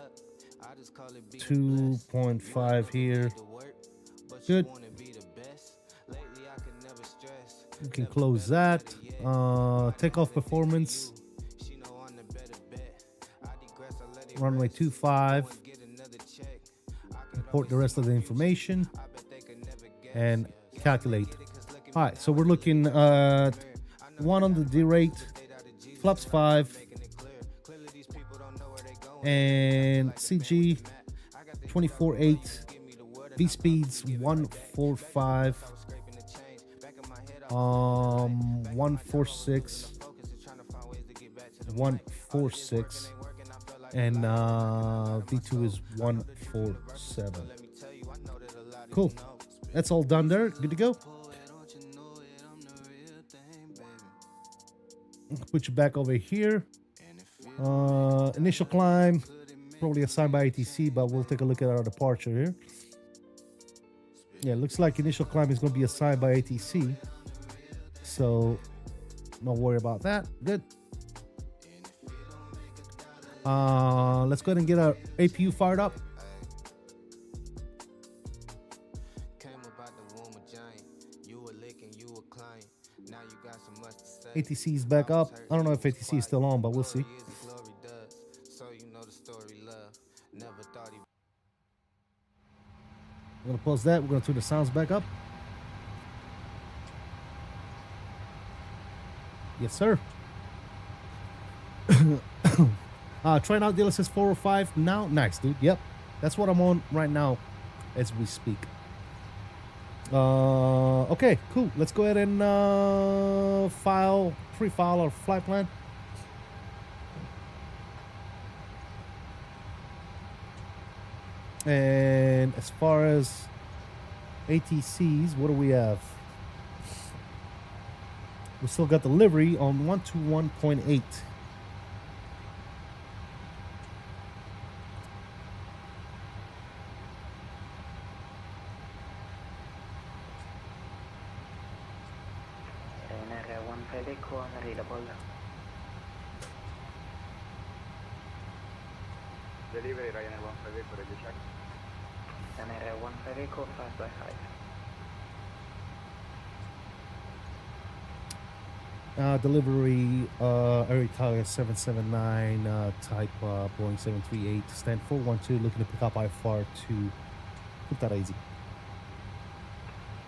2.5 here. Good. We can close that. Takeoff performance. Runway 25. Import the rest of the information and calculate. All right, so we're looking at 1 on the D rate, flaps 5, and CG 24.8, V speeds 145, 146, 146, and V2 is 147. Cool. That's all done there. Good to go. Put you back over here. Initial climb, probably assigned by ATC, but we'll take a look at our departure here. Yeah, it looks like initial climb is going to be assigned by ATC. So, don't worry about that. Good. Let's go ahead and get our APU fired up. ATC is back up. I don't know if ATC is still on, but we'll see. We're going to pause that. We're going to turn the sounds back up. Yes, sir. Trying out DLSS 405 now. Nice, dude. Yep. That's what I'm on right now as we speak. Okay, cool. Let's go ahead and pre-file our flight plan. And as far as ATCs, what do we have? We still got delivery on 121.8. Delivery Ryanair 15 Echo, ready check. Ryanair 15 Echo, 5x5. Delivery Aeroitalia 779 type Boeing 738 stand 412, looking to pick up IFR to Punta Raisi.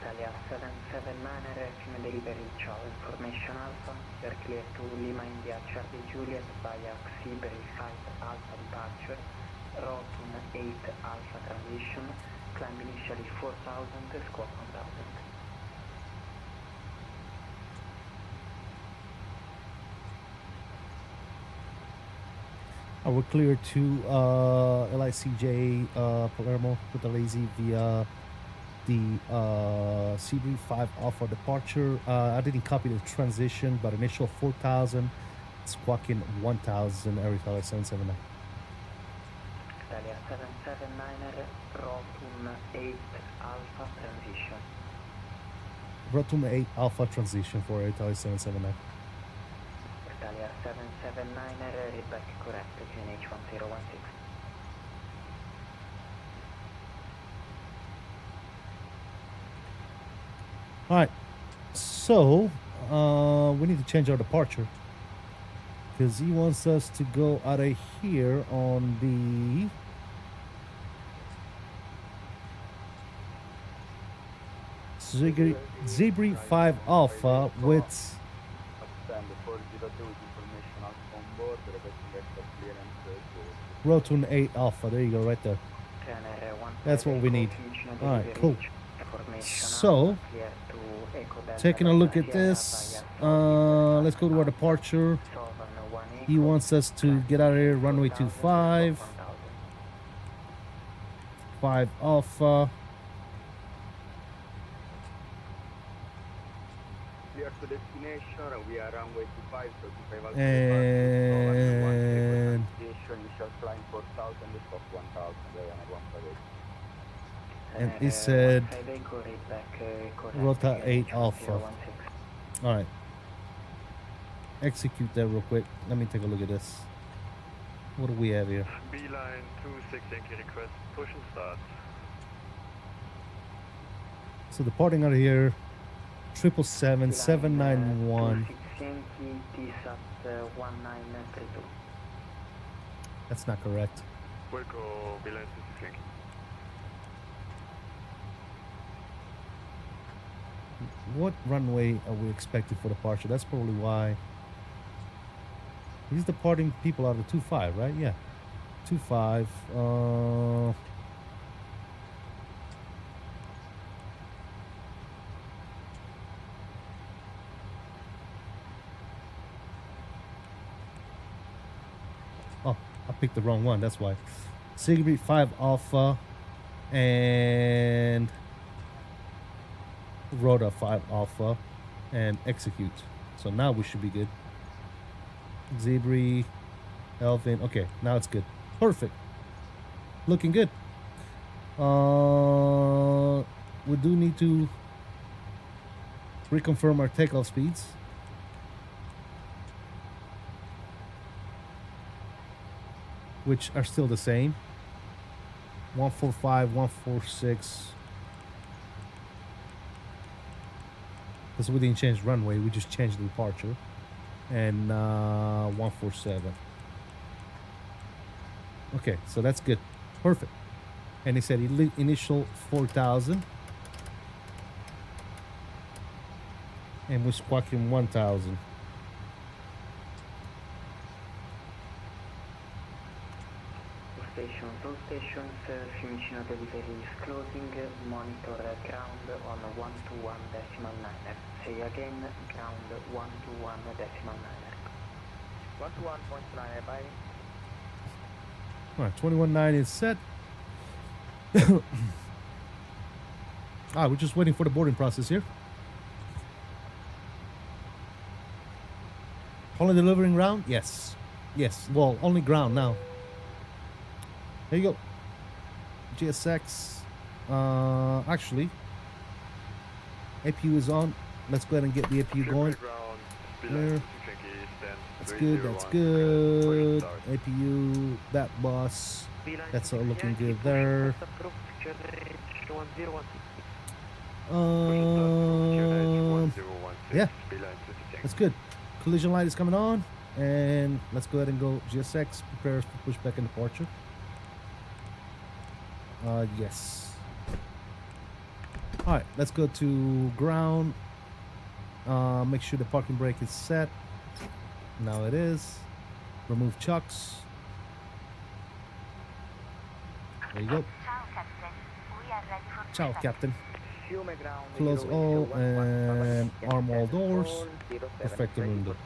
Italia 779 FM delivery, ciao, information Alpha, you're clear to Lima India Charlie Juliet via Xiberi 5 Alpha departure, Rotum 8 Alpha transition, climb initially 4000, squawk 1000. We're clear to LICJ Palermo with the lazy via the CB 5 Alpha departure. I didn't copy the transition, but initial 4000, squawking 1000, Aeroitalia 779. Italia 779 Rotum 8 Alpha transition. Rotum 8 Alpha transition for Aeroitalia 779. Italia 779 read back correct, QNH 1016. All right, so we need to change our departure because he wants us to go out of here on the Zebri 5 Alpha with stand 402 with information out on board, requesting extra clearance to Roton 8 Alpha. There you go, right there. That's what we need. All right, cool. So, taking a look at this, let's go to our departure. He wants us to get out of here, runway 25, 5 Alpha. clear to destination. We are runway 25, so 25 And initial climb 4,000, stop 1,000, on 158. And he said Rota 8 Alpha. Alright. Execute that real quick. Let me take a look at this. What do we have here? Beeline 26 Yankee request, push and start. So departing out of here, 777-791. That's not correct. We'll go Beeline 26 Yankee. What runway are we expected for departure? That's probably why. He's departing people out of 25, right? Yeah. 25. Oh, I picked the wrong one. That's why. Siegfried 5 Alpha and Rota 5 Alpha and execute. So now we should be good. Zebri, Elvin. Okay, now it's good. Perfect. Looking good. We do need to reconfirm our takeoff speeds. Which are still the same. 145, 146. Because we didn't change runway, we just changed the departure. And 147. Okay, so that's good. Perfect. And he said initial 4,000. And we're squawking 1,000. All stations, Fiumicino delivery is closing, monitor ground on 121.9. Say again, ground 121.9. 121.9, bye. Alright, 21.9 is set. We're just waiting for the boarding process here. Only delivering ground? Yes. Yes. Well, only ground now. There you go. GSX. Actually, APU is on. Let's go ahead and get the APU going. There. That's good. That's good. APU. That bus. That's all looking good there. Yeah. That's good. Collision light is coming on. And let's go ahead and go GSX. Prepare for pushback and departure. Yes. Alright, let's go to ground. Make sure the parking brake is set. Now it is. Remove chucks. There you go. Ciao, Captain. Close all and arm all doors. Perfecto mundo.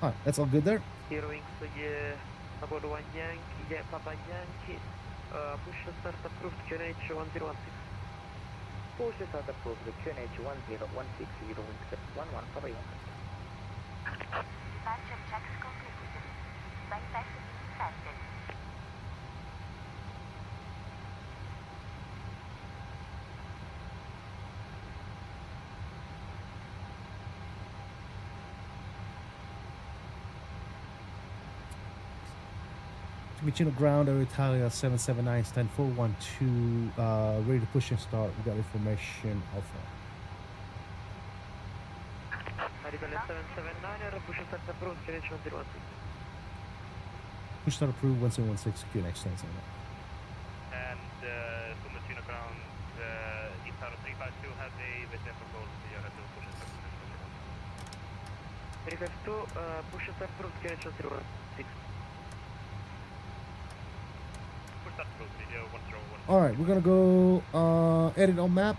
Alright, that's all good there. Push start approved, QNH 1016. Push start approved, QNH 1016, 0 wings 11, Papa Yankee. Departure checks completed. Bypass started. Fiumicino ground, Aeroitalia 779, stand 412, ready to push and start. We got information alpha. Arriva 779, push start approved, QNH 1016. Push start approved, 1016, QNH stands on that. And Fiumicino ground, Itaro 352 has a written proposal to your push start. 352, push start approved, QNH 06. Push start approved, 101. All right, we're gonna go edit on map.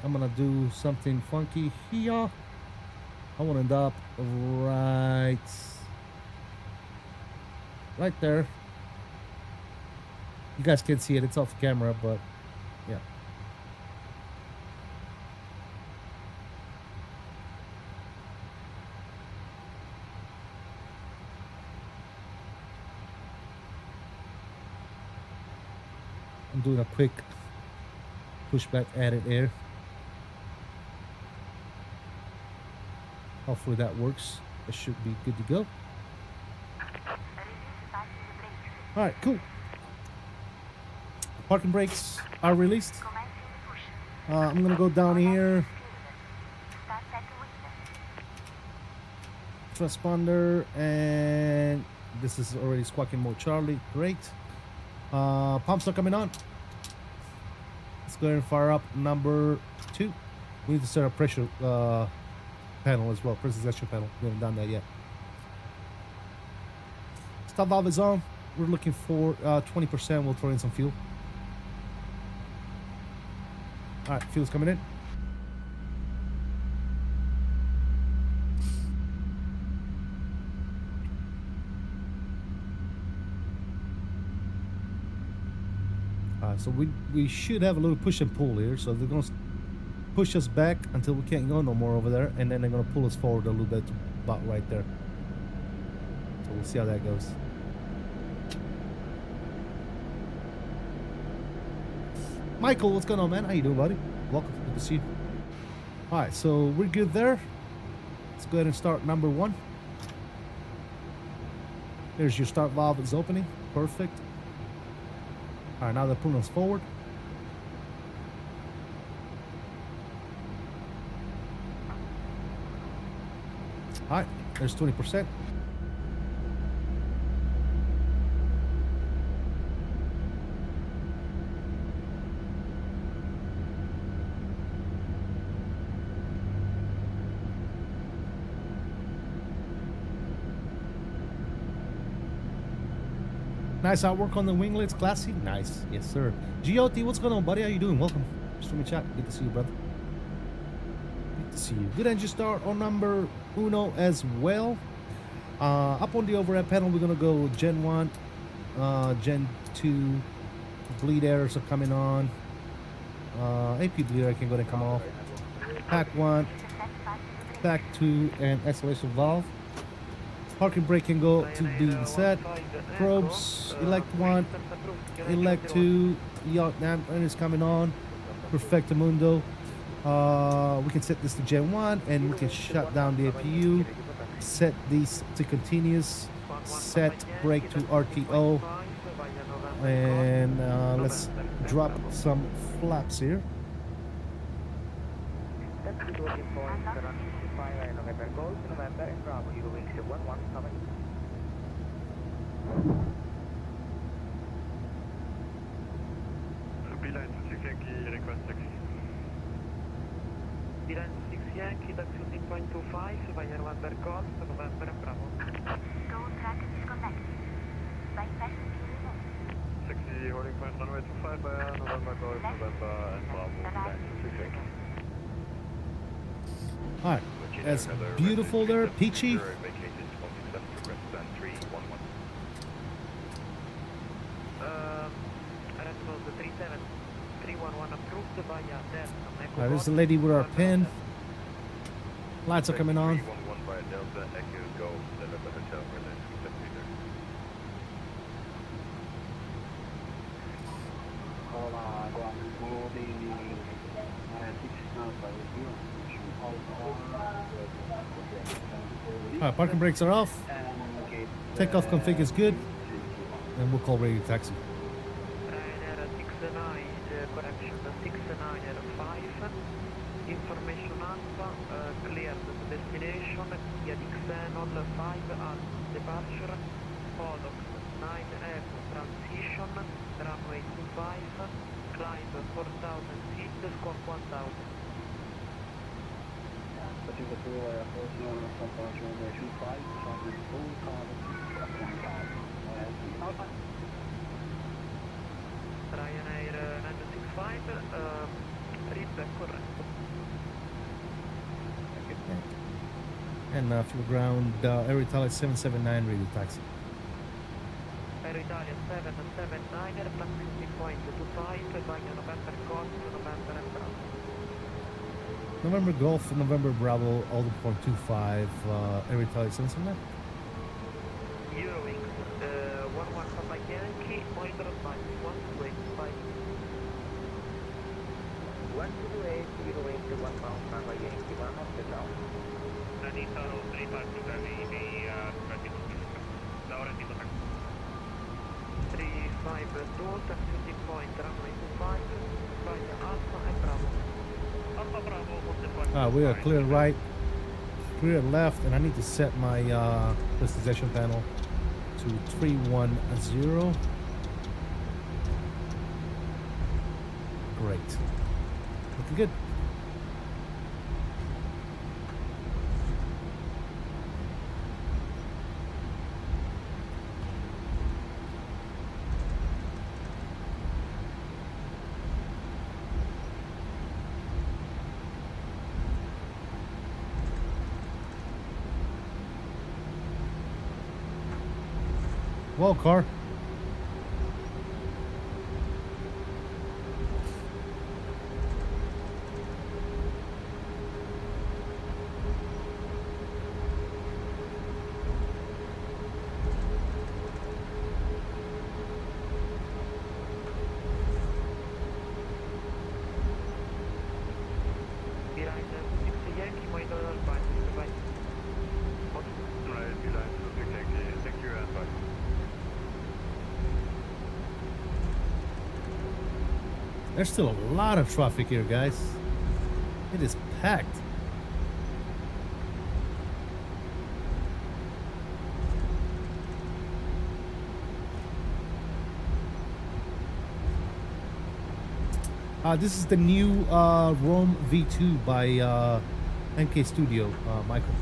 I'm gonna do something funky here. I want to end up right there. You guys can't see it, it's off camera, but yeah. I'm doing a quick pushback edit here. Hopefully that works. It should be good to go. All right, cool. Parking brakes are released. I'm gonna go down here. Transponder, and this is already squawking mode Charlie. Great. Pumps are coming on. Let's go ahead and fire up number 2. We need to set a pressure panel as well, pressure panel. We haven't done that yet. Stop valve is on. We're looking for 20%. We'll throw in some fuel. All right, fuel's coming in. So we should have a little push and pull here. So they're going to push us back until we can't go no more over there, and then they're going to pull us forward a little bit, about right there. So we'll see how that goes. Michael, what's going on, man? How you doing, buddy? Welcome. Good to see you. All right, so we're good there. Let's go ahead and start number 1. There's your start valve is opening. Perfect. All right, now they're pulling us forward. All right, there's 20%. Nice outwork on the winglets, classy. Nice, yes sir. GOT, what's going on, buddy? How you doing? Welcome. Just from the chat. Good to see you, brother. Good to see you. Good engine start on number 1 as well. Up on the overhead panel, we're gonna go Gen 1, Gen 2. Bleed errors are coming on. AP bleed error can go ahead and come off. Pack 1, Pack 2, and acceleration valve. Parking brake can go to being set. Probes, elect 1, elect 2, 𝕬𝕚 is coming on. Perfectamundo. We can set this to Gen 1 and we can shut down the APU. Set these to continuous. Set brake to RTO. And let's drop some flaps here. Beeline to 6 Yankee, request taxi. Beeline to 6 Yankee, taxi 0.25, via November Golf, November and Bravo. Tow track disconnected. Bypass removed. Taxi holding point runway 25 via November Golf, November and Bravo. Beeline to 6 Yankee. All right, that's beautiful there, peachy. All right, there's the lady with our pin. Lights are coming on. All right, parking brakes are off. Takeoff config is good. And we'll call ready taxi. Information alpha, cleared the destination, 𝕬𝕚 05 at departure, Podox 9F transition, runway 25, climb 4000 feet, squawk 1000. Ryanair 965, read back correct. And fuel ground, Aeroitalia 779 radio taxi. Aeroitalia 779, proximity point 25, by November Golf, November and Bravo. November Golf, November Bravo, all the point 25, Aeroitalia 779. Eurowings, 11 Papa Yankee, monitor advice 1285. 1228, Eurowings, 1 pound Papa Yankee, 1 off the ground. Anita 35 to Gary, the Laura Tito 352, taxi point, runway 25, via Alpha and Bravo. Alpha Bravo, Monte We are clear right, clear left, and I need to set my destination panel to 310. Great. Looking good. Well, car. Beeline 6 Yankee, monitor advice, bye. Right, Beeline 6 Yankee, thank you and bye. There's still a lot of traffic here, guys. It is packed. This is the new Rome V2 by MK Studio, Michael.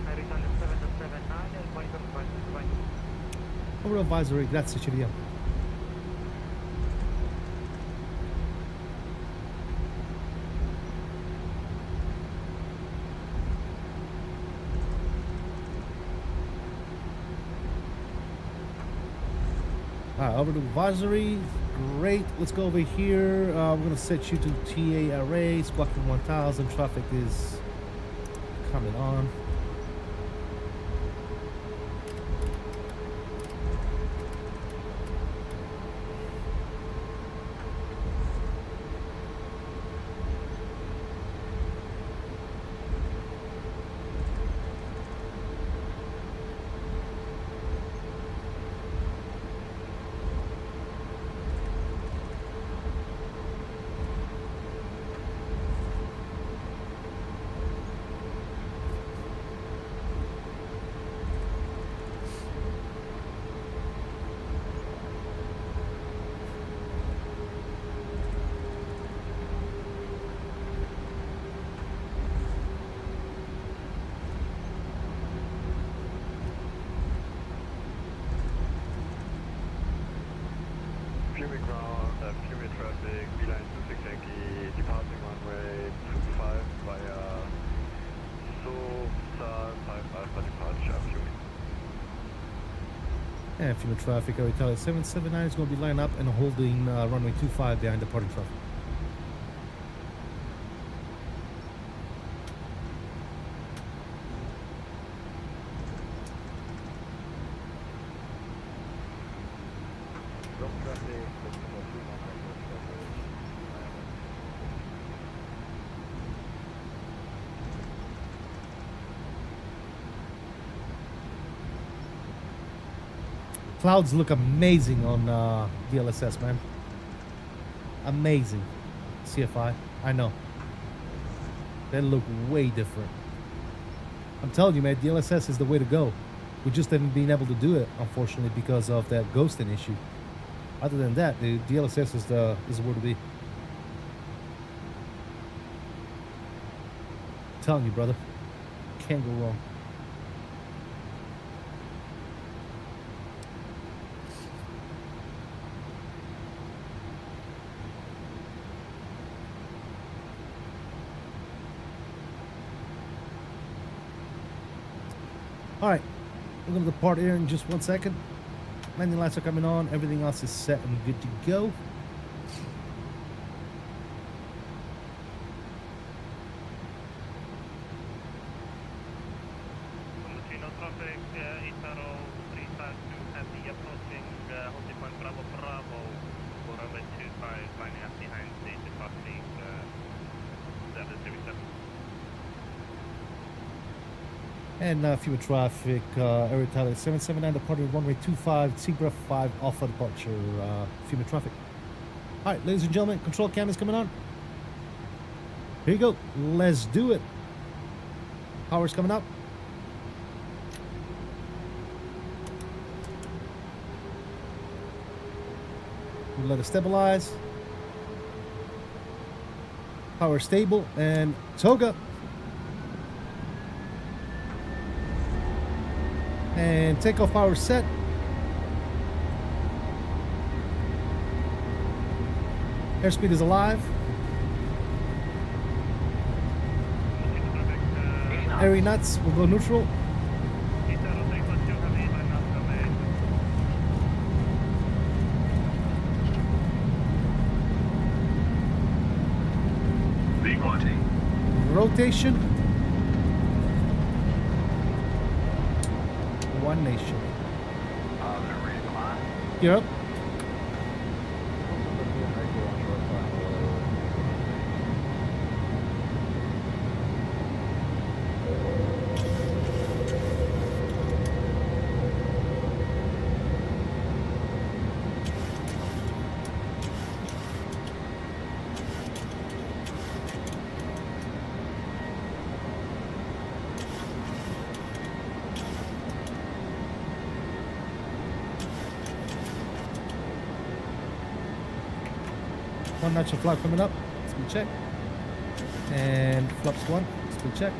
Aeroitalia 779, monitor advice, bye. Over advisory, grazie, ci vediamo. Over to advisory. Great. Let's go over here. We're going to set you to TA Squawking 1000. Traffic is coming on. Fuming ground, fuming traffic, Beeline 6 Yankee, departing runway 25 via Rossa 5 Alpha departure, fuming. And female traffic, Aeroitalia 779 is going to be lined up and holding runway 25 behind departing traffic. Clouds look amazing on DLSS, man. Amazing. CFI, I know. They look way different. I'm telling you, man, DLSS is the way to go. We just haven't been able to do it, unfortunately, because of that ghosting issue. Other than that, the DLSS is the where to be. I'm telling you, brother, can't go wrong. All right, we're going to depart here in just 1 second. Landing lights are coming on. Everything else is set and good to go. Fiumicino traffic, Itaro 352 heavy approaching holding point Bravo Bravo for runway 25, lining up behind the departing 737. And FEMA traffic, Aeroitalia 779 departing runway 25, Zebra 5 Alpha departure, FEMA traffic. All right, ladies and gentlemen, control cameras coming on. Here you go. Let's do it. Power's coming up. We'll let it stabilize. Power stable and toga. And takeoff power set. Airspeed is alive. Airy nuts will go neutral. Rotation. One nation. You're up. One notch of flap coming up, speed check. And flaps one, speed check.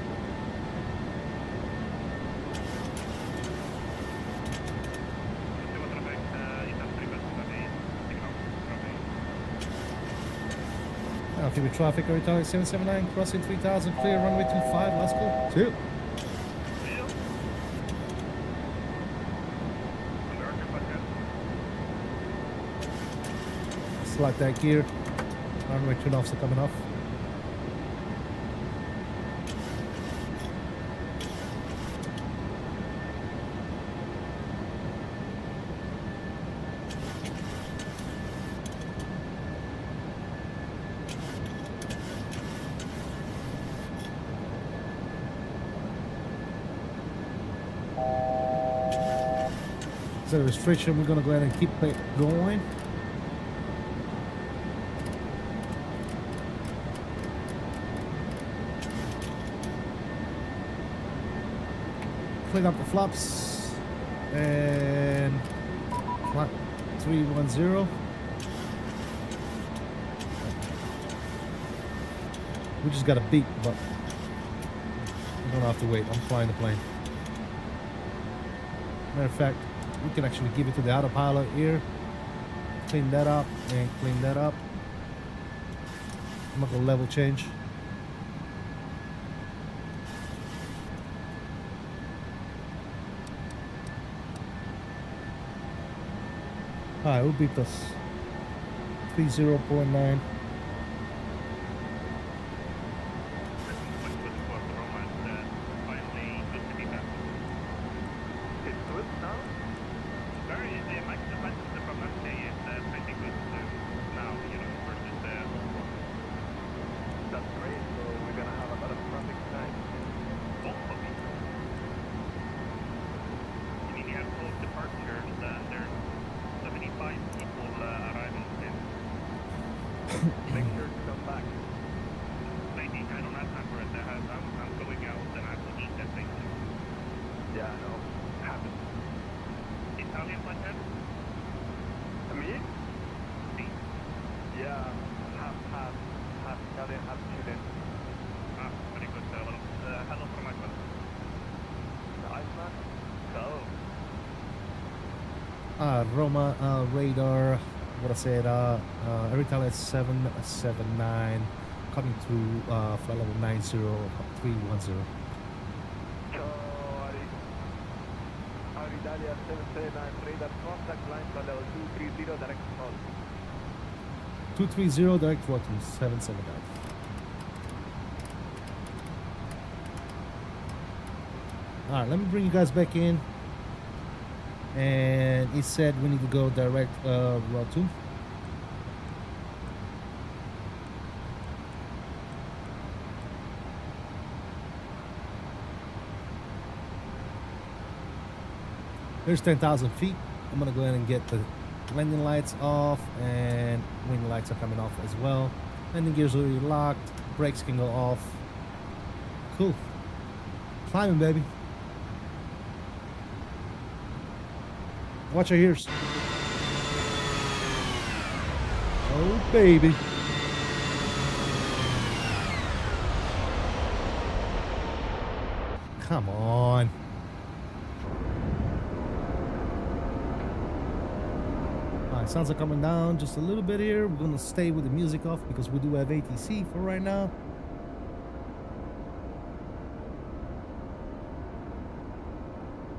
Now FEMA traffic, Aeroitalia 779, crossing 3000, clear runway 25, let's go. 2. Select that gear. Runway 2 knobs are coming off. So the restriction, we're going to go ahead and keep it going. Clean up the flaps and flap 310. We just got a beep, but we don't have to wait. I'm flying the plane. Matter of fact, we can actually give it to the autopilot here. Clean that up and clean that up. I'm gonna go level change. Alright, we'll beat this. 30.9. Make sure to come back. Lady, I don't have time for it. Roma radar, what I said, Aeroitalia 779 coming through flight level 90310. Aeroitalia 779 radar contact line flight level 230 direct call. 230 direct throttle 779. Alright, let me bring you guys back in. And it said we need to go direct route 2. There's 10,000 feet. I'm gonna go ahead and get the landing lights off, and wing lights are coming off as well. Landing gears already locked. Brakes can go off. Cool. Climbing, baby. Watch your ears. Oh, baby. Come on. Alright, sounds like coming down just a little bit here. We're gonna stay with the music off because we do have ATC for right now.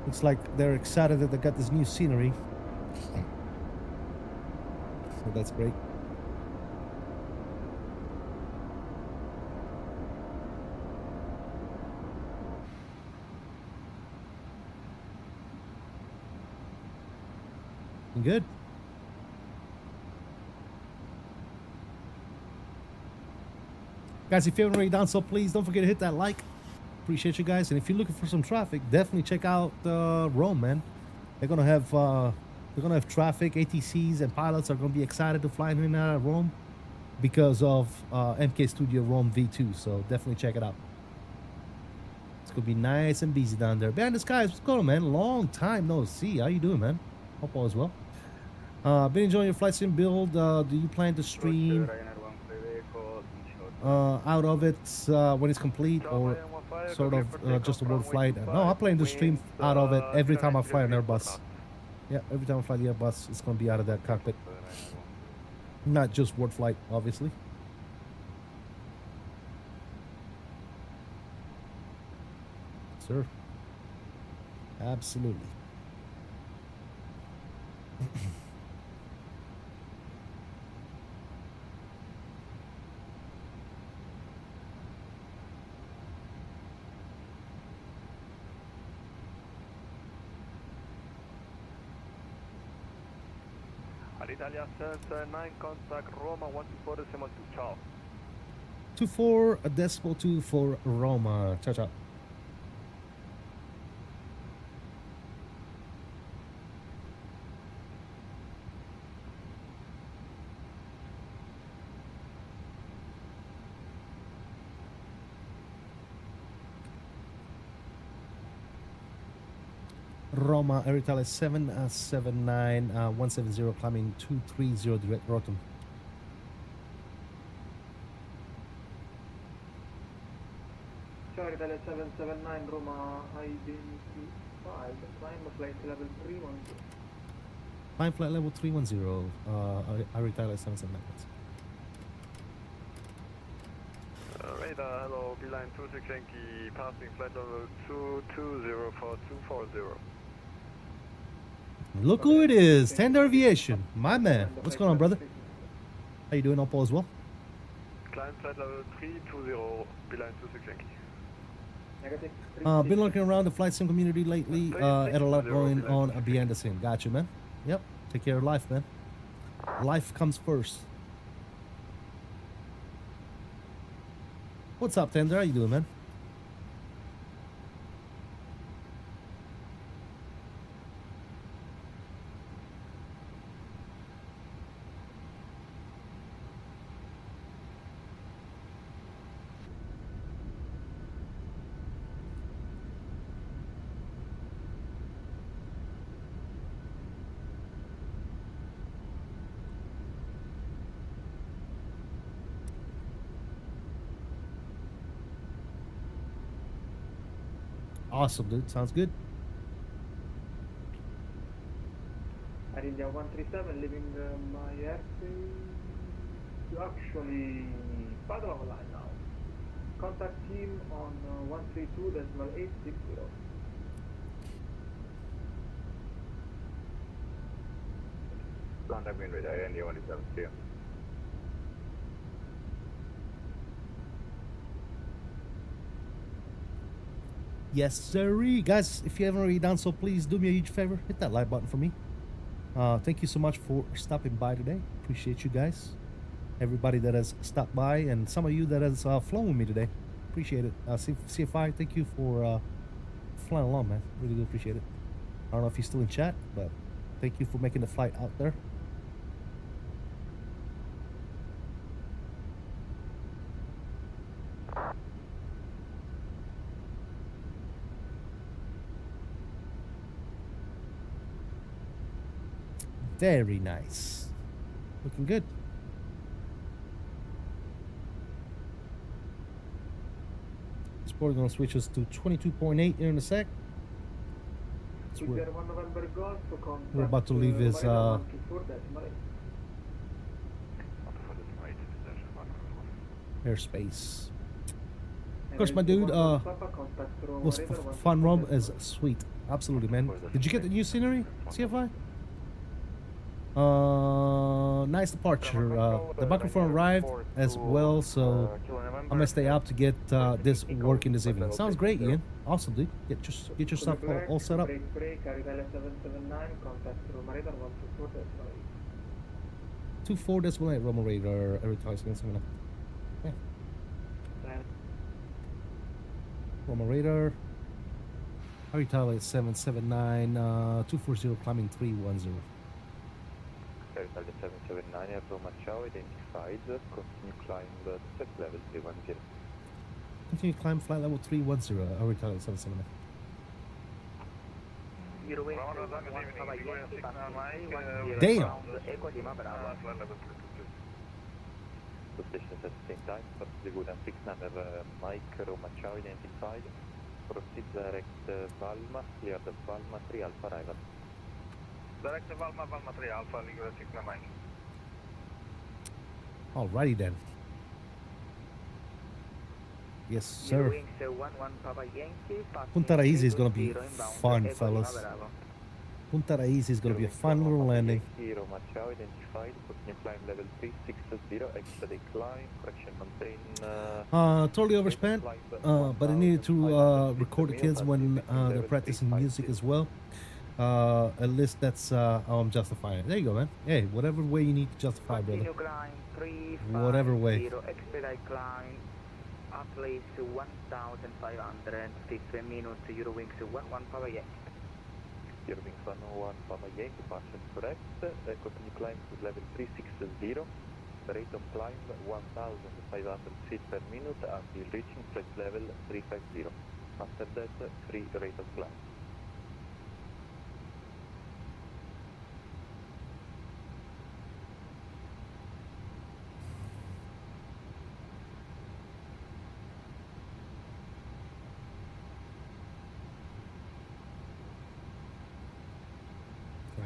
Looks like they're excited that they got this new scenery. So that's great. Good. Guys, if you haven't already done so, please don't forget to hit that like. Appreciate you guys, and if you're looking for some traffic, definitely check out Rome, man. They're gonna have traffic. ATCs and pilots are gonna be excited to fly in and out of Rome because of MK Studios Rome V2. So definitely check it out. It's gonna be nice and busy down there. Behind the skies, what's going on, man? Long time no see. How you doing, man? Hope all is well. Been enjoying your flight sim build. Do you plan to stream out of it when it's complete, or sort of just a world flight? No, I plan to stream out of it every time I fly an Airbus. Yeah, every time I fly the Airbus, it's going to be out of that cockpit. Not just world flight, obviously. Sir. Absolutely. Italia 779, contact Roma 124.2, ciao. 24.2 for Roma. Ciao, ciao. Roma, Aeroitalia 779, 170, climbing 230 direct rotum. Aeroitalia 779, Roma identified, climb flight level 310. Climb flight level 310, Aeroitalia 779. Radar, hello, beeline 26 Yankee, passing flight level 220 for 240. Look who it is, Tender Aviation, my man. What's going on, brother? How you doing, Oppo, as well? Climb flight level 320, beeline 26 Yankee. Been looking around the flight sim community lately, at a lot going on behind the scene. Got you, man. Yep, take care of life, man. Life comes first. What's up, Tender? How you doing, man? Awesome, dude. Sounds good. India 137 leaving my airspace. You actually paddle on line now. Contact team on 132.860. Contact wind radar, India 173. Yes, sirree. Guys, if you haven't already done so, please do me a huge favor. Hit that like button for me. Thank you so much for stopping by today. Appreciate you guys. Everybody that has stopped by, and some of you that has flown with me today. Appreciate it. CFI, thank you for flying along, man. Really do appreciate it. I don't know if you're still in chat, but thank you for making the flight out there. Very nice. Looking good. It's probably going to switch us to 22.8 here in a sec. We're about to leave his airspace. Of course, my dude, was fun rum is sweet. Absolutely, man. Did you get the new scenery, CFI? Nice departure. The microphone arrived as well, so I'm gonna stay up to get this working this evening. Sounds great, Ian. Awesome, dude. Get yourself all set up. 24.8 Rome radar. 𝕬𝕚 𝕂𝕠𝕠𝕠. Rome radar. Aeroitalia 779 240 climbing 310. Aeroitalia 779, Roma Ciao, identified, continue climb flight level 310. Continue climb flight level 310, Aeroitalia 779. Damn! Positions at the same time, first the good and fix number Mike, Roma Ciao, identified, proceed direct Valma, clear the Valma 3 Alpha arrival. Direct Valma 3 Alpha, Ligure 699. Alrighty then. Yes, sir. Punta Raisi is gonna be fun, fellas. Punta Raisi is gonna be a fun little landing. Roma Ciao, identified, continue climb level 360, extra decline, correction maintain. Totally overspent, but I needed to record the kids when they're practicing music as well. At least that's how I'm justifying it. There you go, man. Hey, whatever way you need to justify, brother. Whatever way. Expedite climb, at least 1,550 minutes, Eurowings 11 Papa Yankee. Eurowings 11 Papa Yankee, departure correct. Continue climb to level 360. Rate of climb 1,500 feet per minute until reaching flight level 350. After that, free rate of climb.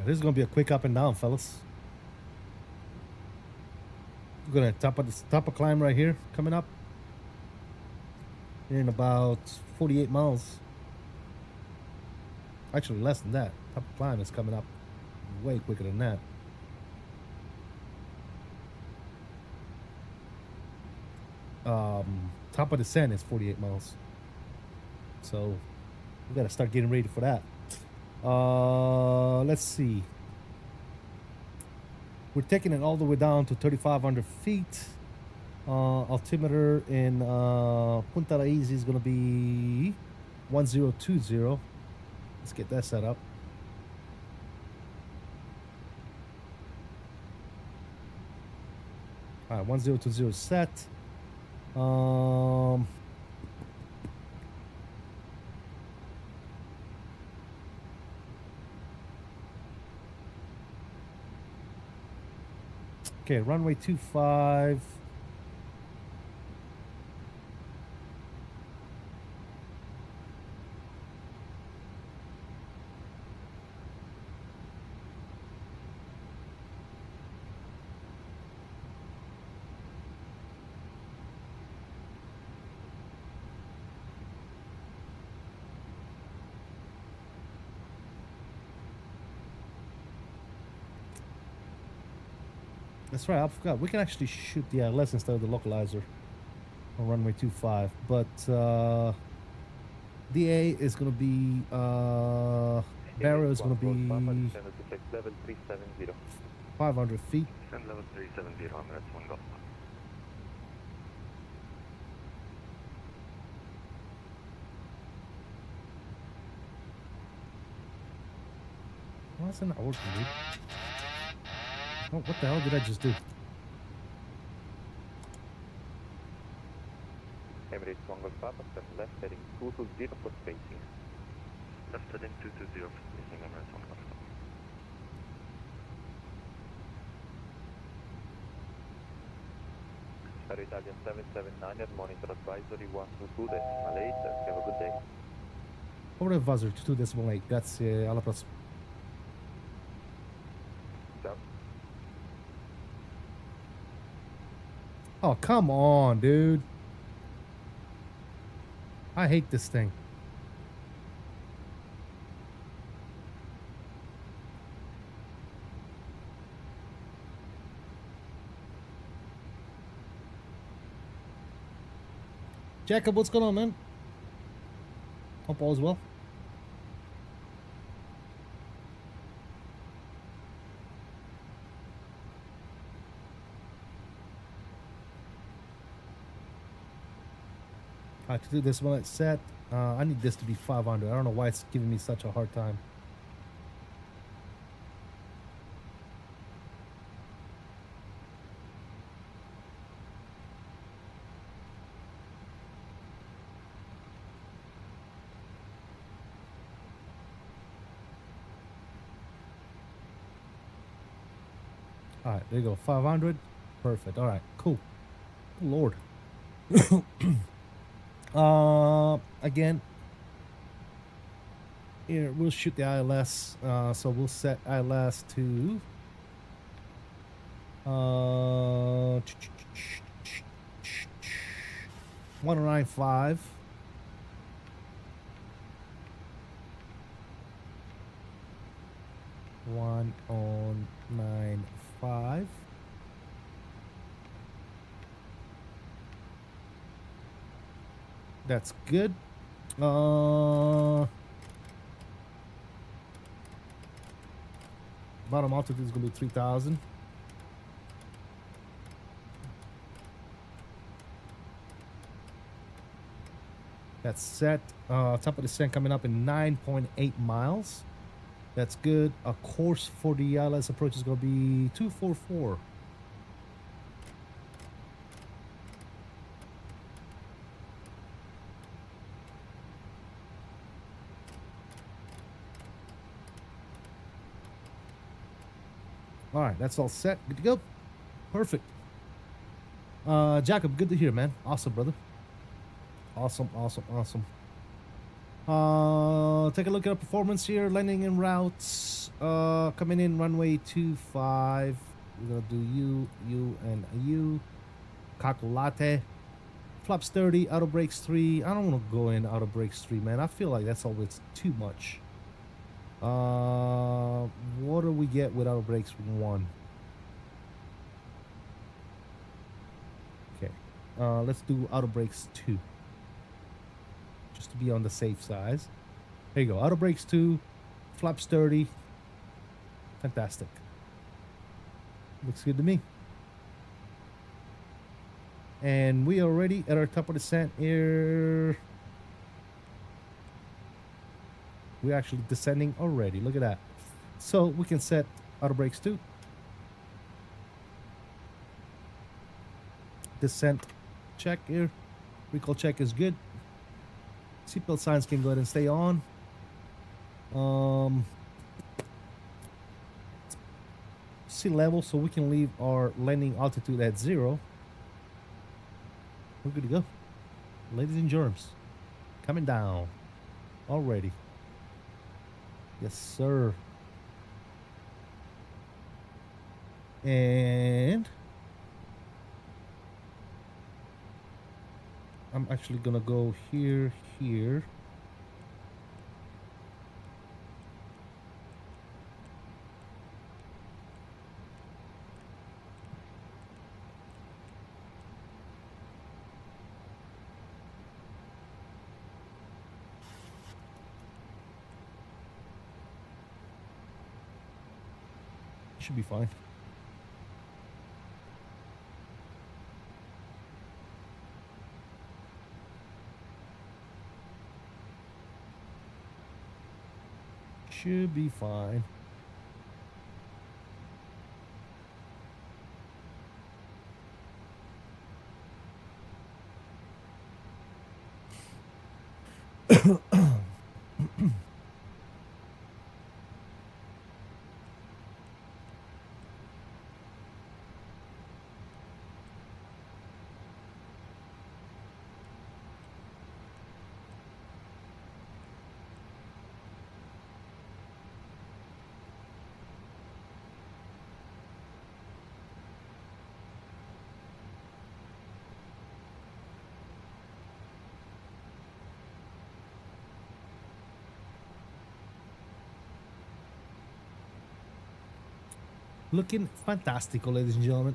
This is gonna be a quick up and down, fellas. We're gonna top of climb right here, coming up in about 48 miles. Actually, less than that. Top of climb is coming up way quicker than that. Top of descent is 48 miles. So we gotta start getting ready for that. Let's see. We're taking it all the way down to 3,500 feet. Altimeter in Punta Raisi is going to be 1020. Let's get that set up. All right, 1020 set. Okay, runway 25. That's right, I forgot. We can actually shoot the ILS instead of the localizer on runway 25. But DA is going to be, barrier is going to be level 370. 500 feet. Send level 370, Emirates 1 Golf. Why is that not working, dude? Oh, what the hell did I just do? Emirates 1 Golf Papa, turn left heading 220 for spacing. Left heading 220 for spacing, Emirates 1 Golf. Aeroitalia 779 monitor advisory 122.8. Have a good day. Over advisory 2.8. Grazie, alla prossima. Ciao. Oh, come on, dude. I hate this thing. Jacob, what's going on, man? Hope all is well. Alright, to do this one set, I need this to be 500. I don't know why it's giving me such a hard time. Alright, there you go. 500. Perfect. Alright, cool. Good Lord. Again, here we'll shoot the ILS. So we'll set ILS to 195. One on 95. That's good. Bottom altitude is gonna be 3,000. That's set. Top of the descent coming up in 9.8 miles. That's good. A course for the ILS approach is going to be 244. All right, that's all set. Good to go. Perfect. Jacob, good to hear, man. Awesome, brother. Awesome. Take a look at our performance here. Landing en routes. Coming in runway 25. We're gonna do U, and a U. Calculate. Flaps 30. Auto brakes 3. I don't want to go in auto brakes 3, man. I feel like that's always too much. What do we get with auto brakes 1? Okay. Let's do auto brakes 2. Just to be on the safe side. There you go. Auto brakes 2. Flaps 30. Fantastic. Looks good to me. And we are already at our top of the descent here. We're actually descending already. Look at that. So we can set auto brakes 2. Descent check here. Recall check is good. Seatbelt signs can go ahead and stay on. Sea level, so we can leave our landing altitude at 0. We're good to go. Ladies and germs, coming down already. Yes, sir. And I'm actually gonna go here. Should be fine. Should be fine. Looking fantastical, ladies and gentlemen.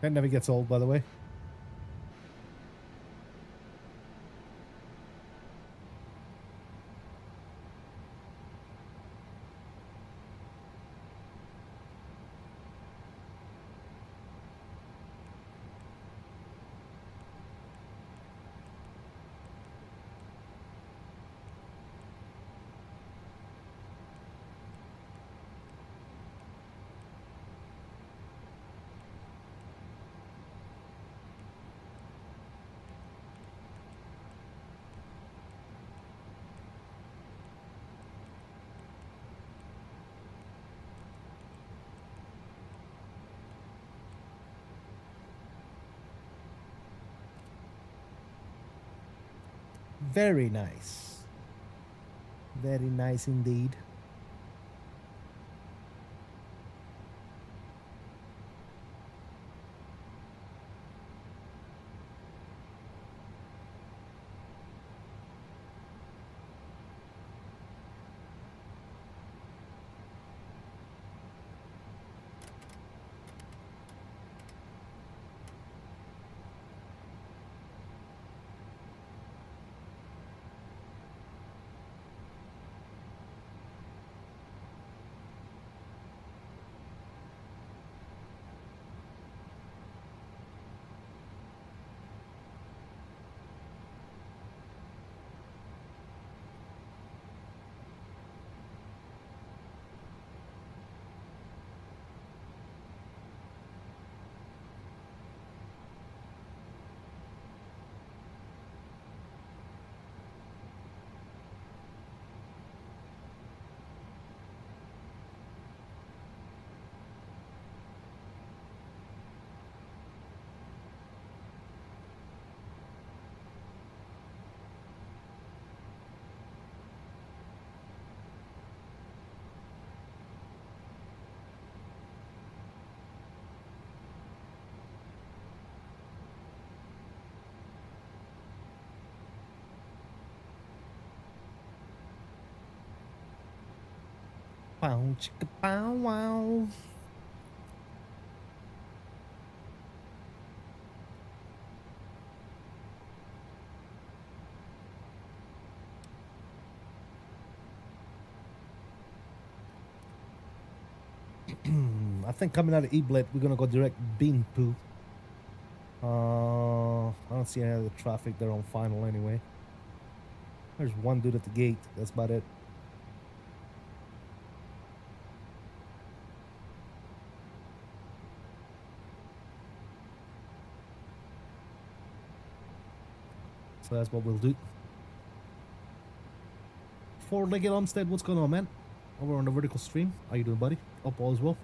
That never gets old, by the way. Very nice. Very nice indeed. Bow chicka bow wow. I think coming out of Eblet, we're gonna go direct Binpu. I don't see any other traffic there on final anyway. There's one dude at the gate. That's about it. So that's what we'll do. 𝕬𝕟𝕚𝕚 𝔾𝕒𝕚, what's going on, man? Over on the vertical stream. How you doing, buddy? Hope all is well.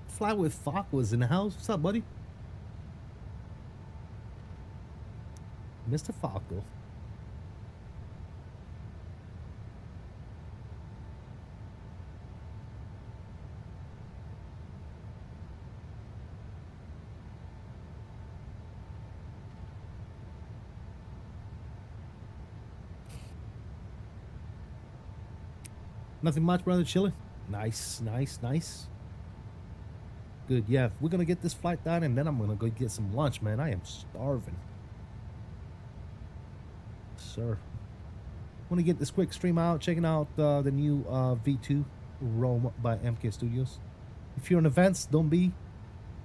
Fly with Fock was in the house. What's up, buddy? Mr. Falco. Nothing much, brother. Chilling. Nice, nice, nice. Good. Yeah, we're gonna get this flight done, and then I'm gonna go get some lunch, man. I am starving. Sir. Want to get this quick stream out, checking out the new V2 Rome by MK Studios. If you're in events, don't be.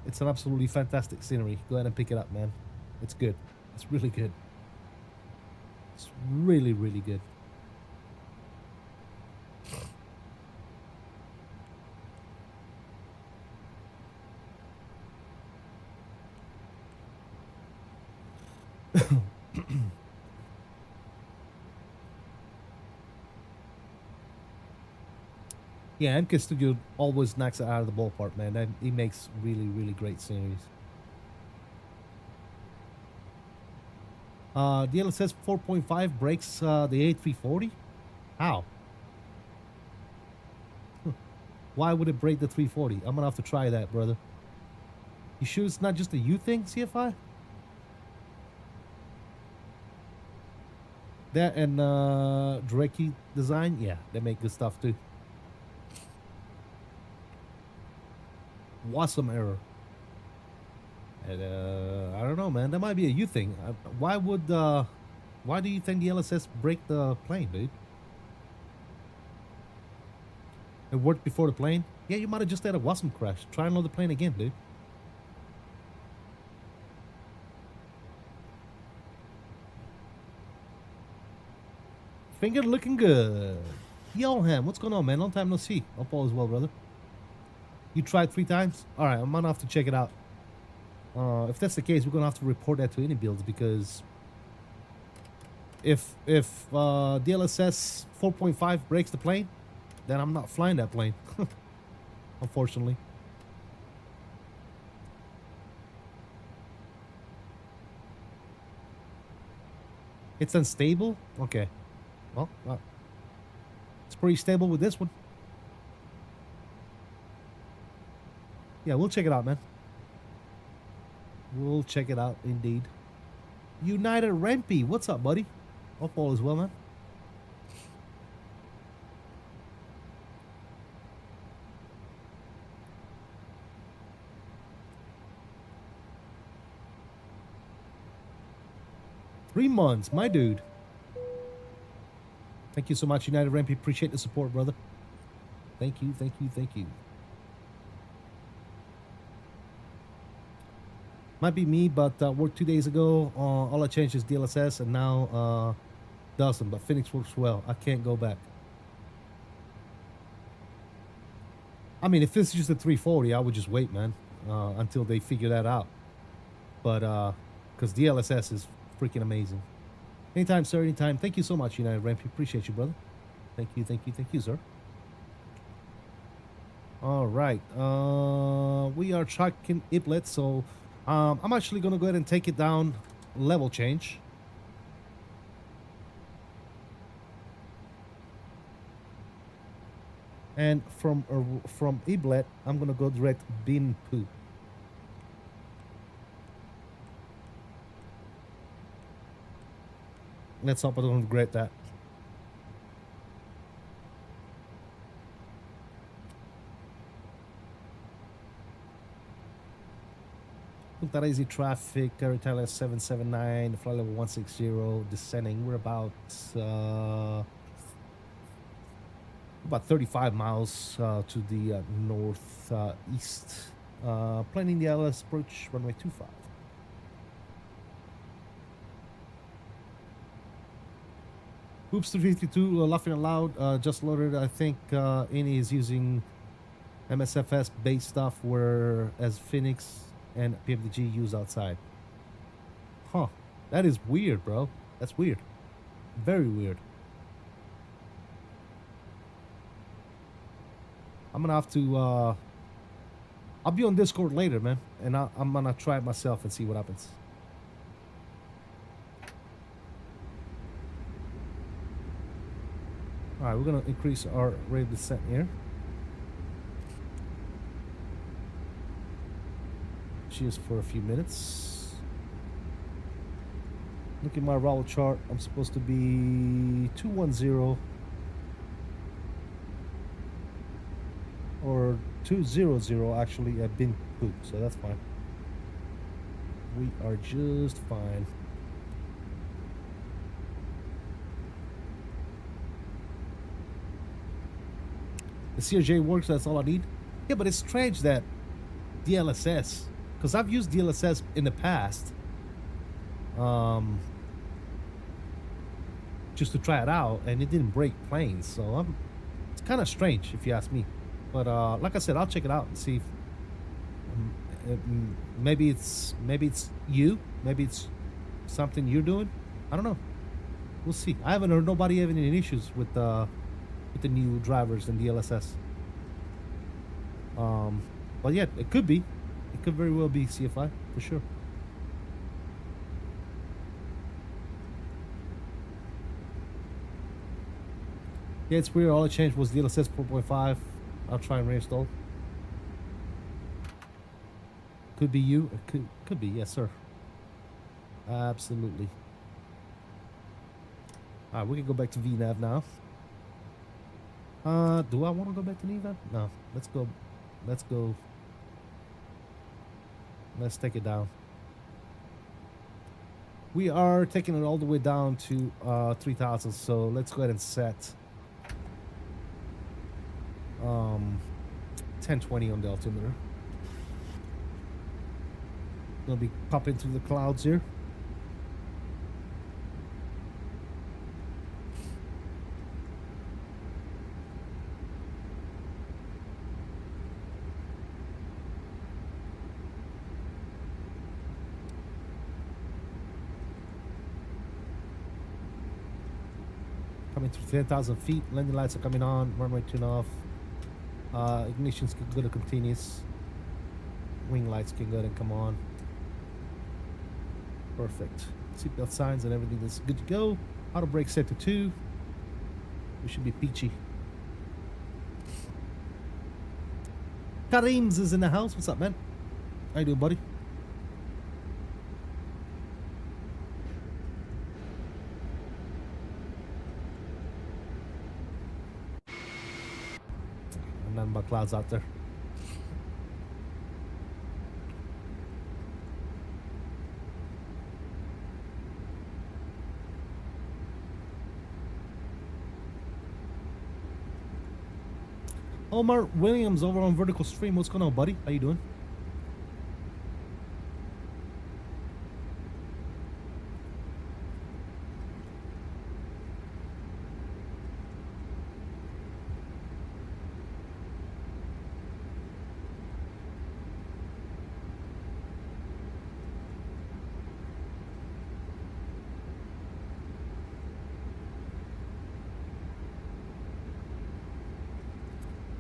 It's an absolutely fantastic scenery. Go ahead and pick it up, man. It's good. It's really good. It's really, really good. Yeah, MK Studio always knocks it out of the ballpark, man. He makes really, really great series. The LSS 4.5 breaks the A340? How? Why would it break the 340? I'm gonna have to try that, brother. You sure it's not just a U thing, CFI? That and Drekey Design, yeah, they make good stuff too. 𝕬𝕚 𝕚𝕚. I don't know, man. That might be a U thing. Why do you think the LSS break the plane, dude? It worked before the plane? Yeah, you might have just had a 𝕬𝕚 crash. Try and load the plane again, dude. Finger looking good. Johan, what's going on, man? Long time no see. Hope all is well, brother. You tried 3 times? Alright, I'm gonna have to check it out. If that's the case, we're gonna have to report that to any builds, because if DLSS 4.5 breaks the plane, then I'm not flying that plane. Unfortunately. It's unstable? Okay. Well, it's pretty stable with this one. Yeah, we'll check it out, man. We'll check it out, indeed. United Rampy, what's up, buddy? Hope all is well, man. Three months, my dude. Thank you so much, United Rampy. Appreciate the support, brother. Thank you, thank you, thank you. Might be me, but worked 2 days ago. All I changed is DLSS, and now doesn't. But Phoenix works well. I can't go back. I mean, if it's just a 340, I would just wait, man, until they figure that out. But because DLSS is freaking amazing. Anytime, sir. Anytime. Thank you so much, United Rampy. Appreciate you, brother. Thank you, thank you, thank you, sir. All right. We are tracking 𝕚𝕚, so I'm actually going to go ahead and take it down level change. And from 𝕚𝕚, I'm going to go direct Binpu. Let's hope I don't regret that. Punta Raisi traffic, Aeroitalia 779, flight level 160, descending. We're about 35 miles to the northeast. Planning the LS approach, runway 25. Oops 352, laughing aloud, just loaded. I think Ini is using MSFS based stuff, whereas Phoenix and PMDG use outside. Huh. That is weird, bro. That's weird. Very weird. I'm gonna have to I'll be on Discord later, man, and I'm gonna try it myself and see what happens. Alright, we're gonna increase our rate of descent here. Just for a few minutes. Look at my route chart. I'm supposed to be 210 or 200 actually at Bin Poop, so that's fine. We are just fine. The CRJ works, that's all I need. Yeah, but it's strange that DLSS, because I've used DLSS in the past, just to try it out, and it didn't break planes. So it's kind of strange if you ask me. But like I said, I'll check it out and see if maybe it's you, maybe it's something you're doing. I don't know. We'll see. I haven't heard nobody having any issues with the new drivers and DLSS. But yeah, it could be. It could very well be CFI, for sure. Yeah, it's weird. All I changed was DLSS 4.5. I'll try and reinstall. Could be you. It could be. Yes, sir. Absolutely. All right, we can go back to VNAV now. Do I want to go back to VNAV? No. Let's go. Let's go. Let's take it down. We are taking it all the way down to 3,000. So let's go ahead and set 1020 on the altimeter. Gonna be popping through the clouds here. Coming through 10,000 feet. Landing lights are coming on. Runway tune off. Ignition's good to continuous. Wing lights can go ahead and come on. Perfect. Seatbelt signs and everything is good to go. Auto brake set to 2. We should be peachy. Kareem's is in the house. What's up, man? How you doing, buddy? Nothing but clouds out there. Omar Williams over on Vertical Stream. What's going on, buddy? How you doing?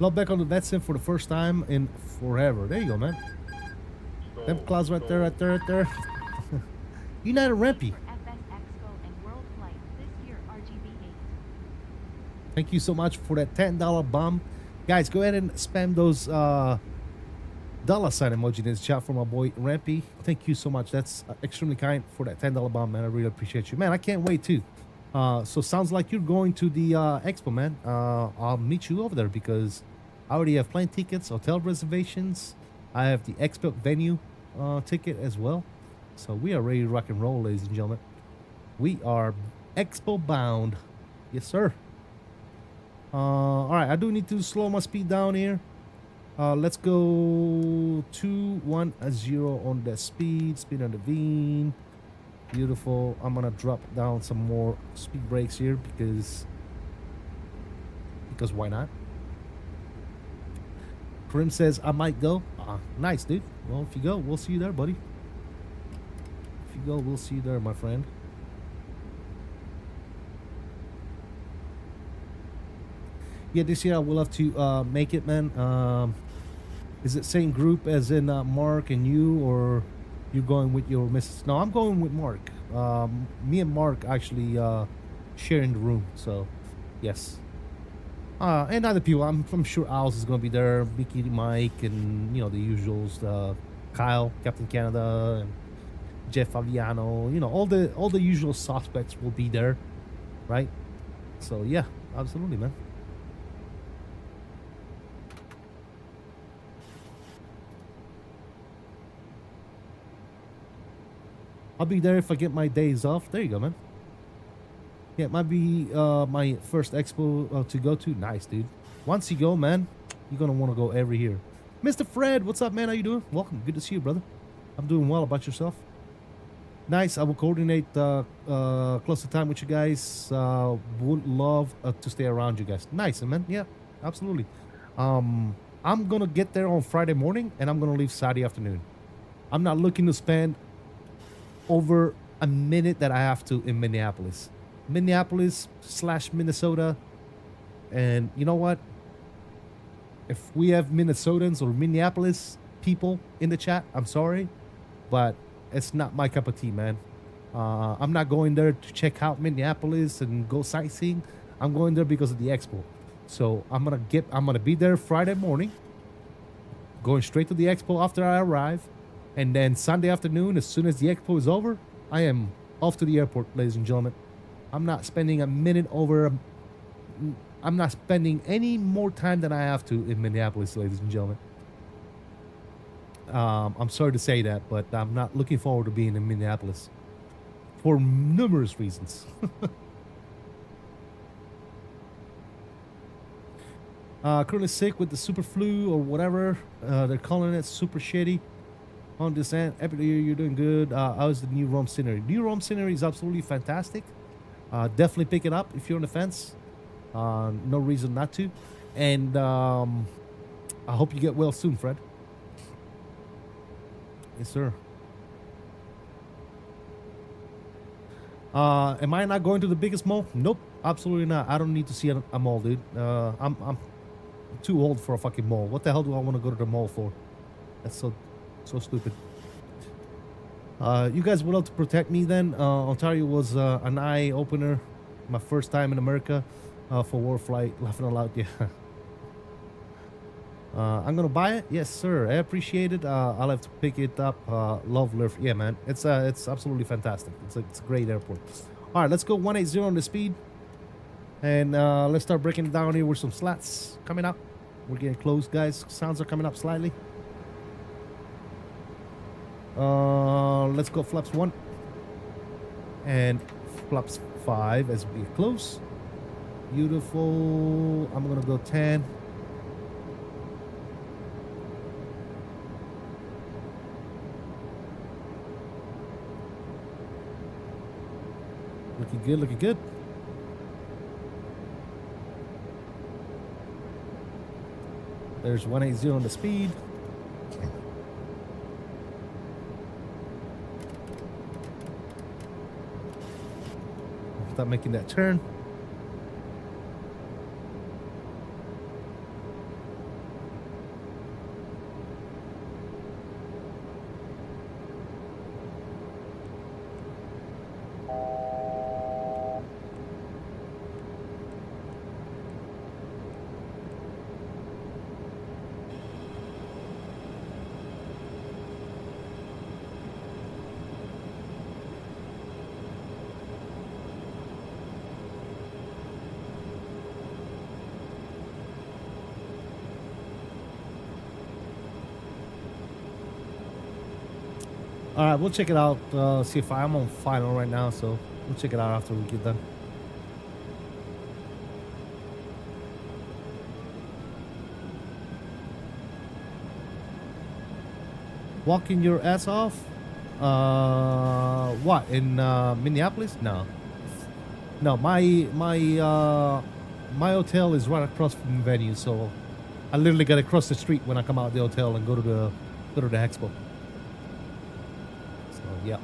Log back on the VetSim for the first time in forever. There you go, man. Them clouds right there, right there, right there. United Rampy. Thank you so much for that $10 bomb. Guys, go ahead and spam those dollar sign emoji in this chat for my boy Rampy. Thank you so much. That's extremely kind for that $10 bomb, man. I really appreciate you. Man, I can't wait too. So sounds like you're going to the expo, man. I'll meet you over there because I already have plane tickets, hotel reservations. I have the expo venue ticket as well. So we are ready to rock and roll, ladies and gentlemen. We are expo bound. Yes, sir. All right, I do need to slow my speed down here. Let's go 210 on the speed on the Veen. Beautiful. I'm gonna drop down some more speed brakes here because why not? Krim says I might go. Nice, dude. Well, if you go, we'll see you there, buddy. If you go, we'll see you there, my friend. Yeah, this year I will have to make it, man. Is it same group as in Mark and you, or you going with your missus? No, I'm going with Mark. Me and Mark actually sharing the room, so yes. And other people, I'm sure Alice is going to be there, Mickey, Mike, and you know the usuals, Kyle, Captain Canada, and Jeff Fabiano. You know all the usual suspects will be there, right? So yeah, absolutely, man. I'll be there if I get my days off. There you go, man. Yeah, it might be my first expo to go to. Nice, dude. Once you go, man, you're going to want to go every year. Mr. Fred, what's up, man? How you doing? Welcome. Good to see you, brother. I'm doing well. About yourself? Nice. I will coordinate close to time with you guys. Would love to stay around you guys. Nice, man. Yeah, absolutely. I'm going to get there on Friday morning, and I'm going to leave Saturday afternoon. I'm not looking to spend over a minute that I have to in Minneapolis / Minnesota. And you know what? If we have Minnesotans or Minneapolis people in the chat, I'm sorry, but it's not my cup of tea, man. I'm not going there to check out Minneapolis and go sightseeing. I'm going there because of the expo. So I'm gonna be there Friday morning, going straight to the expo after I arrive. And then Sunday afternoon, as soon as the expo is over, I am off to the airport, ladies and gentlemen. I'm not spending a minute over. I'm not spending any more time than I have to in Minneapolis, ladies and gentlemen. I'm sorry to say that, but I'm not looking forward to being in Minneapolis for numerous reasons. Currently sick with the super flu or whatever they're calling it, super shitty. On this end, every year you're doing good. How's the new Rome scenery? New Rome scenery is absolutely fantastic. Definitely pick it up if you're on the fence. No reason not to. And I hope you get well soon, Fred. Yes, sir. Am I not going to the biggest mall? Nope, absolutely not. I don't need to see a mall, dude. I'm too old for a fucking mall. What the hell do I want to go to the mall for? That's so stupid. You guys would love to protect me then. Ontario was an eye-opener. My first time in America for Warflight. Laughing out loud, yeah. I'm gonna buy it. Yes, sir. I appreciate it. I'll have to pick it up. Love LIRF. Yeah, man. It's absolutely fantastic. It's a great airport. All right, let's go 180 on the speed. And let's start breaking it down here with some slats coming up. We're getting close, guys. Sounds are coming up slightly. Let's go flaps 1 and flaps 5 as we get close. Beautiful. I'm gonna go 10. Looking good, looking good. There's 180 on the speed. Start making that turn. All right, we'll check it out. See if I'm on final right now, so we'll check it out after we get done. Walking your ass off? What, in Minneapolis? No. No, my hotel is right across from the venue, so I literally gotta cross the street when I come out of the hotel and go to the expo. So yeah.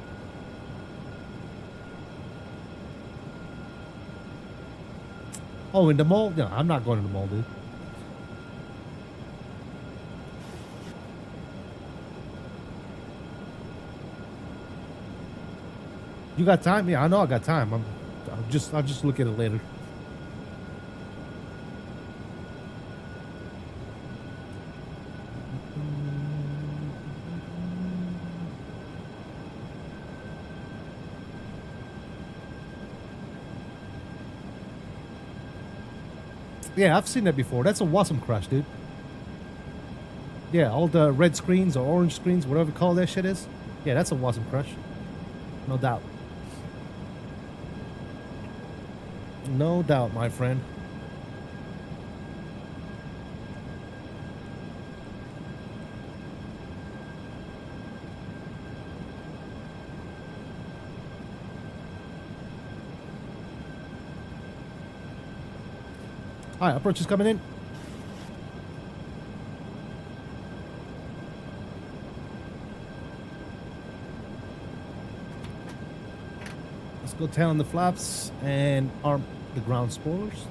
Oh, in the mall? No, I'm not going to the mall, dude. You got time? Yeah, I know I got time. I'll just look at it later. Yeah, I've seen that before. That's a awesome crush, dude. Yeah, all the red screens or orange screens, whatever you call that shit is. Yeah, that's a awesome crush. No doubt. No doubt, my friend. All right, approach is coming in. Let's go tail on the flaps and arm the ground spoilers.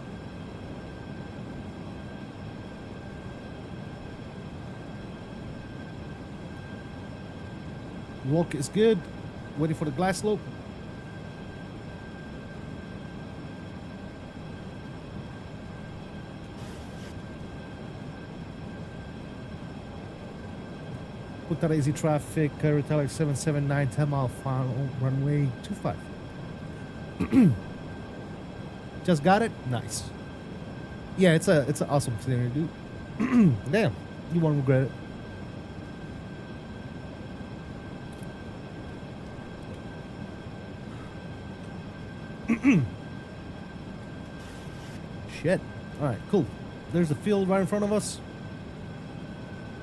Walk is good. Waiting for the glide slope. Punta Raisi traffic, Aeroitalia 779, 10 mile final, runway 25. Just got it? Nice. Yeah, it's an awesome scenery, dude. Damn, you won't regret it. Shit. Alright, cool. There's the field right in front of us.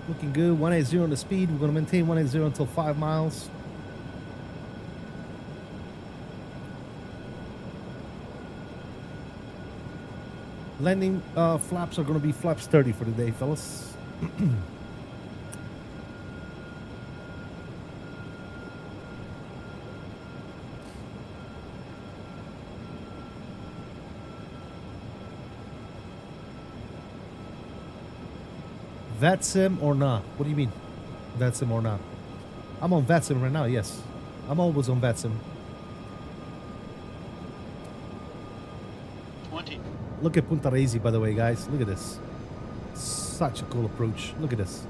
Looking good. 180 on the speed. We're going to maintain 180 until 5 miles. Landing flaps are going to be flaps 30 for the day, fellas. VATSIM or not? What do you mean? VATSIM or not? I'm on VATSIM right now, yes. I'm always on VATSIM. 20. Look at Punta Raisi, by the way, guys. Look at this. Such a cool approach. Look at this.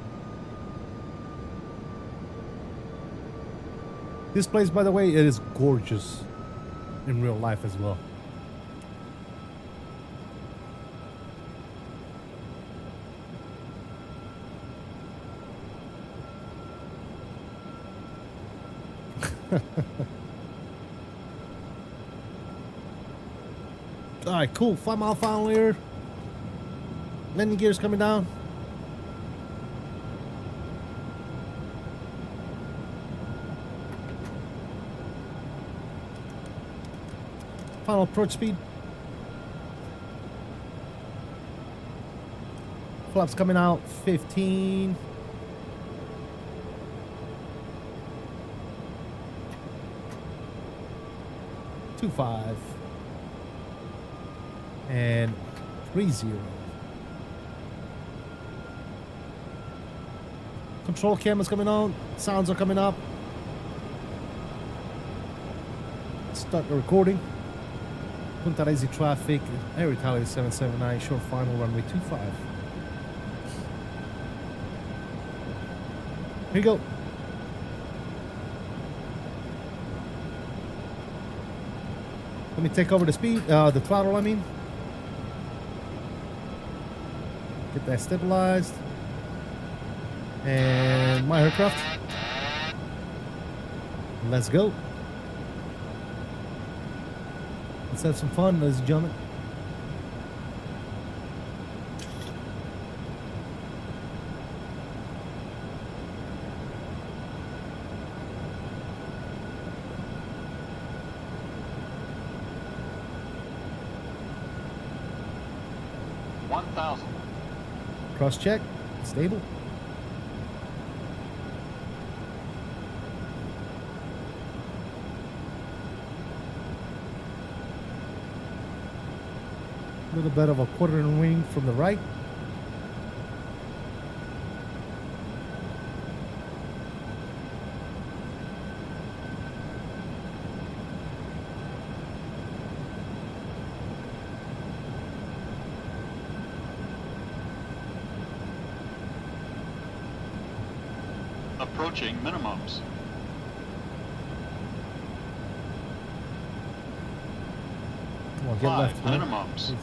This place, by the way, it is gorgeous in real life as well. Alright, cool. 5 mile final here. Landing gears coming down. Final approach speed. Flaps coming out 15. Two 5 and 30. Control camera's coming on. Sounds are coming up. Start the recording. Punta Raisi traffic. Aeroitalia 779. Short final runway 25. Here you go. Let me take over the speed, the throttle, I mean. Get that stabilized. And my aircraft. Let's go. Let's have some fun, ladies and gentlemen. Cross check, stable. A little bit of a quarter and wing from the right. Approaching minimums. Come on, get 5 left. Man. minimums.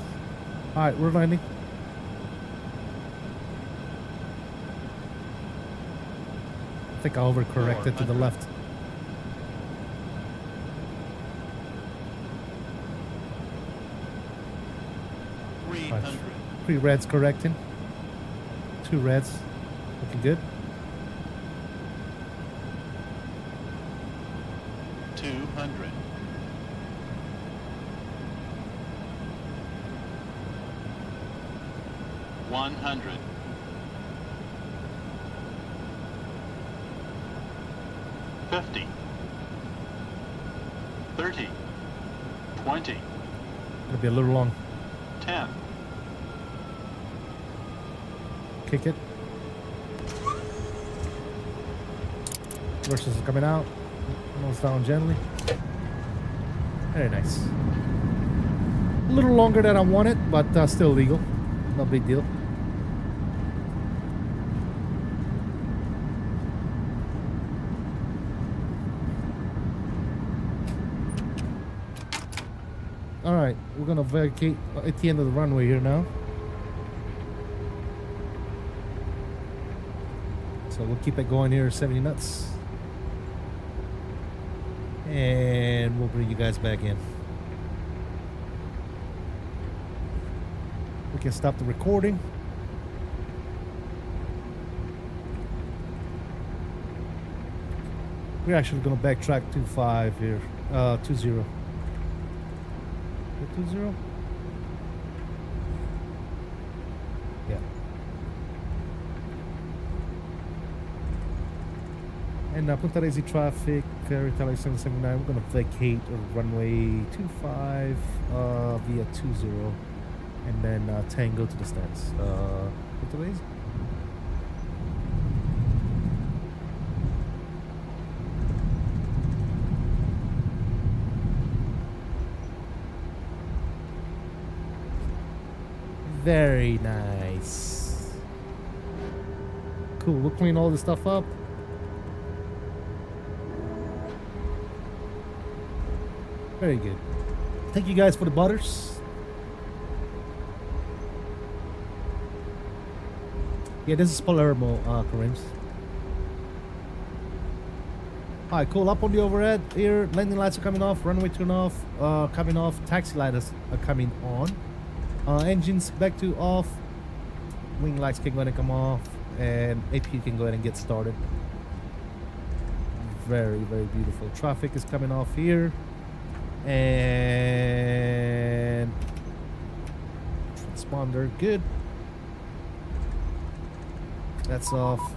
All right, we're landing. I think I overcorrected to the left. Right. 3 reds correcting. 2 reds. Looking good. 200. 100. 50. 30. 20. Gonna be a little long. 10. Kick it. Versus is coming out. Nose down gently. Very nice. A little longer than I wanted, but still legal. No big deal. Alright, we're gonna vacate at the end of the runway here now. So we'll keep it going here, 70 knots. And we'll bring you guys back in. We can stop the recording. We're actually gonna backtrack 2.5 here. 2.0. 2.0? Yeah. And Punta Raisi traffic, Aeroitalia 779. We're gonna vacate runway 25 via 20, and then Tango to the stands. Punta Raisi. Very nice. Cool. We'll clean all this stuff up. Very good. Thank you guys for the butters. Yeah, this is Palermo, Kareem. Alright, cool. Up on the overhead here. Landing lights are coming off. Runway turn off. Coming off. Taxi lights are coming on. Engines back to off. Wing lights can go ahead and come off. And APU can go ahead and get started. Very, very beautiful. Traffic is coming off here. And transponder, good. That's off.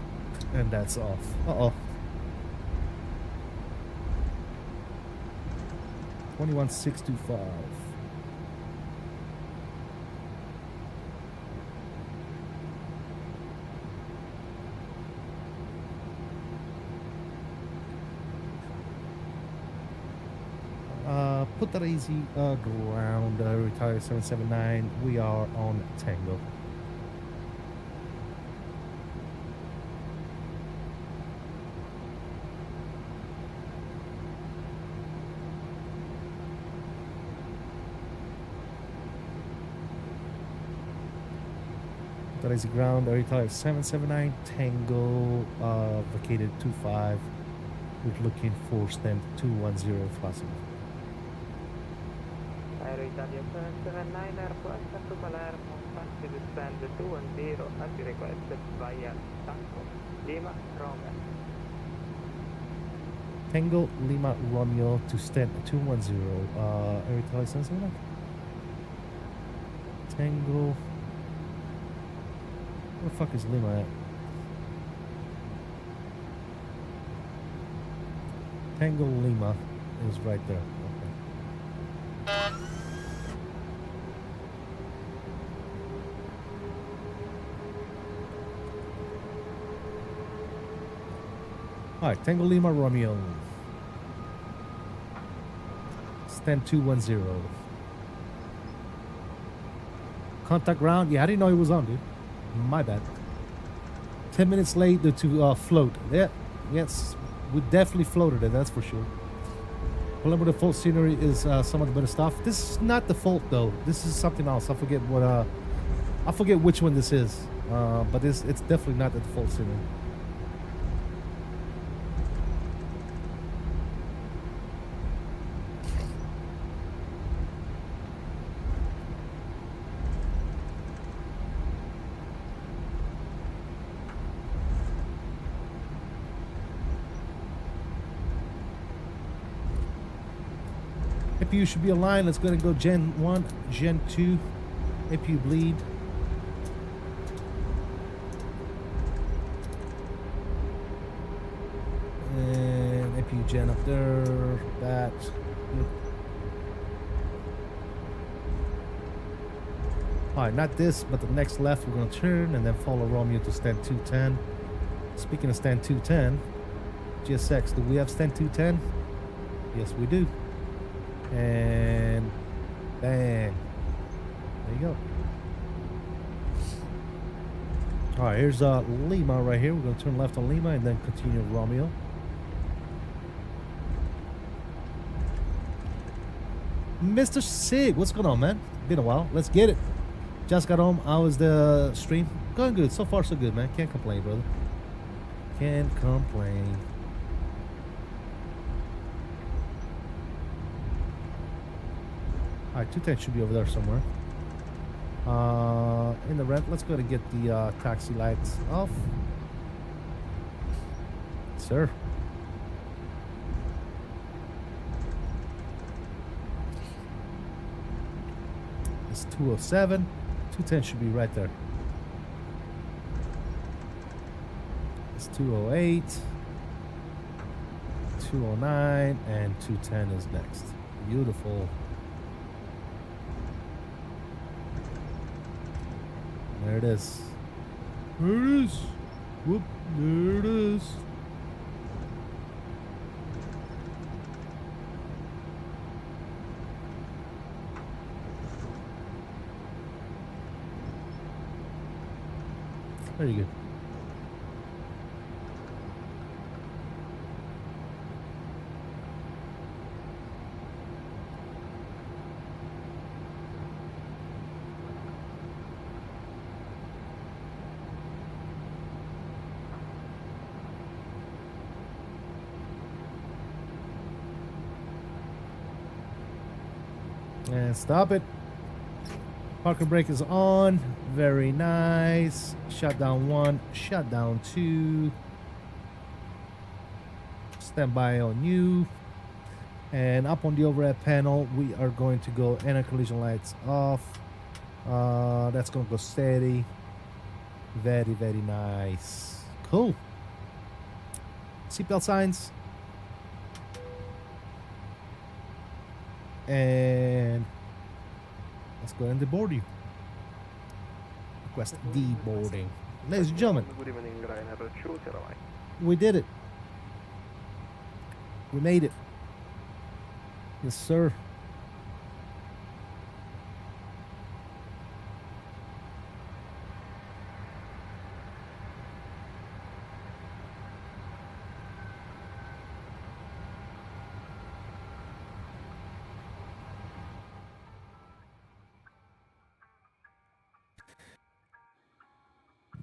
And that's off. Uh-oh. 21,625. Punta Raisi ground, Aeroitalia 779. We are on Tango. Punta Raisi ground, Aeroitalia 779. Tango, vacated 25. We're looking for stand 210 if possible. Aeroitalia 779 request to Palermo, taxi to stand 210, anti-request via Tango, Lima, Rome. Tango Lima Romeo to stand 210. Aeroitalia something like Tango. Where the fuck is Lima at? Tango Lima is right there. Okay. Alright, Tango Lima Romeo. Stand 210. Contact ground. Yeah, I didn't know he was on, dude. My bad. 10 minutes late to float. Yeah, yes. We definitely floated it, that's for sure. Palermo default scenery is some of the better stuff. This is not default though. This is something else. I forget what I forget which one this is. But it's definitely not the default scenery. APU should be aligned. Let's go Gen 1, Gen 2. APU bleed. And APU Gen up there. That. Good. Alright, not this, but the next left we're going to turn and then follow Romeo to stand 210. Speaking of stand 210, GSX, do we have stand 210? Yes, we do. And bang. There you go. Alright, here's Lima right here. We're going to turn left on Lima and then continue Romeo. Mr. Sig, what's going on, man? Been a while. Let's get it. Just got home. How was the stream? Going good. So far, so good, man. Can't complain, brother. Can't complain. Alright, 210 should be over there somewhere. In the rent, let's go to get the taxi lights off. Sir. It's 207. 210 should be right there. It's 208. 209. And 210 is next. Beautiful. There it is. There it is. Whoop, there it is. Very good. And stop it. Parking brake is on. Very nice. Shutdown 1. Shutdown 2. Stand by on you. And up on the overhead panel, we are going to go anti-collision lights off. That's going to go steady. Very, very nice. Cool. Seatbelt signs. And let's go and deboard you. Request deboarding. Ladies and gentlemen, we did it. We made it. Yes, sir.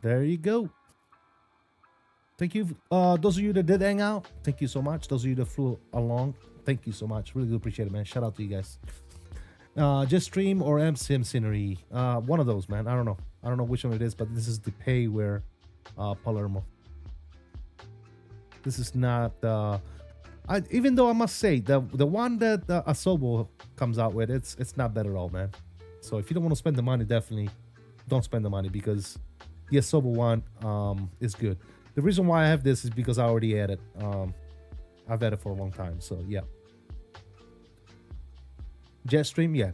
There you go. Thank you. Those of you that did hang out, thank you so much. Those of you that flew along, thank you so much. Really do appreciate it, man. Shout out to you guys. Just stream or MSIM scenery. One of those, man. I don't know. I don't know which one it is, but this is the pay where Palermo. This is not even though I must say the one that Asobo comes out with, it's not bad at all, man. So if you don't want to spend the money, definitely don't spend the money, because the Asobo one is good. The reason why I have this is because I already had it. I've had it for a long time, so yeah. Jetstream, yeah,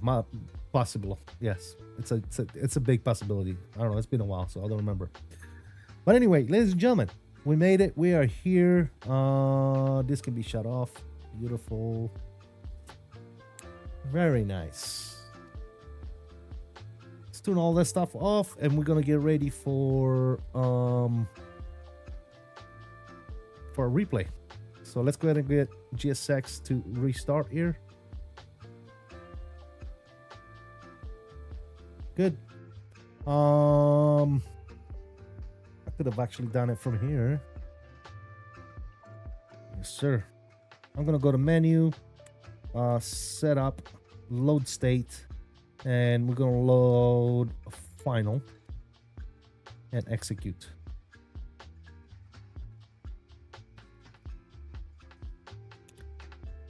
possible. Yes, it's a big possibility. I don't know. It's been a while, so I don't remember. But anyway, ladies and gentlemen, we made it. We are here. This can be shut off. Beautiful. Very nice. Let's turn all that stuff off, and we're gonna get ready for a replay. So let's go ahead and get GSX to restart here. Good. I could have actually done it from here. Yes, sir. I'm gonna go to menu, setup, load state, and we're gonna load final and execute.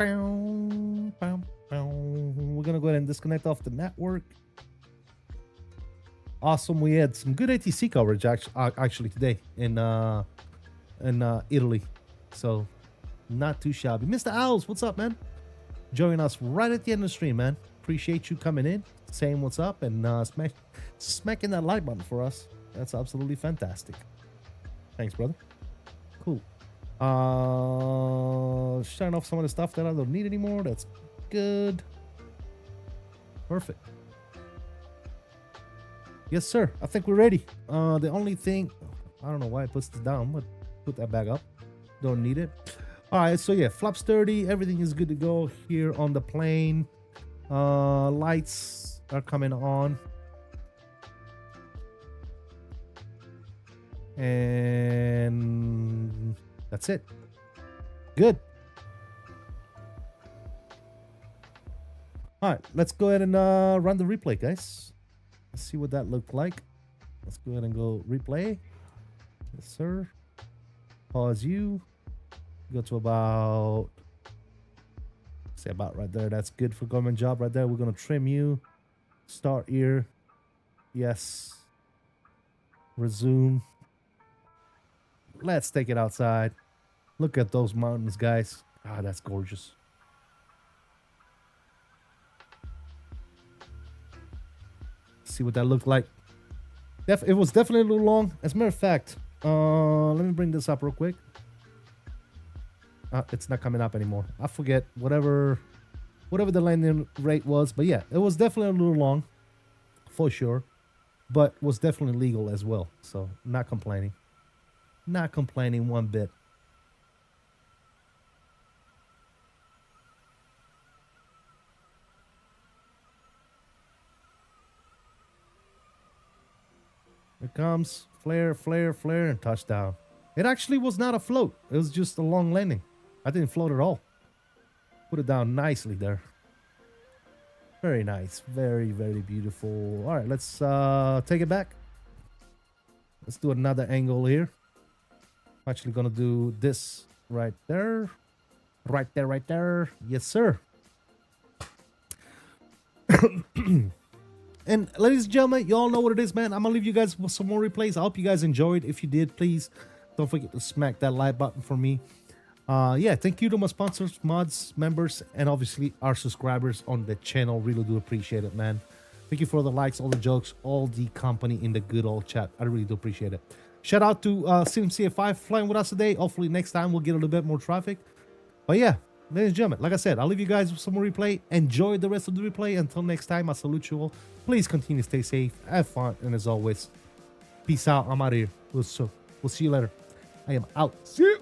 We're gonna go ahead and disconnect off the network. Awesome. We had some good ATC coverage actually today in Italy, so not too shabby. Mr. Owls, what's up, man? Joining us right at the end of the stream, man. Appreciate you coming in, saying what's up, and smacking that like button for us. That's absolutely fantastic. Thanks, brother. Cool. Shutting off some of the stuff that I don't need anymore. That's good. Perfect. Yes, sir. I think we're ready. The only thing, I don't know why it puts this down, but put that back up. Don't need it. All right, so yeah, flaps 30. Everything is good to go here on the plane. Lights are coming on. And that's it. Good. All right, let's go ahead and run the replay, guys. Let's see what that looked like. Let's go ahead and go replay. Yes, sir. Pause you. Go to about, say about right there. That's good for government job right there. We're going to trim you. Start here. Yes. Resume. Let's take it outside. Look at those mountains, guys. Ah, that's gorgeous. See what that looked like. It was definitely a little long. As a matter of fact, let me bring this up real quick. It's not coming up anymore. I forget whatever the landing rate was, but yeah, it was definitely a little long, for sure, but was definitely legal as well. So not complaining one bit. Here comes flare, flare, flare, and touchdown. It actually was not a float. It was just a long landing. I didn't float at all. Put it down nicely there. Very nice. Very, very beautiful. All right, let's take it back. Let's do another angle here. I'm actually going to do this right there. Right there, right there. Yes, sir. And ladies and gentlemen, you all know what it is, man. I'm going to leave you guys with some more replays. I hope you guys enjoyed. If you did, please don't forget to smack that like button for me. Yeah, thank you to my sponsors, mods, members, and obviously our subscribers on the channel. Really do appreciate it, man. Thank you for the likes, all the jokes, all the company in the good old chat. I really do appreciate it. Shout out to CMCF5 flying with us today. Hopefully next time we'll get a little bit more traffic. But yeah, ladies and gentlemen, like I said, I'll leave you guys with some more replay. Enjoy the rest of the replay. Until next time, I salute you all. Please continue to stay safe, have fun, and as always, peace out. I'm out of here. We'll see you later. I am out. See you.